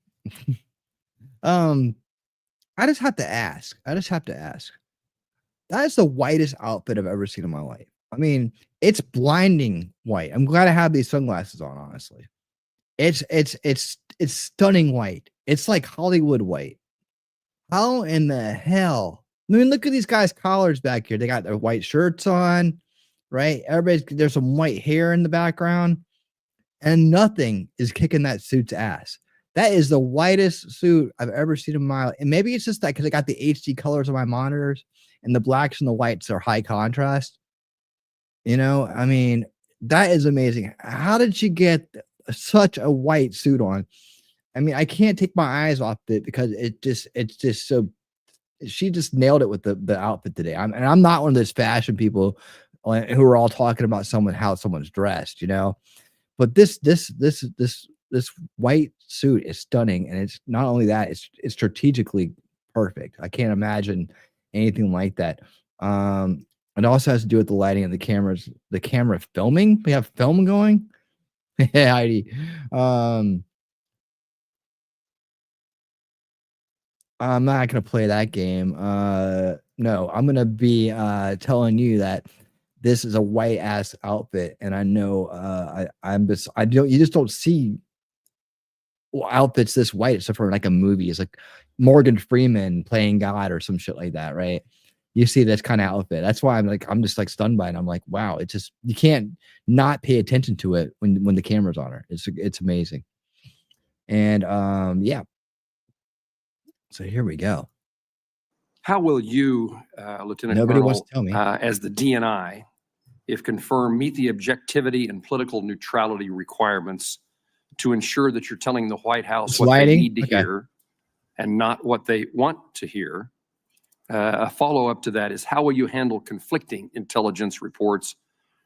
I just have to ask. That is the whitest outfit I've ever seen in my life. I mean, it's blinding white. I'm glad I have these sunglasses on, honestly. It's stunning white. It's like Hollywood white. How in the hell? I mean, look at these guys' collars back here. They got their white shirts on, right? There's some white hair in the background, and nothing is kicking that suit's ass. That is the whitest suit I've ever seen in my life. And maybe it's just that because I got the HD colors on my monitors and the blacks and the whites are high contrast. You know, I mean, that is amazing. How did she get such a white suit on? I mean, I can't take my eyes off it because it's just so, she just nailed it with the outfit today. I'm not one of those fashion people who are all talking about how someone's dressed, you know, but this white suit is stunning. And it's not only that, it's strategically perfect. I can't imagine anything like that. It also has to do with the lighting of the cameras, the camera filming. We have film going. Yeah, Heidi. I'm not going to play that game. No, I'm going to be telling you that this is a white ass outfit. And I know you just don't see outfits this white except for like a movie. It's like Morgan Freeman playing God or some shit like that, right? You see this kind of outfit. That's why I'm just like stunned by it. I'm like, wow, it's just, you can't not pay attention to it when the camera's on her. It's amazing. And yeah. So here we go. How will you, Lieutenant Nobody Colonel, wants to tell me. As the DNI, if confirmed, meet the objectivity and political neutrality requirements to ensure that you're telling the White House what they need to hear and not what they want to hear? A follow-up to that is, how will you handle conflicting intelligence reports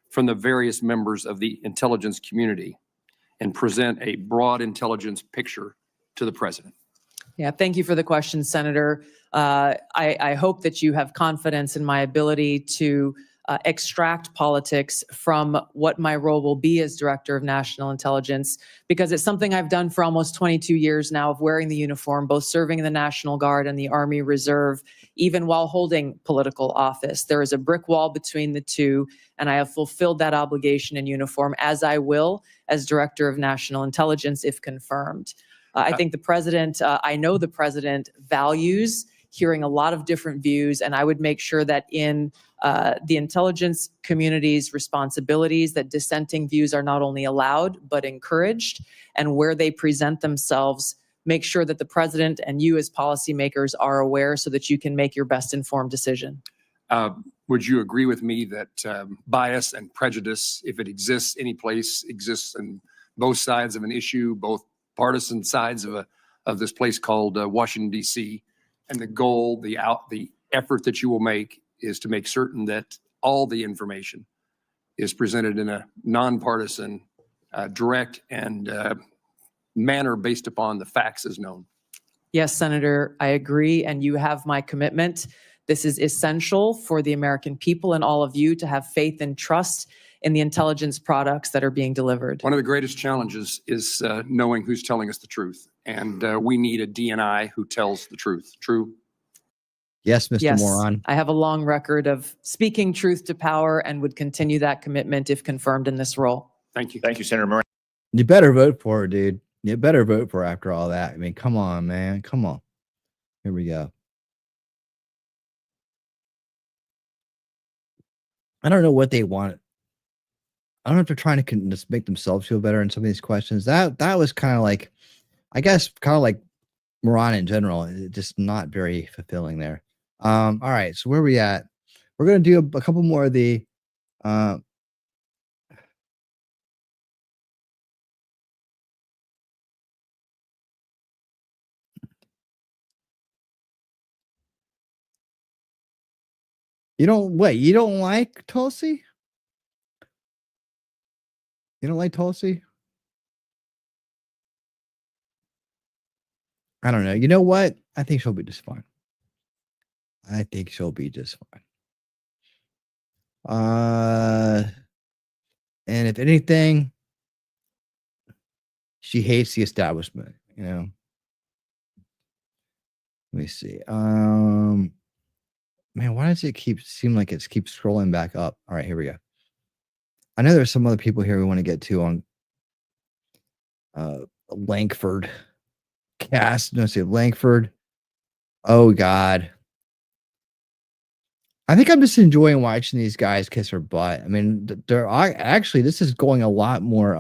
from the various members of the intelligence community and present a broad intelligence picture to the president? Yeah, thank you for the question, Senator. I hope that you have confidence in my ability to extract politics from what my role will be as Director of National Intelligence, because it's something I've done for almost 22 years now of wearing the uniform, both serving in the National Guard and the Army Reserve, even while holding political office. There is a brick wall between the two, and I have fulfilled that obligation in uniform, as I will as Director of National Intelligence if confirmed. I think the president, I know the president values hearing a lot of different views, and I would make sure that in the intelligence community's responsibilities, that dissenting views are not only allowed, but encouraged, and where they present themselves, make sure that the president and you as policymakers are aware so that you can make your best informed decision. Would you agree with me that bias and prejudice, if it exists any place, exists in both sides of an issue, both partisan sides of this place called Washington, D.C., and the goal, the effort that you will make is to make certain that all the information is presented in a nonpartisan, direct, and manner based upon the facts as known? Yes, Senator, I agree, and you have my commitment. This is essential for the American people and all of you to have faith and trust in the intelligence products that are being delivered. One of the greatest challenges is knowing who's telling us the truth, and we need a DNI who tells the truth. True? Yes, Mr. Yes, Moron. I have a long record of speaking truth to power and would continue that commitment if confirmed in this role. Thank you. Thank you, Senator Moran. You better vote for her, dude. You better vote for her after all that. I mean, come on, man. Come on. Here we go. I don't know what they want. I don't know if they're trying to just make themselves feel better in some of these questions. That was kind of like, I guess, kind of like Moran in general, just not very fulfilling there. All right, so where are we at? We're gonna do a couple more of the you don't like Tulsi? You don't like Tulsi? I don't know. You know what? I think she'll be just fine. I think she'll be just fine. And if anything, she hates the establishment, you know. Let me see. Man, why does it seem like it keeps scrolling back up? All right, here we go. I know there's some other people here we want to get to on Langford cast. No, see Langford. Oh God. I think I'm just enjoying watching these guys kiss her butt. I mean, actually this is going a lot more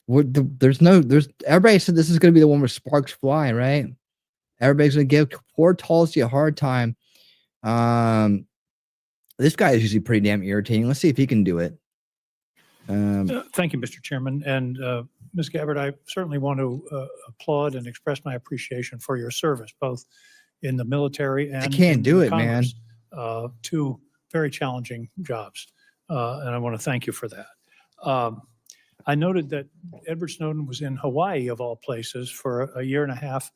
everybody said this is going to be the one where sparks fly, right? Everybody's going to give poor Tulsi a hard time. This guy is usually pretty damn irritating. Let's see if he can do it. Thank you, Mr. Chairman. And Ms. Gabbard, I certainly want to applaud and express my appreciation for your service, both in the military and I can't do it, Congress, man. Two very challenging jobs. And I want to thank you for that. I noted that Edward Snowden was in Hawaii, of all places, for a year and a half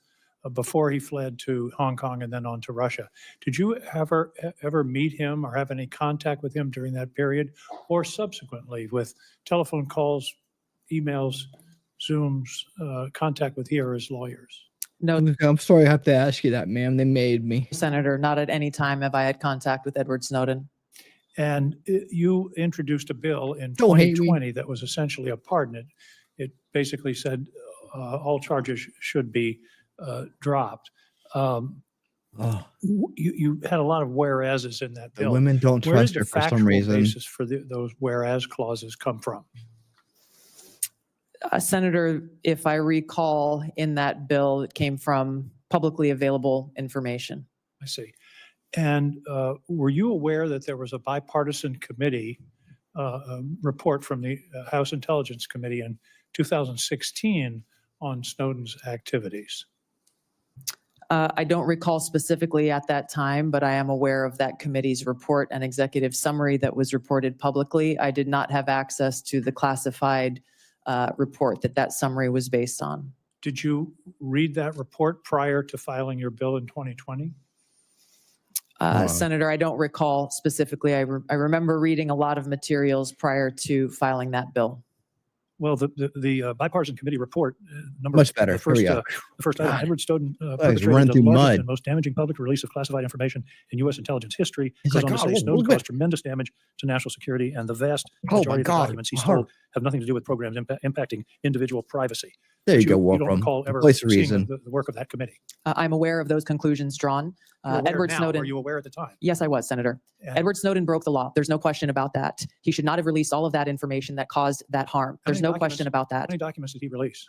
before he fled to Hong Kong and then on to Russia. Did you ever meet him or have any contact with him during that period, or subsequently with telephone calls, emails, Zooms, contact with he or his lawyers? No, I'm sorry I have to ask you that, ma'am. They made me. Senator, not at any time have I had contact with Edward Snowden. And you introduced a bill in Don't hate me. 2020 that was essentially a pardon. It basically said all charges should be dropped. You had a lot of whereases in that The bill. women don't Where trust did her the for some factual reason. basis for those whereas clauses come from? Senator, if I recall, in that bill, it came from publicly available information. I see. And were you aware that there was a bipartisan committee report from the House Intelligence Committee in 2016 on Snowden's activities? I don't recall specifically at that time, but I am aware of that committee's report and executive summary that was reported publicly. I did not have access to the classified report that summary was based on. Did you read that report prior to filing your bill in 2020? Senator, I don't recall specifically. I remember reading a lot of materials prior to filing that bill. Well, the bipartisan committee report, Much better. The first, Here we go. the first item, God. Edward Snowden He's perpetrated running the through largest mud. and most damaging public release of classified information in U.S. intelligence history. He's Goes like, on to "God, say what- Snowden what- caused tremendous damage to national security, and the vast Oh my majority of the God, documents he my stole heart. have nothing to do with programs impacting individual privacy. There you But go, You don't Wolfram. recall The ever voice of seeing reason. the work of that committee. I'm aware of those conclusions drawn. You're aware Edward now. Snowden. Were you aware at the time? Yes, I was, Senator. And- Edward Snowden broke the law. There's no question about that. He should not have released all of that information that caused that harm. There's many no question documents- about that. How many documents did he release?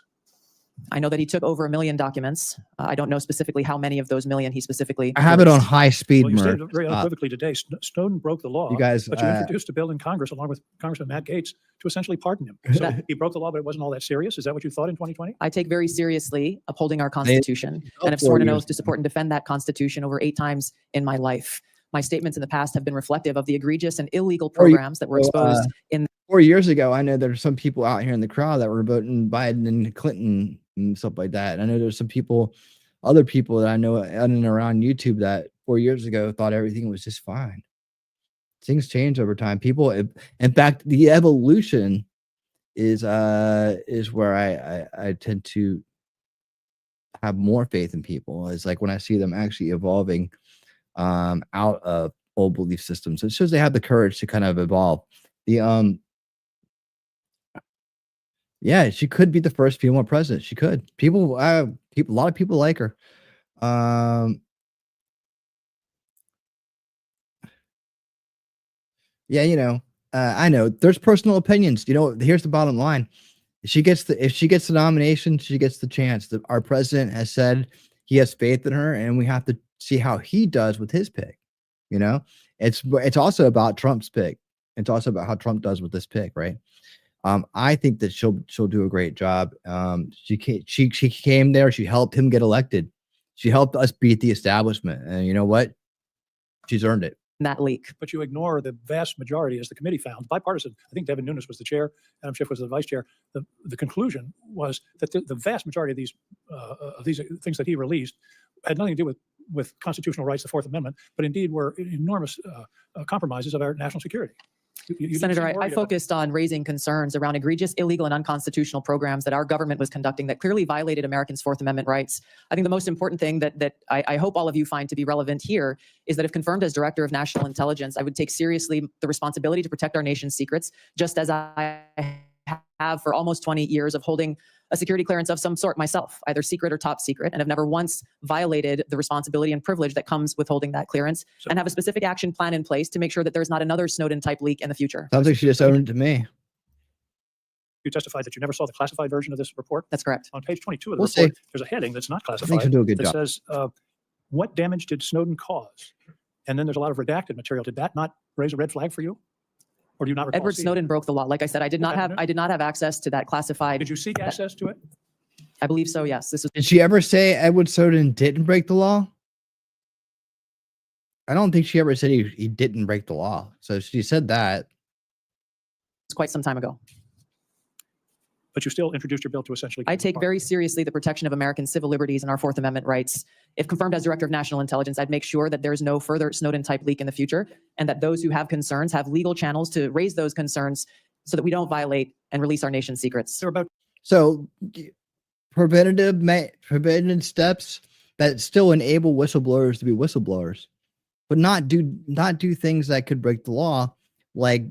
I know that he took over 1 million documents. I don't know specifically how many of those million he specifically I have it on released. high speed, Well, you Merc. stated very unequivocally today, Snowden broke the law. You guys, But you introduced a bill in Congress along with Congressman Matt Gaetz to essentially pardon him. So he broke the law, but it wasn't all that serious. Is that what you thought in 2020? I take very seriously upholding our Constitution and have sworn an oath to support and defend that Constitution over 8 times in my life. My statements in the past have been reflective of the egregious and illegal programs that were exposed in 4 years ago. I know there's some people out here in the crowd that were voting Biden and Clinton and stuff like that. I know there's some people, other people that I know in and around YouTube that 4 years ago thought everything was just fine. Things change over time. People, in fact, the evolution is where I tend to have more faith in people. It's like when I see them actually evolving out of old belief systems. It shows they have the courage to kind of evolve. Yeah, she could be the first female president. She could. A lot of people like her. Yeah, I know there's personal opinions. Here's the bottom line. If she gets the nomination, she gets the chance. Our president has said he has faith in her, and we have to see how he does with his pick. You know, it's also about Trump's pick. It's also about how Trump does with this pick, right? I think that she'll do a great job. She came there. She helped him get elected. She helped us beat the establishment, and you know what? She's earned it. That leak. But you ignore the vast majority, as the committee found, bipartisan. I think Devin Nunes was the chair, Adam Schiff was the vice chair. The conclusion was that the vast majority of these things that he released had nothing to do with constitutional rights, the Fourth Amendment, but indeed were enormous compromises of our national security. Senator, I focused on raising concerns around egregious, illegal, and unconstitutional programs that our government was conducting that clearly violated Americans' Fourth Amendment rights. I think the most important thing that I hope all of you find to be relevant here is that if confirmed as Director of National Intelligence, I would take seriously the responsibility to protect our nation's secrets, just as I have for almost 20 years of holding a security clearance of some sort myself, either secret or top secret, and have never once violated the responsibility and privilege that comes with holding that clearance, and have a specific action plan in place to make sure that there's not another Snowden-type leak in the future. Sounds like she just owned it to me. You testified that you never saw the classified version of this report? That's correct. On page 22 of the report, there's a heading that's not classified. she'll do a good that job. says, what damage did Snowden cause? And then there's a lot of redacted material. Did that not raise a red flag for you? Or do you not recall Edward seeing Snowden broke the law. Like I said, I did not have access to that classified. Did you seek access to it? I believe so, yes. This was. Did she ever say Edward Snowden didn't break the law? I don't think she ever said he didn't break the law. So she said that. It's quite some time ago. But you still introduced your bill to essentially. I take very seriously the protection of American civil liberties and our Fourth Amendment rights. If confirmed as Director of National Intelligence, I'd make sure that there's no further Snowden-type leak in the future, and that those who have concerns have legal channels to raise those concerns so that we don't violate and release our nation's secrets. So preventative steps that still enable whistleblowers to be whistleblowers, but not do things that could break the law, like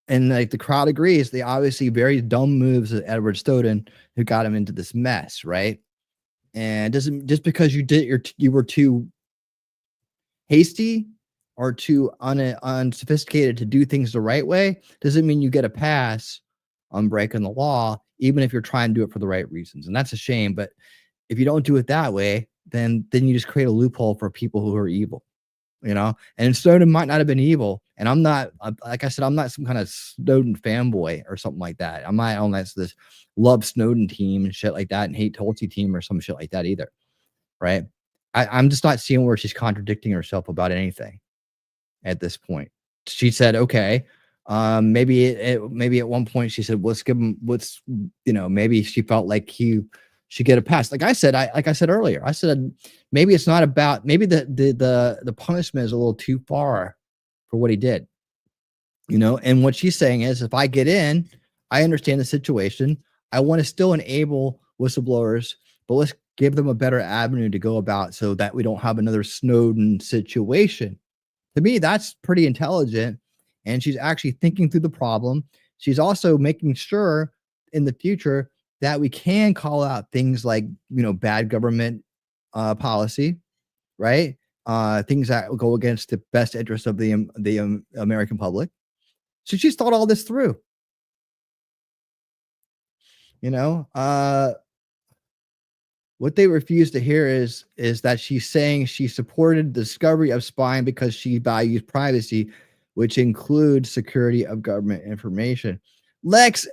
and like the crowd agrees, the obviously very dumb moves of Edward Snowden who got him into this mess, right? And doesn't just because you were too hasty or too unsophisticated to do things the right way doesn't mean you get a pass on breaking the law, even if you're trying to do it for the right reasons. And that's a shame. But if you don't do it that way, then you just create a loophole for people who are evil. You know, and Snowden might not have been evil. And I'm not, like I said, I'm not some kind of Snowden fanboy or something like that. I'm not on this love Snowden team and shit like that and hate Tulsi team or some shit like that either. Right. I'm just not seeing where she's contradicting herself about anything at this point. She said, okay, maybe at one point she said, let's give him, maybe she felt like he should get a pass. Like I said earlier, I said, maybe it's not about, maybe the punishment is a little too far for what he did, and what she's saying is, if I get in, I understand the situation. I want to still enable whistleblowers, but let's give them a better avenue to go about so that we don't have another Snowden situation. To me, that's pretty intelligent. And she's actually thinking through the problem. She's also making sure in the future that we can call out things like, bad government policy, right? Things that will go against the best interest of the American public. So she's thought all this through. What they refuse to hear is that she's saying she supported the discovery of spying because she values privacy, which includes security of government information. Lex,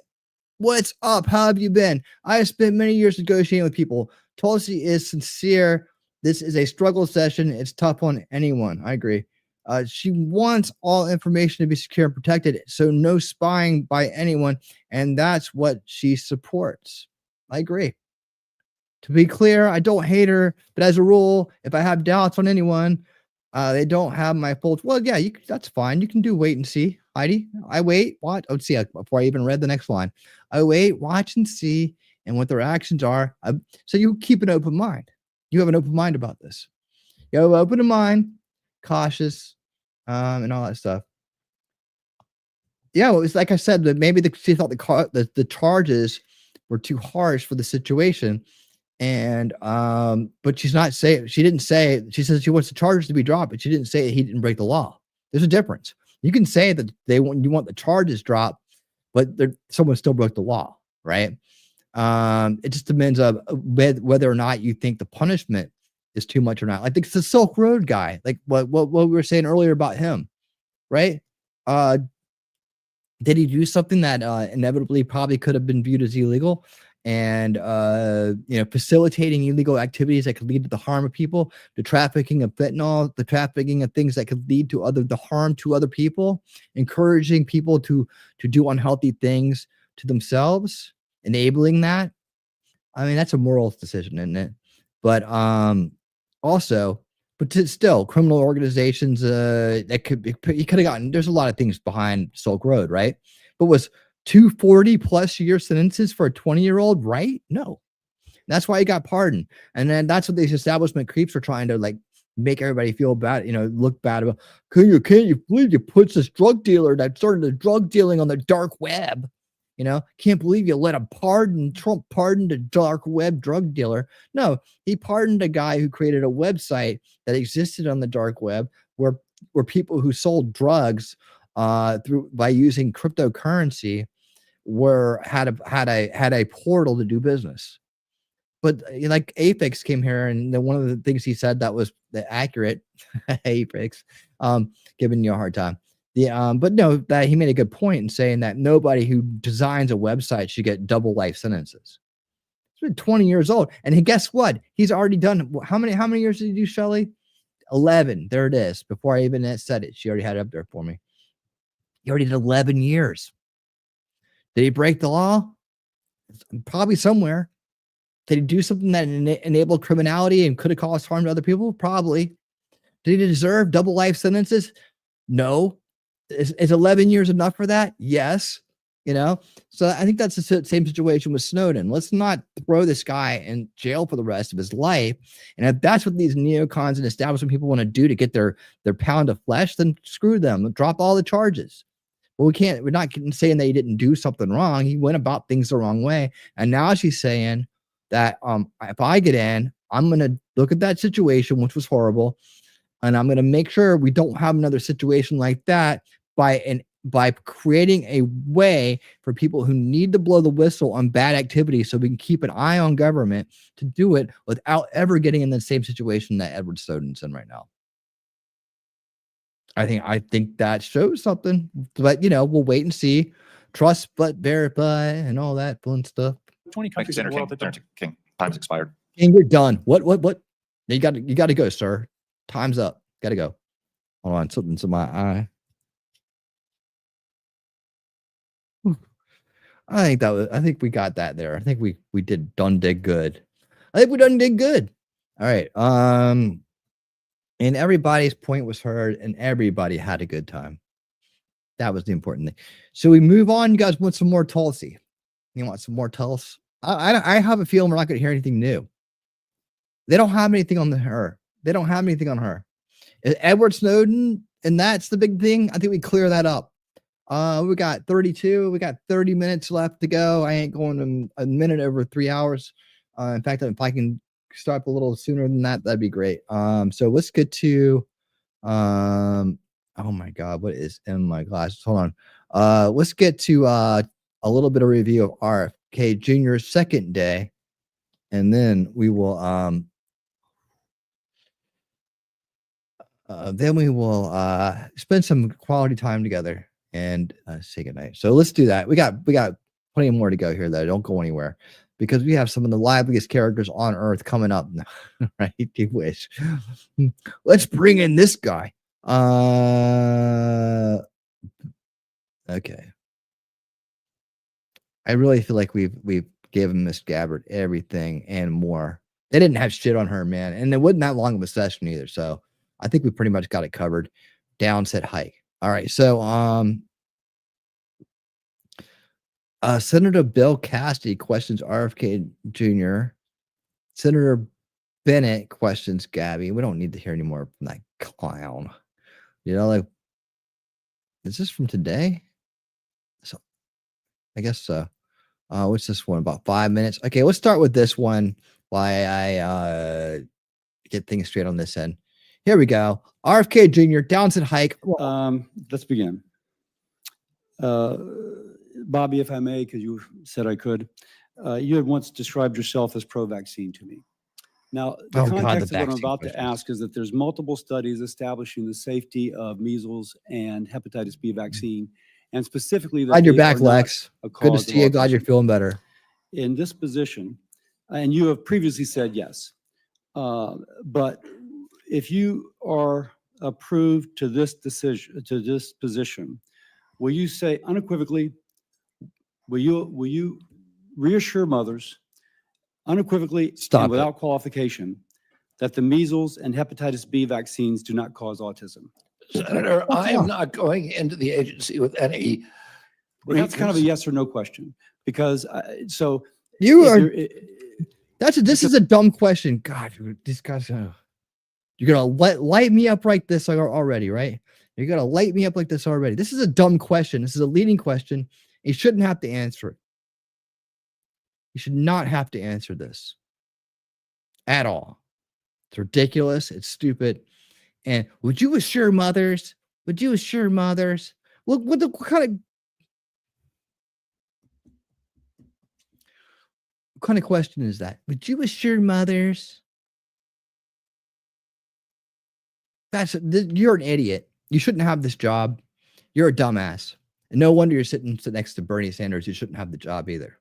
what's up? How have you been? I have spent many years negotiating with people. Tulsi is sincere. This is a struggle session. It's tough on anyone. I agree. She wants all information to be secure and protected, so no spying by anyone, and that's what she supports. I agree. To be clear, I don't hate her, but as a rule, if I have doubts on anyone, they don't have my full. Well, yeah, that's fine. You can do wait and see, Heidi. I wait, watch. Oh, see, before I even read the next line, I wait, watch, and see, and what their actions are. So you keep an open mind. You have an open mind about this. You have an open mind, cautious, and all that stuff. Yeah, well, it's like I said, that maybe she thought the charges were too harsh for the situation. And but she's not saying, she didn't say, she says she wants the charges to be dropped, but she didn't say he didn't break the law. There's a difference. You can say that you want the charges dropped, but someone still broke the law, right? It just depends on whether or not you think the punishment is too much or not. I think it's the Silk Road guy, like what we were saying earlier about him, right? Did he do something that inevitably probably could have been viewed as illegal? And facilitating illegal activities that could lead to the harm of people, the trafficking of fentanyl, the trafficking of things that could lead to the harm to other people, encouraging people to do unhealthy things to themselves, enabling that. I mean, that's a moral decision, isn't it? But still, criminal organizations that he could have gotten. There's a lot of things behind Silk Road, right? But was 240+ year sentences for a 20-year-old, right? No. That's why he got pardoned. And then that's what these establishment creeps are trying to like make everybody feel bad, look bad about. Can't you believe you put this drug dealer that started the drug dealing on the dark web? Can't believe you let Trump pardoned a dark web drug dealer. No, he pardoned a guy who created a website that existed on the dark web where people who sold drugs by using cryptocurrency had a portal to do business. But like Apex came here, and one of the things he said that was accurate, Apex, giving you a hard time. But no, that he made a good point in saying that nobody who designs a website should get double life sentences. He's been 20 years old, and guess what? He's already done how many years did he do, Shelley? 11. There it is. Before I even said it, she already had it up there for me. He already did 11 years. Did he break the law? Probably somewhere. Did he do something that enabled criminality and could have caused harm to other people? Probably. Did he deserve double life sentences? No. Is 11 years enough for that? Yes. So I think that's the same situation with Snowden. Let's not throw this guy in jail for the rest of his life. And if that's what these neocons and establishment people want to do to get their pound of flesh, then screw them. Drop all the charges. Well, we're not saying that he didn't do something wrong. He went about things the wrong way. And now she's saying that if I get in, I'm going to look at that situation, which was horrible, and I'm going to make sure we don't have another situation like that by creating a way for people who need to blow the whistle on bad activity so we can keep an eye on government to do it without ever getting in the same situation that Edward Snowden's in right now. I think that shows something, but we'll wait and see. Trust but verify and all that fun stuff. 20 countries in the world that don't. King, time's expired. King, you're done. What? You got to go, sir. Time's up. Got to go. Hold on, something's in my eye. I think we got that there. I think we did good. I think we did good. All right. And everybody's point was heard, and everybody had a good time. That was the important thing. So we move on. You guys want some more Tulsi? You want some more Tulsi? I have a feeling we're not going to hear anything new. They don't have anything on her. They don't have anything on her. Edward Snowden, and that's the big thing. I think we clear that up. We got 32. We got 30 minutes left to go. I ain't going a minute over 3 hours. In fact, if I can start a little sooner than that, that'd be great. So let's get to oh my God, what is in my glasses? Hold on. Let's get to a little bit of review of RFK Jr.'s second day, and then we will spend some quality time together and say goodnight. So let's do that. We got plenty more to go here, though. Don't go anywhere, because we have some of the liveliest characters on earth coming up. Right? You wish. Let's bring in this guy. Okay. I really feel like we've given Miss Gabbard everything and more. They didn't have shit on her, man, and it wasn't that long of a session either. So I think we pretty much got it covered. Down, set, hike. All right. So Senator Bill Cassidy questions RFK Jr. Senator Bennett questions Gabby. We don't need to hear any more from that clown. Like, is this from today? So I guess so. What's this one? About 5 minutes. Okay, let's start with this one while I get things straight on this end. Here we go. RFK Jr. Downset hike. Let's begin. Bobby, if I may, because you said I could. You had once described yourself as pro-vaccine to me. Now, the Oh, God, context the of what I'm vaccine about to questions. ask is that there's multiple studies establishing the safety of measles and hepatitis B vaccine, and specifically that Glad you're they back, are not Lex. a Good to cause of see you. Glad you're autism. feeling better. In this position, and you have previously said yes, but if you are approved to this decision, to this position, will you say unequivocally, will you reassure mothers unequivocally Stop and it. without qualification that the measles and hepatitis B vaccines do not cause autism? Senator, What's I am wrong? not going into the agency with any. Well, that's kind of a yes or no question, because so You if are. you're- This is a dumb question. God, these guys. You're gonna light me up like this already, right? You're gonna light me up like this already. This is a dumb question. This is a leading question. You shouldn't have to answer it. You should not have to answer this at all. It's ridiculous. It's stupid. And would you assure mothers? Would you assure mothers? What kind of question is that? Would you assure mothers? You're an idiot. You shouldn't have this job. You're a dumbass. And no wonder you're sitting next to Bernie Sanders. You shouldn't have the job either.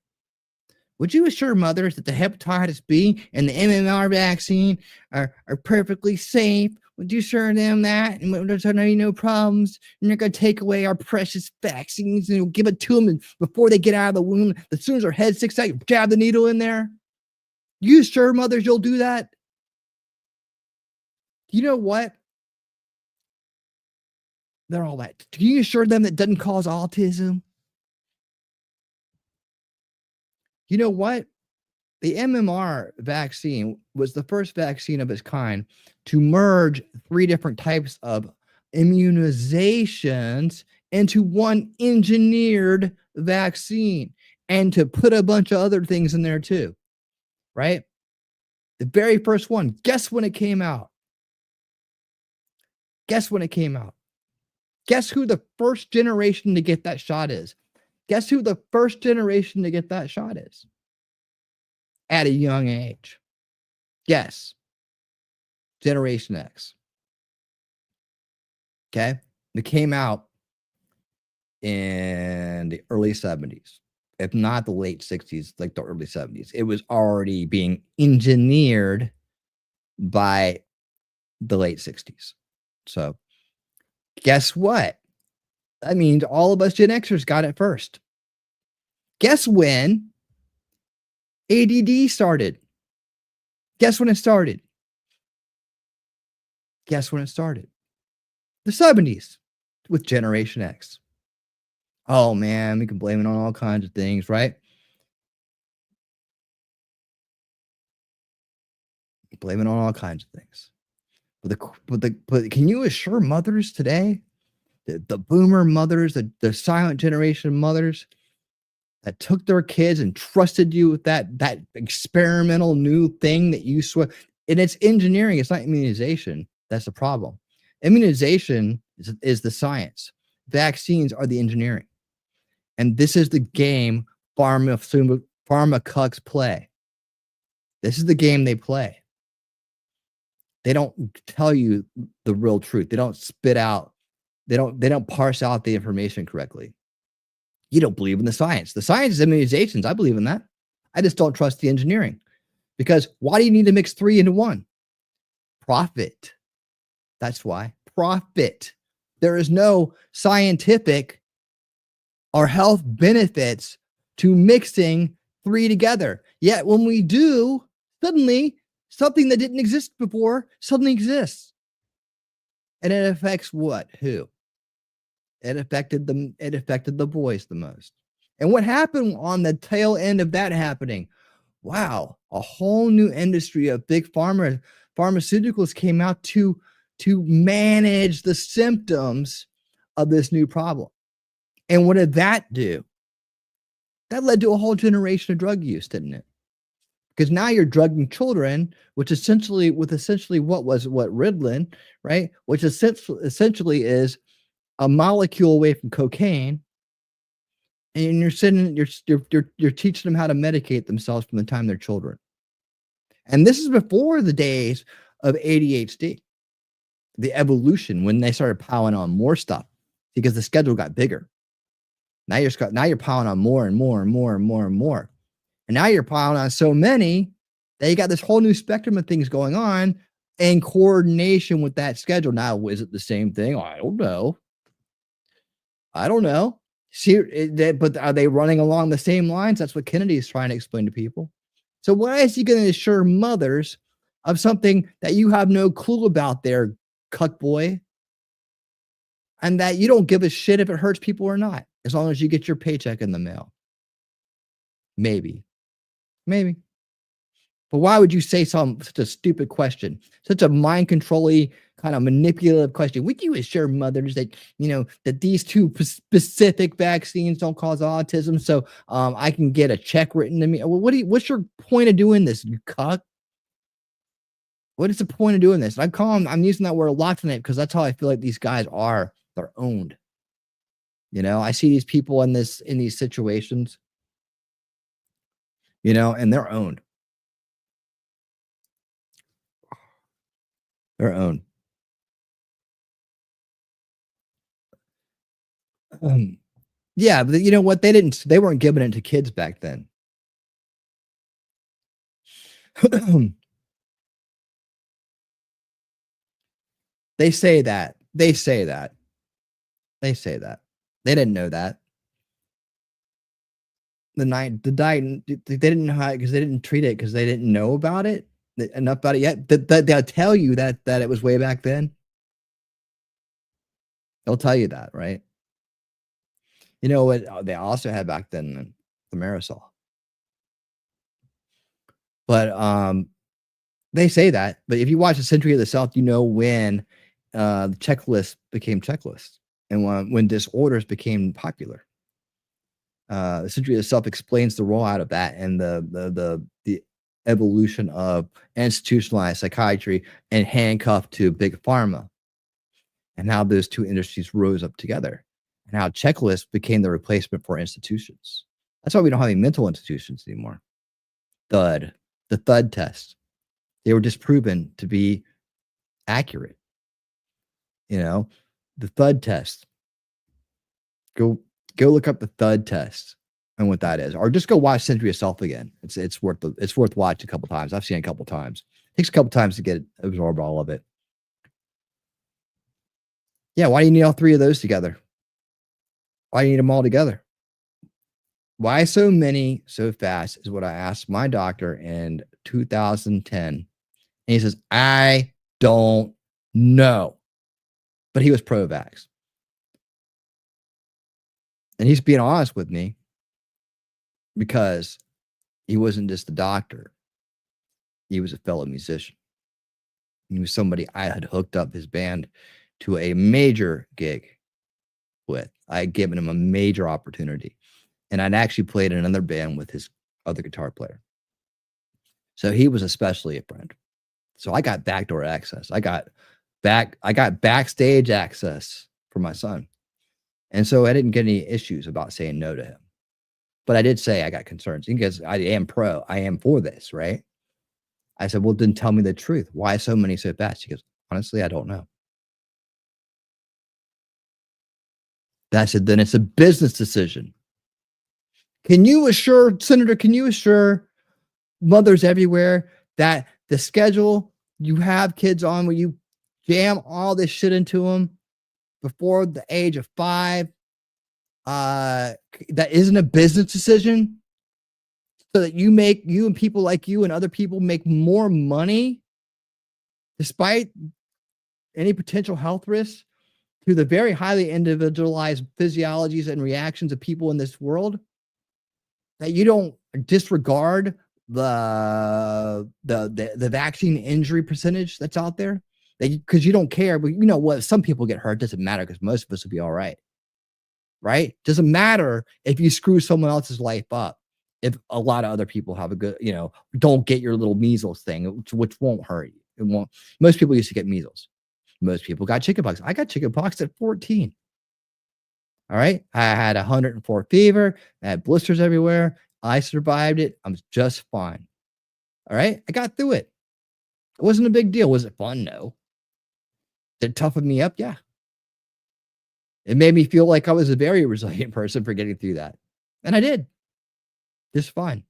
Would you assure mothers that the hepatitis B and the MMR vaccine are perfectly safe? Would you assure them that? And there's going to be no problems. And they're going to take away our precious vaccines and give it to them and before they get out of the womb. As soon as their head sticks out, you jab the needle in there. You assure mothers you'll do that? You know what? They're all that. Do you assure them that doesn't cause autism? You know what? The MMR vaccine was the first vaccine of its kind to merge 3 different types of immunizations into one engineered vaccine and to put a bunch of other things in there too, right? The very first one, guess when it came out? Guess when it came out? Guess who the first generation to get that shot is? Guess who the first generation to get that shot is? At a young age. Guess. Generation X. Okay? It came out in the early 70s, if not the late 60s, like the early 70s. It was already being engineered by the late 60s. So, guess what? That means all of us Gen Xers got it first. Guess when ADD started? Guess when it started? Guess when it started? The 70s with Generation X. Oh man, we can blame it on all kinds of things, right? Blame it on all kinds of things. But can you assure mothers today, the boomer mothers, the silent generation mothers that took their kids and trusted you with that experimental new thing that you swear, and it's engineering, it's not immunization. That's the problem. Immunization is the science. Vaccines are the engineering. And this is the game pharma cucks play. This is the game they play. They don't tell you the real truth. They don't spit out. They don't parse out the information correctly. You don't believe in the science. The science is immunizations. I believe in that. I just don't trust the engineering. Because why do you need to mix 3 into 1? Profit. That's why. Profit. There is no scientific or health benefits to mixing 3 together. Yet when we do, suddenly something that didn't exist before suddenly exists. And it affects what? Who? It affected the boys the most. And what happened on the tail end of that happening? Wow, a whole new industry of big pharmaceuticals came out to manage the symptoms of this new problem. And what did that do? That led to a whole generation of drug use, didn't it? Because now you're drugging children, which essentially what Ritalin, right? Which essentially is a molecule away from cocaine, and you're teaching them how to medicate themselves from the time they're children. And this is before the days of ADHD, the evolution when they started piling on more stuff because the schedule got bigger. Now you're piling on more and more and more and more and more. And now you're piling on so many that you got this whole new spectrum of things going on in coordination with that schedule. Now, is it the same thing? I don't know. See, but are they running along the same lines? That's what Kennedy is trying to explain to people. So why is he going to assure mothers of something that you have no clue about there, cuck boy? And that you don't give a shit if it hurts people or not, as long as you get your paycheck in the mail. Maybe. But why would you say such a stupid question? Such a mind controlling kind of manipulative question. Would you assure mothers that, that these two specific vaccines don't cause autism? So I can get a check written to me. Well, what's your point of doing this, you cuck? What is the point of doing this? I'm using that word a lot tonight because that's how I feel like these guys are. They're owned. I see these people in these situations, and they're owned. They're owned. Yeah, but you know what? They weren't giving it to kids back then. They say that. They didn't know that. They didn't know how, because they didn't treat it, because they didn't know about it enough about it yet. They'll tell you that it was way back then. They'll tell you that, right? You know what they also had back then? The Marisol. But they say that. But if you watch the Century of the South, when the checklist became checklists and when disorders became popular. The Century of the South explains the rollout of that and the evolution of institutionalized psychiatry and handcuffed to big pharma, and how those two industries rose up together, and how checklists became the replacement for institutions. That's why we don't have any mental institutions anymore. The THUD test, they were disproven to be accurate. The THUD test. Go look up the THUD test and what that is, or just go watch Century of Self again. It's worth watching a couple times. I've seen it a couple times. It takes a couple times to absorb all of it. Yeah, why do you need all three of those together? Why do you need them all together? Why so many so fast is what I asked my doctor in 2010. And he says, I don't know. But he was pro-vax. And he's being honest with me because he wasn't just a doctor. He was a fellow musician. He was somebody I had hooked up his band to a major gig with. I had given him a major opportunity. And I'd actually played in another band with his other guitar player. So he was especially a friend. So I got backdoor access. I got backstage access for my son. And so I didn't get any issues about saying no to him. But I did say I got concerns because I am for this, right? I said, well, then tell me the truth. Why so many so fast? He goes, honestly, I don't know. I said, then it's a business decision. Senator, can you assure mothers everywhere that the schedule you have kids on where you jam all this shit into them before the age of 5, that isn't a business decision, so that you and people like you and other people make more money despite any potential health risks to the very highly individualized physiologies and reactions of people in this world, that you don't disregard the vaccine injury percentage that's out there, because you don't care. But you know what? Some people get hurt. Doesn't matter, because most of us will be all right. Right? Doesn't matter if you screw someone else's life up. If a lot of other people have a good, don't get your little measles thing, which won't hurt you. It won't. Most people used to get measles. Most people got chickenpox. I got chickenpox at 14. All right. I had 104 fever. I had blisters everywhere. I survived it. I'm just fine. All right. I got through it. It wasn't a big deal. Was it fun? No. Did it toughen me up? Yeah. It made me feel like I was a very resilient person for getting through that. And I did. Just fine.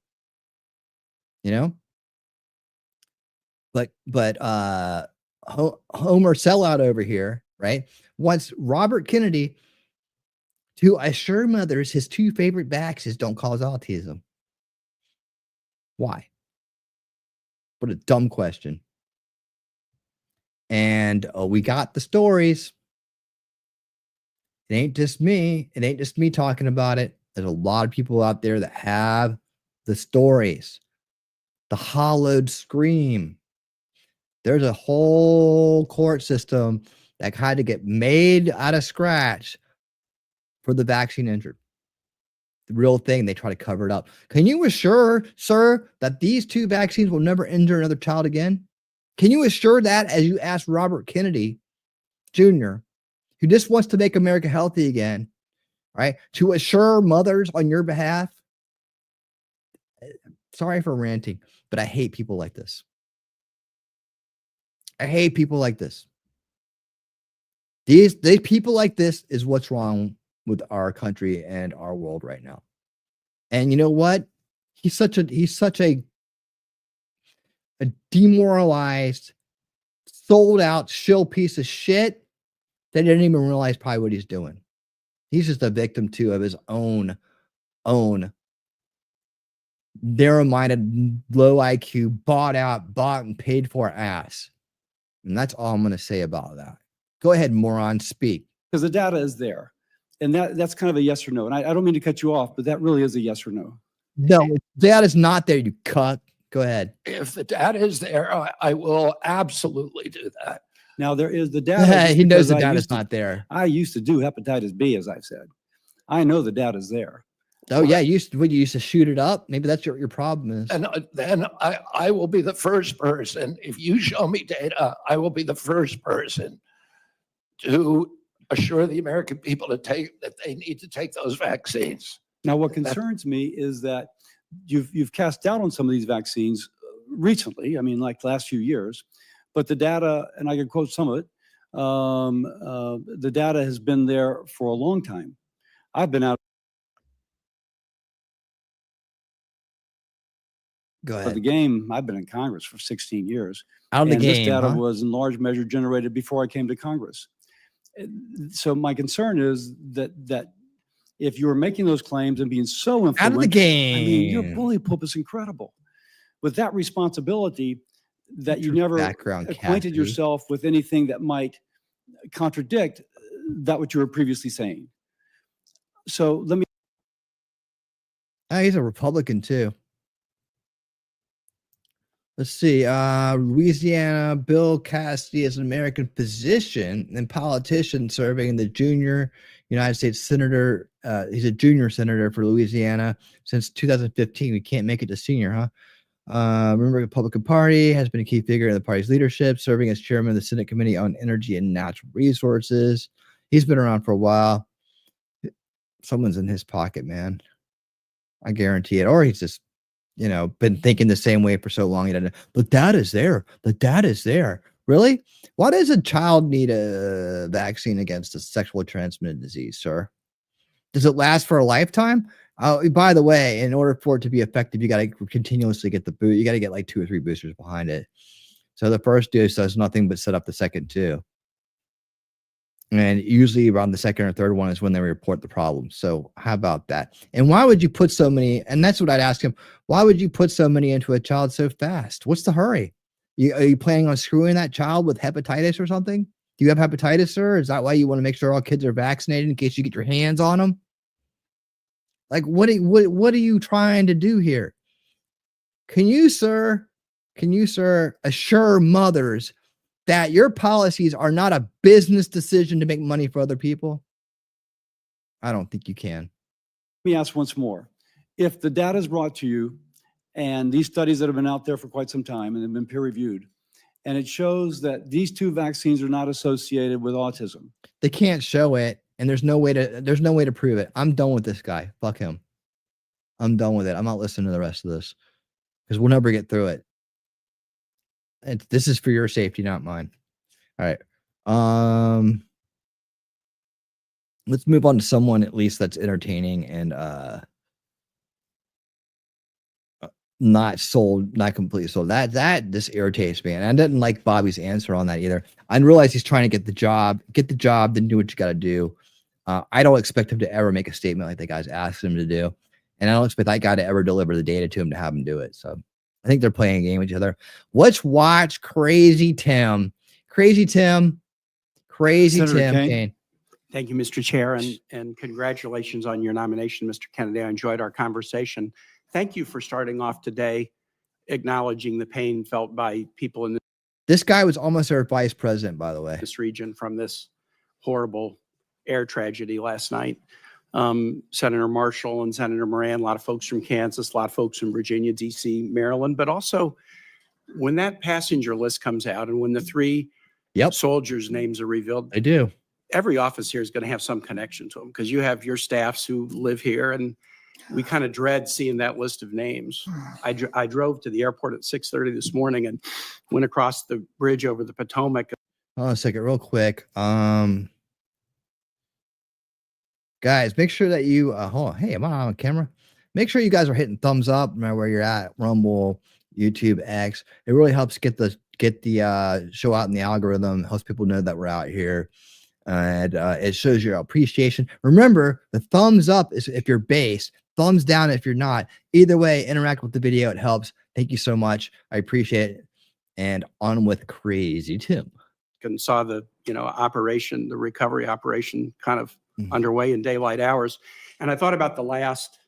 You know? But Homer sellout over here, right? Wants Robert Kennedy to assure mothers his 2 favorite vaccines don't cause autism. Why? What a dumb question. And we got the stories. It ain't just me. It ain't just me talking about it. There's a lot of people out there that have the stories. The hollowed scream. There's a whole court system that had to get made out of scratch for the vaccine injured. The real thing, they try to cover it up. Can you assure, sir, that these 2 vaccines will never injure another child again? Can you assure that as you ask Robert Kennedy Jr., who just wants to make America healthy again, right? To assure mothers on your behalf? Sorry for ranting, but I hate people like this. I hate people like this. These people like this is what's wrong with our country and our world right now. And you know what? He's such a demoralized, sold out shill piece of shit that he didn't even realize probably what he's doing. He's just a victim too of his own narrow-minded, low IQ, bought and paid for ass. And that's all I'm going to say about that. Go ahead, moron, speak. Because the data is there. And that's kind of a yes or no. And I don't mean to cut you off, but that really is a yes or no. No, data is not there, you cuck. Go ahead. If the data is there, I will absolutely do that. Now, there is the data. He knows the data is not there. I used to do hepatitis B, as I've said. I know the data is there. Oh, yeah. You used to shoot it up. Maybe that's what your problem is. And then I will be the first person. If you show me data, I will be the first person to assure the American people that they need to take those vaccines. Now, what concerns me is that you've cast doubt on some of these vaccines recently. I mean, like the last few years, but the data, and I can quote some of it, the data has been there for a long time. I've been out of the game. I've been in Congress for 16 years. Out of the game, this data was in large measure generated before I came to Congress. So my concern is that if you were making those claims and being so influential, out of the game, I mean, your bully pulp is incredible. With that responsibility, that you never acquainted yourself with anything that might contradict that what you were previously saying. So let me. He's a Republican too. Let's see. Louisiana, Bill Cassidy is an American physician and politician serving in the junior United States senator. He's a junior senator for Louisiana since 2015. We can't make it to senior, huh? Member of the Republican Party, has been a key figure in the party's leadership, serving as chairman of the Senate Committee on Energy and Natural Resources. He's been around for a while. Someone's in his pocket, man. I guarantee it. Or he's just, been thinking the same way for so long. The data is there. The data is there. Really? Why does a child need a vaccine against a sexually transmitted disease, sir? Does it last for a lifetime? By the way, in order for it to be effective, you got to continuously get the boost. You got to get like 2 or 3 boosters behind it. So the first dose does nothing but set up the second 2. And usually around the second or third one is when they report the problem. So how about that? And why would you put so many? And that's what I'd ask him. Why would you put so many into a child so fast? What's the hurry? Are you planning on screwing that child with hepatitis or something? Do you have hepatitis, sir? Is that why you want to make sure all kids are vaccinated in case you get your hands on them? Like, what are you trying to do here? Can you, sir, assure mothers that your policies are not a business decision to make money for other people? I don't think you can. Let me ask once more. If the data is brought to you, and these studies that have been out there for quite some time and have been peer reviewed, and it shows that these 2 vaccines are not associated with autism. They can't show it, and there's no way to prove it. I'm done with this guy. Fuck him. I'm done with it. I'm not listening to the rest of this because we'll never get through it. This is for your safety, not mine. All right. Let's move on to someone at least that's entertaining and not sold, not completely sold. That just irritates me. And I didn't like Bobby's answer on that either. I realize he's trying to get the job, then do what you got to do. I don't expect him to ever make a statement like the guys asked him to do. And I don't expect that guy to ever deliver the data to him to have him do it. So I think they're playing a game with each other. Let's watch Crazy Tim. Crazy Tim Kaine. Thank you, Mr. Chair, and congratulations on your nomination, Mr. Kennedy. I enjoyed our conversation. Thank you for starting off today acknowledging the pain felt by people in this guy was almost our vice president, by the way. This region from this horrible air tragedy last night. Senator Marshall and Senator Moran, a lot of folks from Kansas, a lot of folks from Virginia, DC, Maryland, but also when that passenger list comes out and when the 3 soldiers' names are revealed, they do. Every office here is going to have some connection to them because you have your staffs who live here, and we kind of dread seeing that list of names. I drove to the airport at 6:30 this morning and went across the bridge over the Potomac. Hold on a second, real quick. Guys, make sure that you hold on. Hey, am I on camera? Make sure you guys are hitting thumbs up no matter where you're at. Rumble, YouTube, X. It really helps get the show out in the algorithm. Helps people know that we're out here. And it shows your appreciation. Remember, the thumbs up is if you're base, thumbs down if you're not. Either way, interact with the video. It helps. Thank you so much. I appreciate it. And on with Crazy Tim. And saw the operation, the recovery operation, kind of underway in daylight hours. And I thought about the last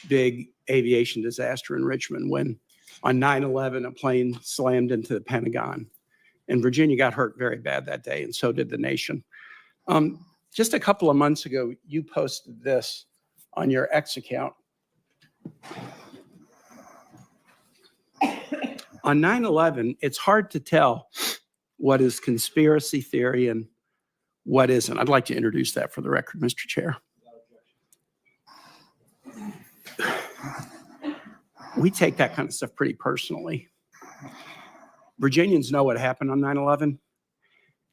big aviation disaster in Richmond when on 9/11 a plane slammed into the Pentagon. And Virginia got hurt very bad that day, and so did the nation. Just a couple of months ago, you posted this on your X account. On 9/11, it's hard to tell what is conspiracy theory and what isn't. I'd like to introduce that for the record, Mr. Chair. We take that kind of stuff pretty personally. Virginians know what happened on 9/11.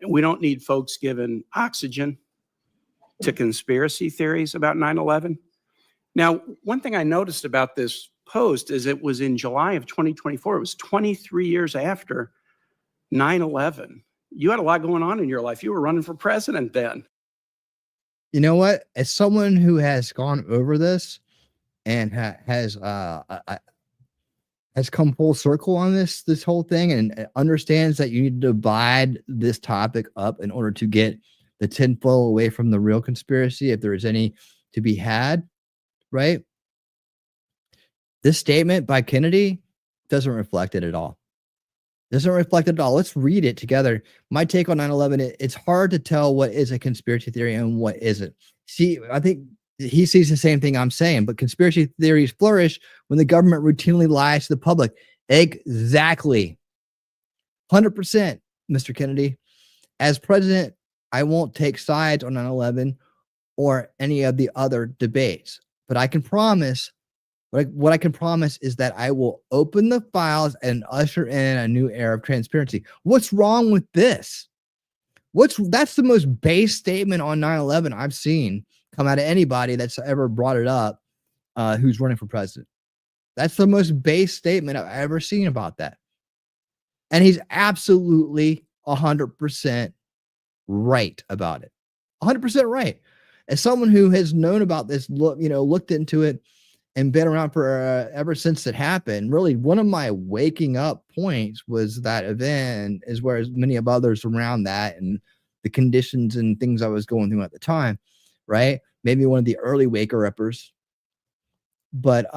And we don't need folks giving oxygen to conspiracy theories about 9/11. Now, one thing I noticed about this post is it was in July of 2024. It was 23 years after 9/11. You had a lot going on in your life. You were running for president then. You know what? As someone who has gone over this and has come full circle on this whole thing and understands that you need to divide this topic up in order to get the tinfoil away from the real conspiracy, if there is any to be had, right? This statement by Kennedy doesn't reflect it at all. Doesn't reflect it at all. Let's read it together. My take on 9/11, it's hard to tell what is a conspiracy theory and what isn't. See, I think he sees the same thing I'm saying, but conspiracy theories flourish when the government routinely lies to the public. Exactly. 100%, Mr. Kennedy. As president, I won't take sides on 9/11 or any of the other debates, but I can promise, what I can promise is that I will open the files and usher in a new era of transparency. What's wrong with this? That's the most base statement on 9/11 I've seen come out of anybody that's ever brought it up, who's running for president. That's the most base statement I've ever seen about that. And he's absolutely 100% right about it. 100% right. As someone who has known about this, looked into it and been around for ever since it happened, really one of my waking up points was that event, as well as many of others around that and the conditions and things I was going through at the time. Right? Maybe one of the early waker uppers. But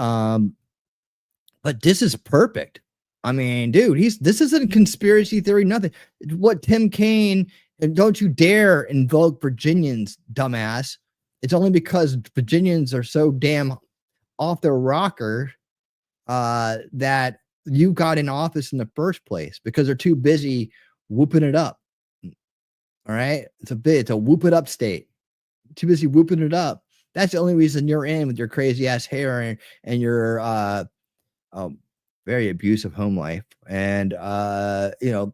this is perfect. I mean, dude, this isn't a conspiracy theory, nothing. What Tim Kaine, and don't you dare invoke Virginians, dumbass. It's only because Virginians are so damn off their rocker that you got in office in the first place, because they're too busy whooping it up. All right? It's a whoop it up state. Too busy whooping it up. That's the only reason you're in with your crazy ass hair and your very abusive home life, and you know,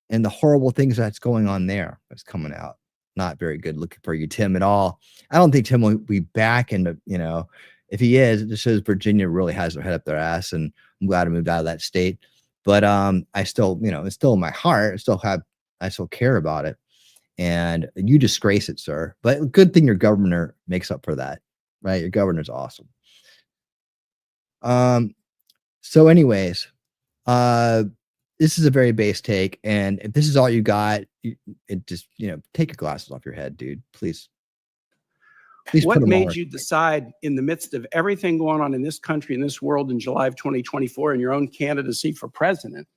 and the horrible things that's going on there that's coming out. Not very good looking for you, Tim, at all. I don't think Tim will be back in the, you know, if he is, it just shows Virginia really has their head up their ass, and I'm glad I moved out of that state. But I still, you know, it's still in my heart. I still care about it. And you disgrace it, sir. But good thing your governor makes up for that, right? Your governor's awesome. So anyways, this is a very base take, and if this is all you got, it just, you know, take your glasses off your head, dude. Please. What made you decide, in the midst of everything going on in this country, in this world, in July of 2024, in your own candidacy for president,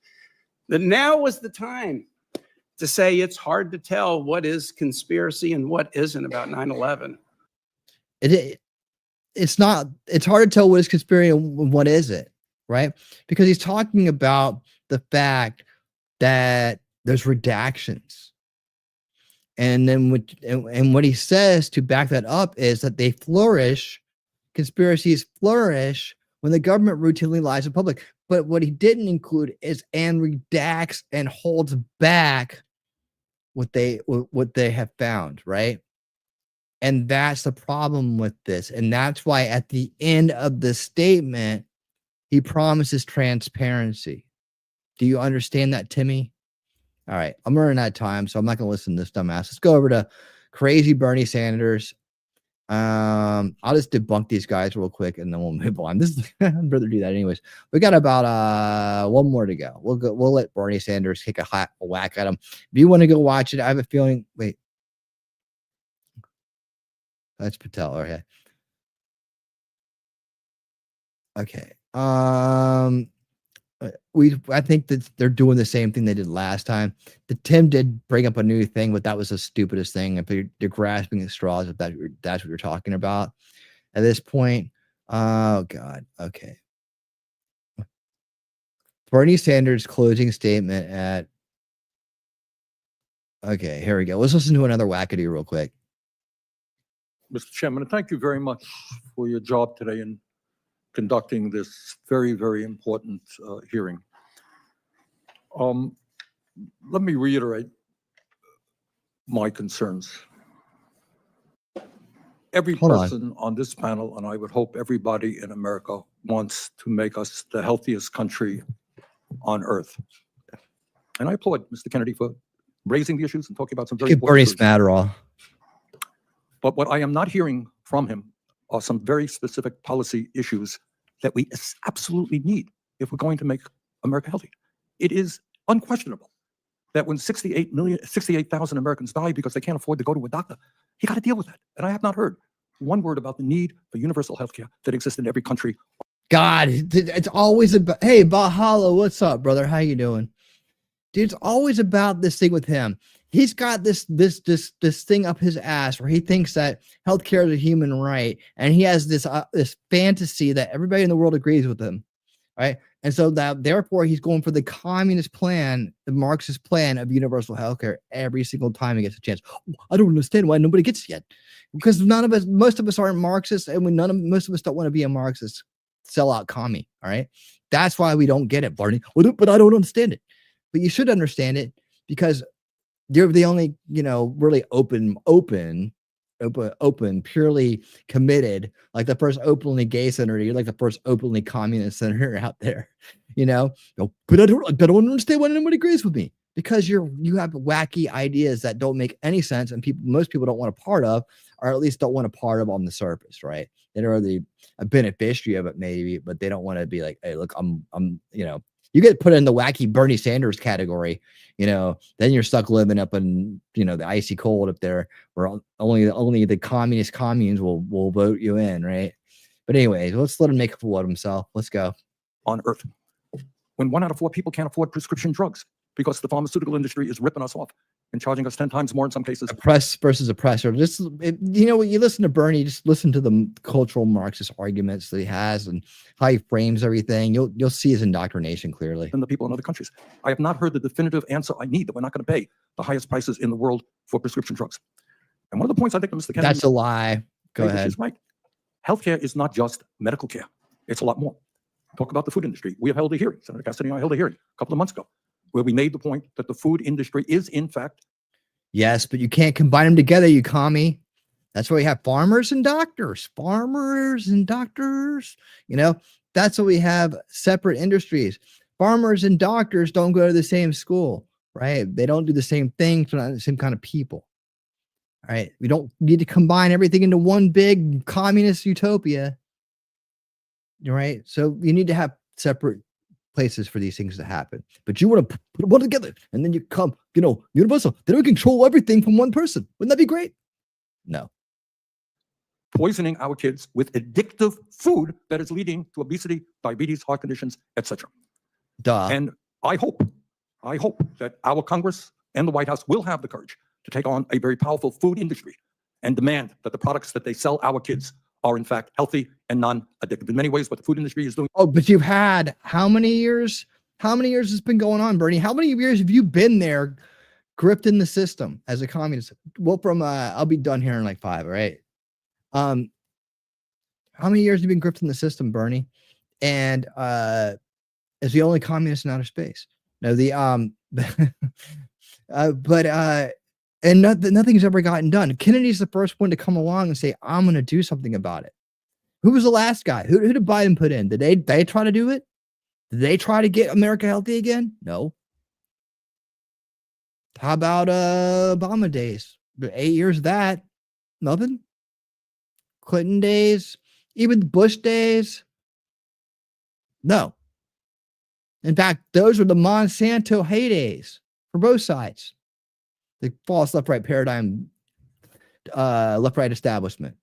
that now was the time to say it's hard to tell what is conspiracy and what isn't about 9/11? It's not. It's hard to tell what is conspiracy and what isn't, right? Because he's talking about the fact that there's redactions. And then what he says to back that up is that they flourish, conspiracies flourish when the government routinely lies in public. But what he didn't include is and redacts and holds back what they have found, right? And that's the problem with this. And that's why at the end of the statement, he promises transparency. Do you understand that, Timmy? All right, I'm running out of time, so I'm not going to listen to this dumbass. Let's go over to crazy Bernie Sanders. I'll just debunk these guys real quick, and then we'll move on. I'd rather do that anyways. We got about one more to go. We'll let Bernie Sanders kick a whack at him. If you want to go watch it, I have a feeling. Wait, that's Patel. Okay. Okay. I think that they're doing the same thing they did last time. The Tim did bring up a new thing, but that was the stupidest thing. If they're grasping at straws, if that's what you're talking about at this point. Oh God. Okay. Bernie Sanders closing statement at. Okay, here we go. Let's listen to another wackadoo real quick. Mr. Chairman, thank you very much for your job today in conducting this very, very important hearing. Let me reiterate my concerns. Every person on this panel, and I would hope everybody in America, wants to make us the healthiest country on earth. And I applaud Mr. Kennedy for raising the issues and talking about some very important issues. But what I am not hearing from him are some very specific policy issues that we absolutely need if we're going to make America healthy. It is unquestionable that when 68,000 Americans die because they can't afford to go to a doctor, you got to deal with that. And I have not heard one word about the need for universal health care that exists in every country. God, it's always about, hey, Bahala, what's up, brother? How you doing? Dude, it's always about this thing with him. He's got this thing up his ass where he thinks that healthcare is a human right, and he has this fantasy that everybody in the world agrees with him, right? And so that therefore he's going for the communist plan, the Marxist plan of universal healthcare every single time he gets a chance. I don't understand why nobody gets it yet, because most of us aren't Marxists, and most of us don't want to be a Marxist sellout commie. All right, that's why we don't get it, Barney. But I don't understand it. But you should understand it, because you're the only, really open, purely committed, like the first openly gay senator. You're like the first openly communist senator out there, but I don't understand why nobody agrees with me, because you have wacky ideas that don't make any sense, and most people don't want a part of, or at least don't want a part of on the surface, right? They're a beneficiary of it maybe, but they don't want to be like, hey, look, I'm you get put in the wacky Bernie Sanders category, then you're stuck living up in, the icy cold up there, where only the communist communes will vote you in, right? But anyways, let's let him make a fool of himself. Let's go. On Earth, when 1 out of 4 people can't afford prescription drugs because the pharmaceutical industry is ripping us off and charging us 10 times more in some cases. Oppress versus oppressor. When you listen to Bernie, just listen to the cultural Marxist arguments that he has and how he frames everything. You'll see his indoctrination clearly. And the people in other countries. I have not heard the definitive answer I need that we're not going to pay the highest prices in the world for prescription drugs. And one of the points I think that Mr. Kennedy— That's a lie. Go ahead. Is right. Healthcare is not just medical care. It's a lot more. talk about the food industry. We have held a hearing. Senator Cassidy and I held a hearing a couple of months ago where we made the point that the food industry is, in fact. Yes, but you can't combine them together, you commie. That's why we have farmers and doctors. Farmers and doctors. You know, that's what we have, separate industries. Farmers and doctors don't go to the same school, right? They don't do the same things. They're not the same kind of people. All right. We don't need to combine everything into one big communist utopia. Right. So you need to have separate places for these things to happen. But you want to put them all together and then you come, you know, universal. They don't control everything from one person. Wouldn't that be great? No. Poisoning our kids with addictive food that is leading to obesity, diabetes, heart conditions, etc. Duh. And I hope that our Congress and the White House will have the courage to take on a very powerful food industry and demand that the products that they sell our kids are in fact healthy and non-addictive. In many ways, what the food industry is doing. Oh, but you've had how many years? How many years has been going on, Bernie? How many years have you been there, gripped in the system as a communist? Well, from I'll be done here in like 5, right? How many years have you been gripped in the system, Bernie? And as the only communist in outer space. No, the and nothing's ever gotten done. Kennedy's the first one to come along and say, I'm going to do something about it. Who was the last guy? Who did Biden put in? Did they try to do it? Did they try to get America healthy again? No. How about Obama days? 8 years of that. Nothing. Clinton days, even the Bush days. No. In fact, those were the Monsanto heydays for both sides. The false left-right paradigm, left-right establishment.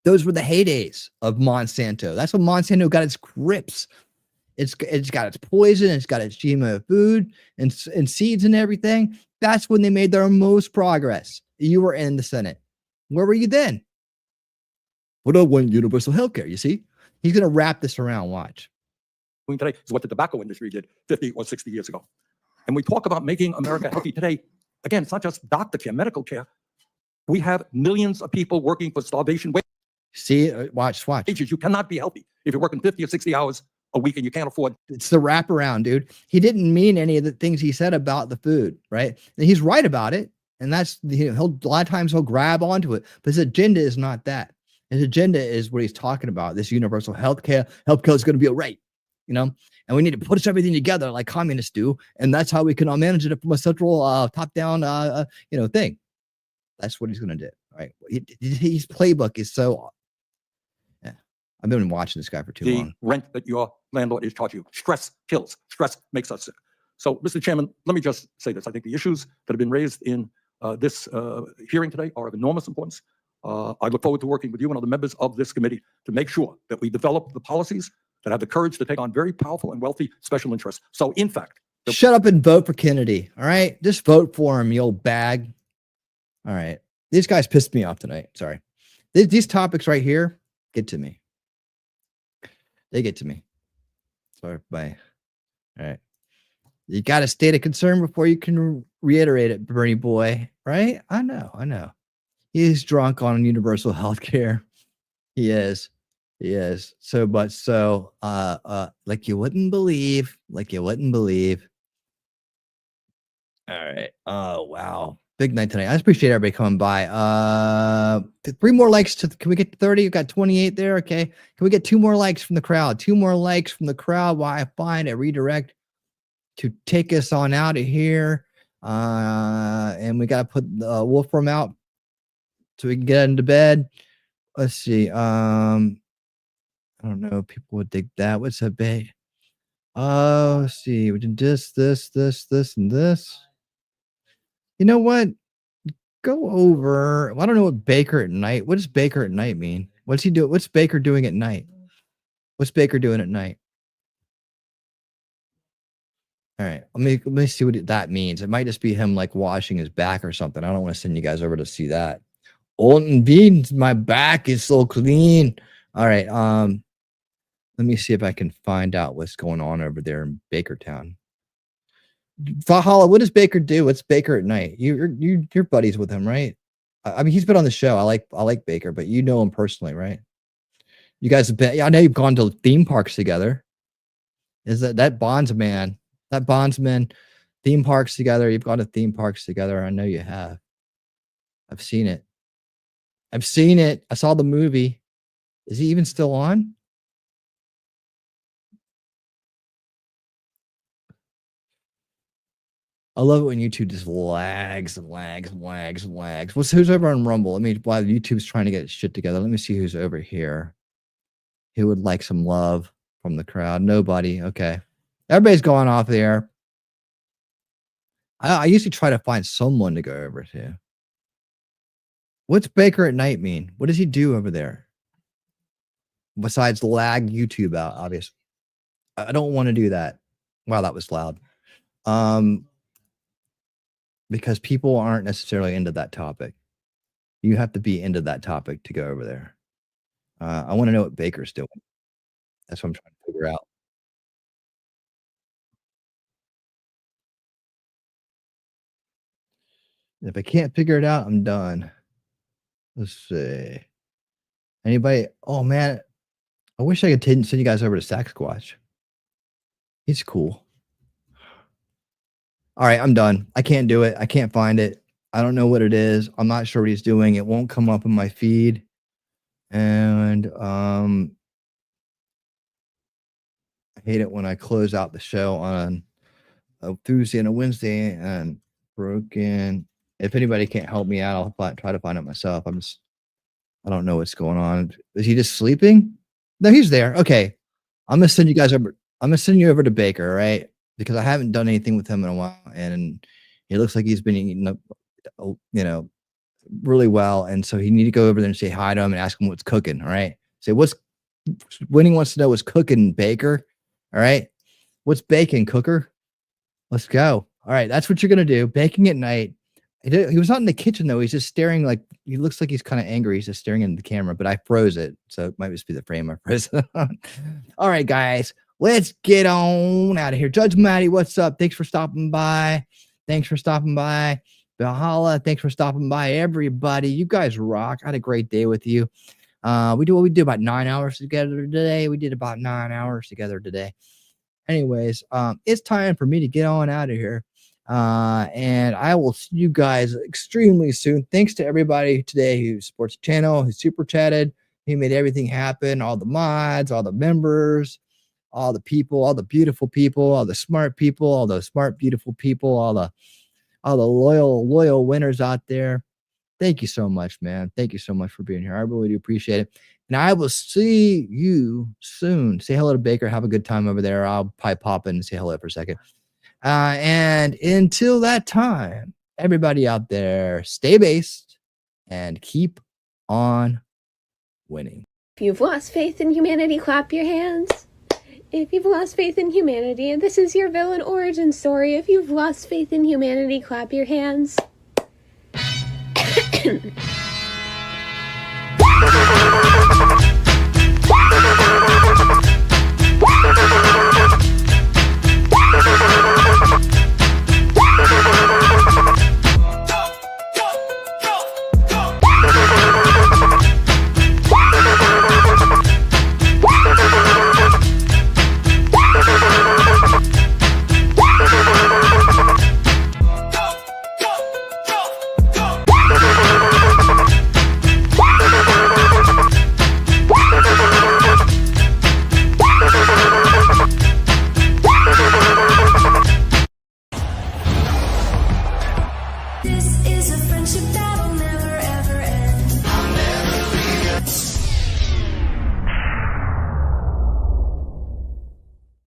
Those were the heydays of Monsanto. That's when Monsanto got its grips. It's got its poison, it's got its GMO food and seeds and everything. That's when they made their most progress. You were in the Senate. Where were you then? What I want universal healthcare, you see? He's going to wrap this around, watch. Today is what the tobacco industry did 50 or 60 years ago. And we talk about making America healthy today. Again, it's not just doctor care, medical care. We have millions of people working for starvation wages. See, watch. You cannot be healthy if you're working 50 or 60 hours a week and you can't afford. It's the wraparound, dude. He didn't mean any of the things he said about the food, right? And he's right about it. And that's, a lot of times he'll grab onto it, but his agenda is not that. His agenda is what he's talking about. This universal healthcare. Healthcare is going to be all right, you know? And we need to put everything together like communists do. And that's how we can manage it from a central top-down, thing. That's what he's going to do, right? His playbook is so... Yeah. I've been watching this guy for too long. The rent that your landlord is charging you. Stress kills. Stress makes us sick. So, Mr. Chairman, let me just say this. I think the issues that have been raised in this hearing today are of enormous importance. I look forward to working with you and other members of this committee to make sure that we develop the policies that have the courage to take on very powerful and wealthy special interests. So, in fact... Shut up and vote for Kennedy, all right? Just vote for him, you old bag. All right. These guys pissed me off tonight. Sorry. These topics right here get to me. They get to me. Sorry, bye. All right. You got to state a concern before you can reiterate it, Bernie boy, right? I know. He's drunk on universal health care. He is. So much so, like you wouldn't believe. All right. Oh, wow. Big night tonight. I appreciate everybody coming by. 3 more likes can we get to 30? You've got 28 there. Okay. Can we get 2 more likes from the crowd? 2 more likes from the crowd while I find a redirect to take us on out of here. And we got to put the Wolfram out so we can get into bed. Let's see. I don't know. People would dig that. What's that bait? Let's see. We did this, and this. You know what? Go over. I don't know what Baker at night. What does Baker at night mean? What's he doing? What's Baker doing at night? What's Baker doing at night? All right. Let me see what that means. It might just be him like washing his back or something. I don't want to send you guys over to see that. Olden Beans, my back is so clean. All right. Let me see if I can find out what's going on over there in Bakertown. Valhalla, what does Baker do? What's Baker at night? You're buddies with him, right? I mean, he's been on the show. I like Baker, but you know him personally, right? You guys have been, I know you've gone to theme parks together. Is that bondsman, that bondsman, theme parks together? You've gone to theme parks together. I know you have. I've seen it. I've seen it. I saw the movie. Is he even still on? I love it when YouTube just lags and lags and lags and lags. Who's over on Rumble? Let me, while YouTube's trying to get its shit together, let me see who's over here. Who would like some love from the crowd? Nobody. Okay. Everybody's going off the air. I usually try to find someone to go over to. What's Baker at night mean? What does he do over there? Besides lag YouTube out, obviously. I don't want to do that. Wow, that was loud. Because people aren't necessarily into that topic. You have to be into that topic to go over there. I want to know what Baker's doing. That's what I'm trying to figure out. If I can't figure it out, I'm done. Let's see. Anybody? Oh, man. I wish I could send you guys over to Sasquatch. He's cool. All right, I'm done. I can't do it. I can't find it. I don't know what it is. I'm not sure what he's doing. It won't come up in my feed. And I hate it when I close out the show on a Tuesday and a Wednesday and broken. If anybody can't help me out, I'll try to find it myself. I don't know what's going on. Is he just sleeping? No, he's there. Okay. I'm gonna send you guys over. I'm gonna send you over to Baker, right? Because I haven't done anything with him in a while, and it looks like he's been eating up, really well. And so you need to go over there and say hi to him and ask him what's cooking. All right. Say Winning wants to know what's cooking, Baker. All right. What's baking, Cooker? Let's go. All right. That's what you're gonna do. Baking at night. He was not in the kitchen though. He's just staring like he looks like he's kind of angry. He's just staring into the camera, but I froze it. So it might just be the frame I froze it on. All right, guys. Let's get on out of here. Judge Maddie, what's up? Thanks for stopping by. Thanks for stopping by. Valhalla, thanks for stopping by. Everybody, you guys rock. I had a great day with you. We do about 9 hours together today. We did about 9 hours together today. Anyways, it's time for me to get on out of here. And I will see you guys extremely soon. Thanks to everybody today who supports the channel, who super chatted, who made everything happen. All the mods, all the members, all the people, all the beautiful people, all the smart people, all the smart, beautiful people, all the loyal winners out there. Thank you so much, man. Thank you so much for being here. I really do appreciate it. And I will see you soon. Say hello to Baker. Have a good time over there. I'll probably pop in and say hello for a second. And until that time, everybody out there, stay based and keep on winning. If you've lost faith in humanity, clap your hands. If you've lost faith in humanity, and this is your villain origin story, if you've lost faith in humanity, clap your hands.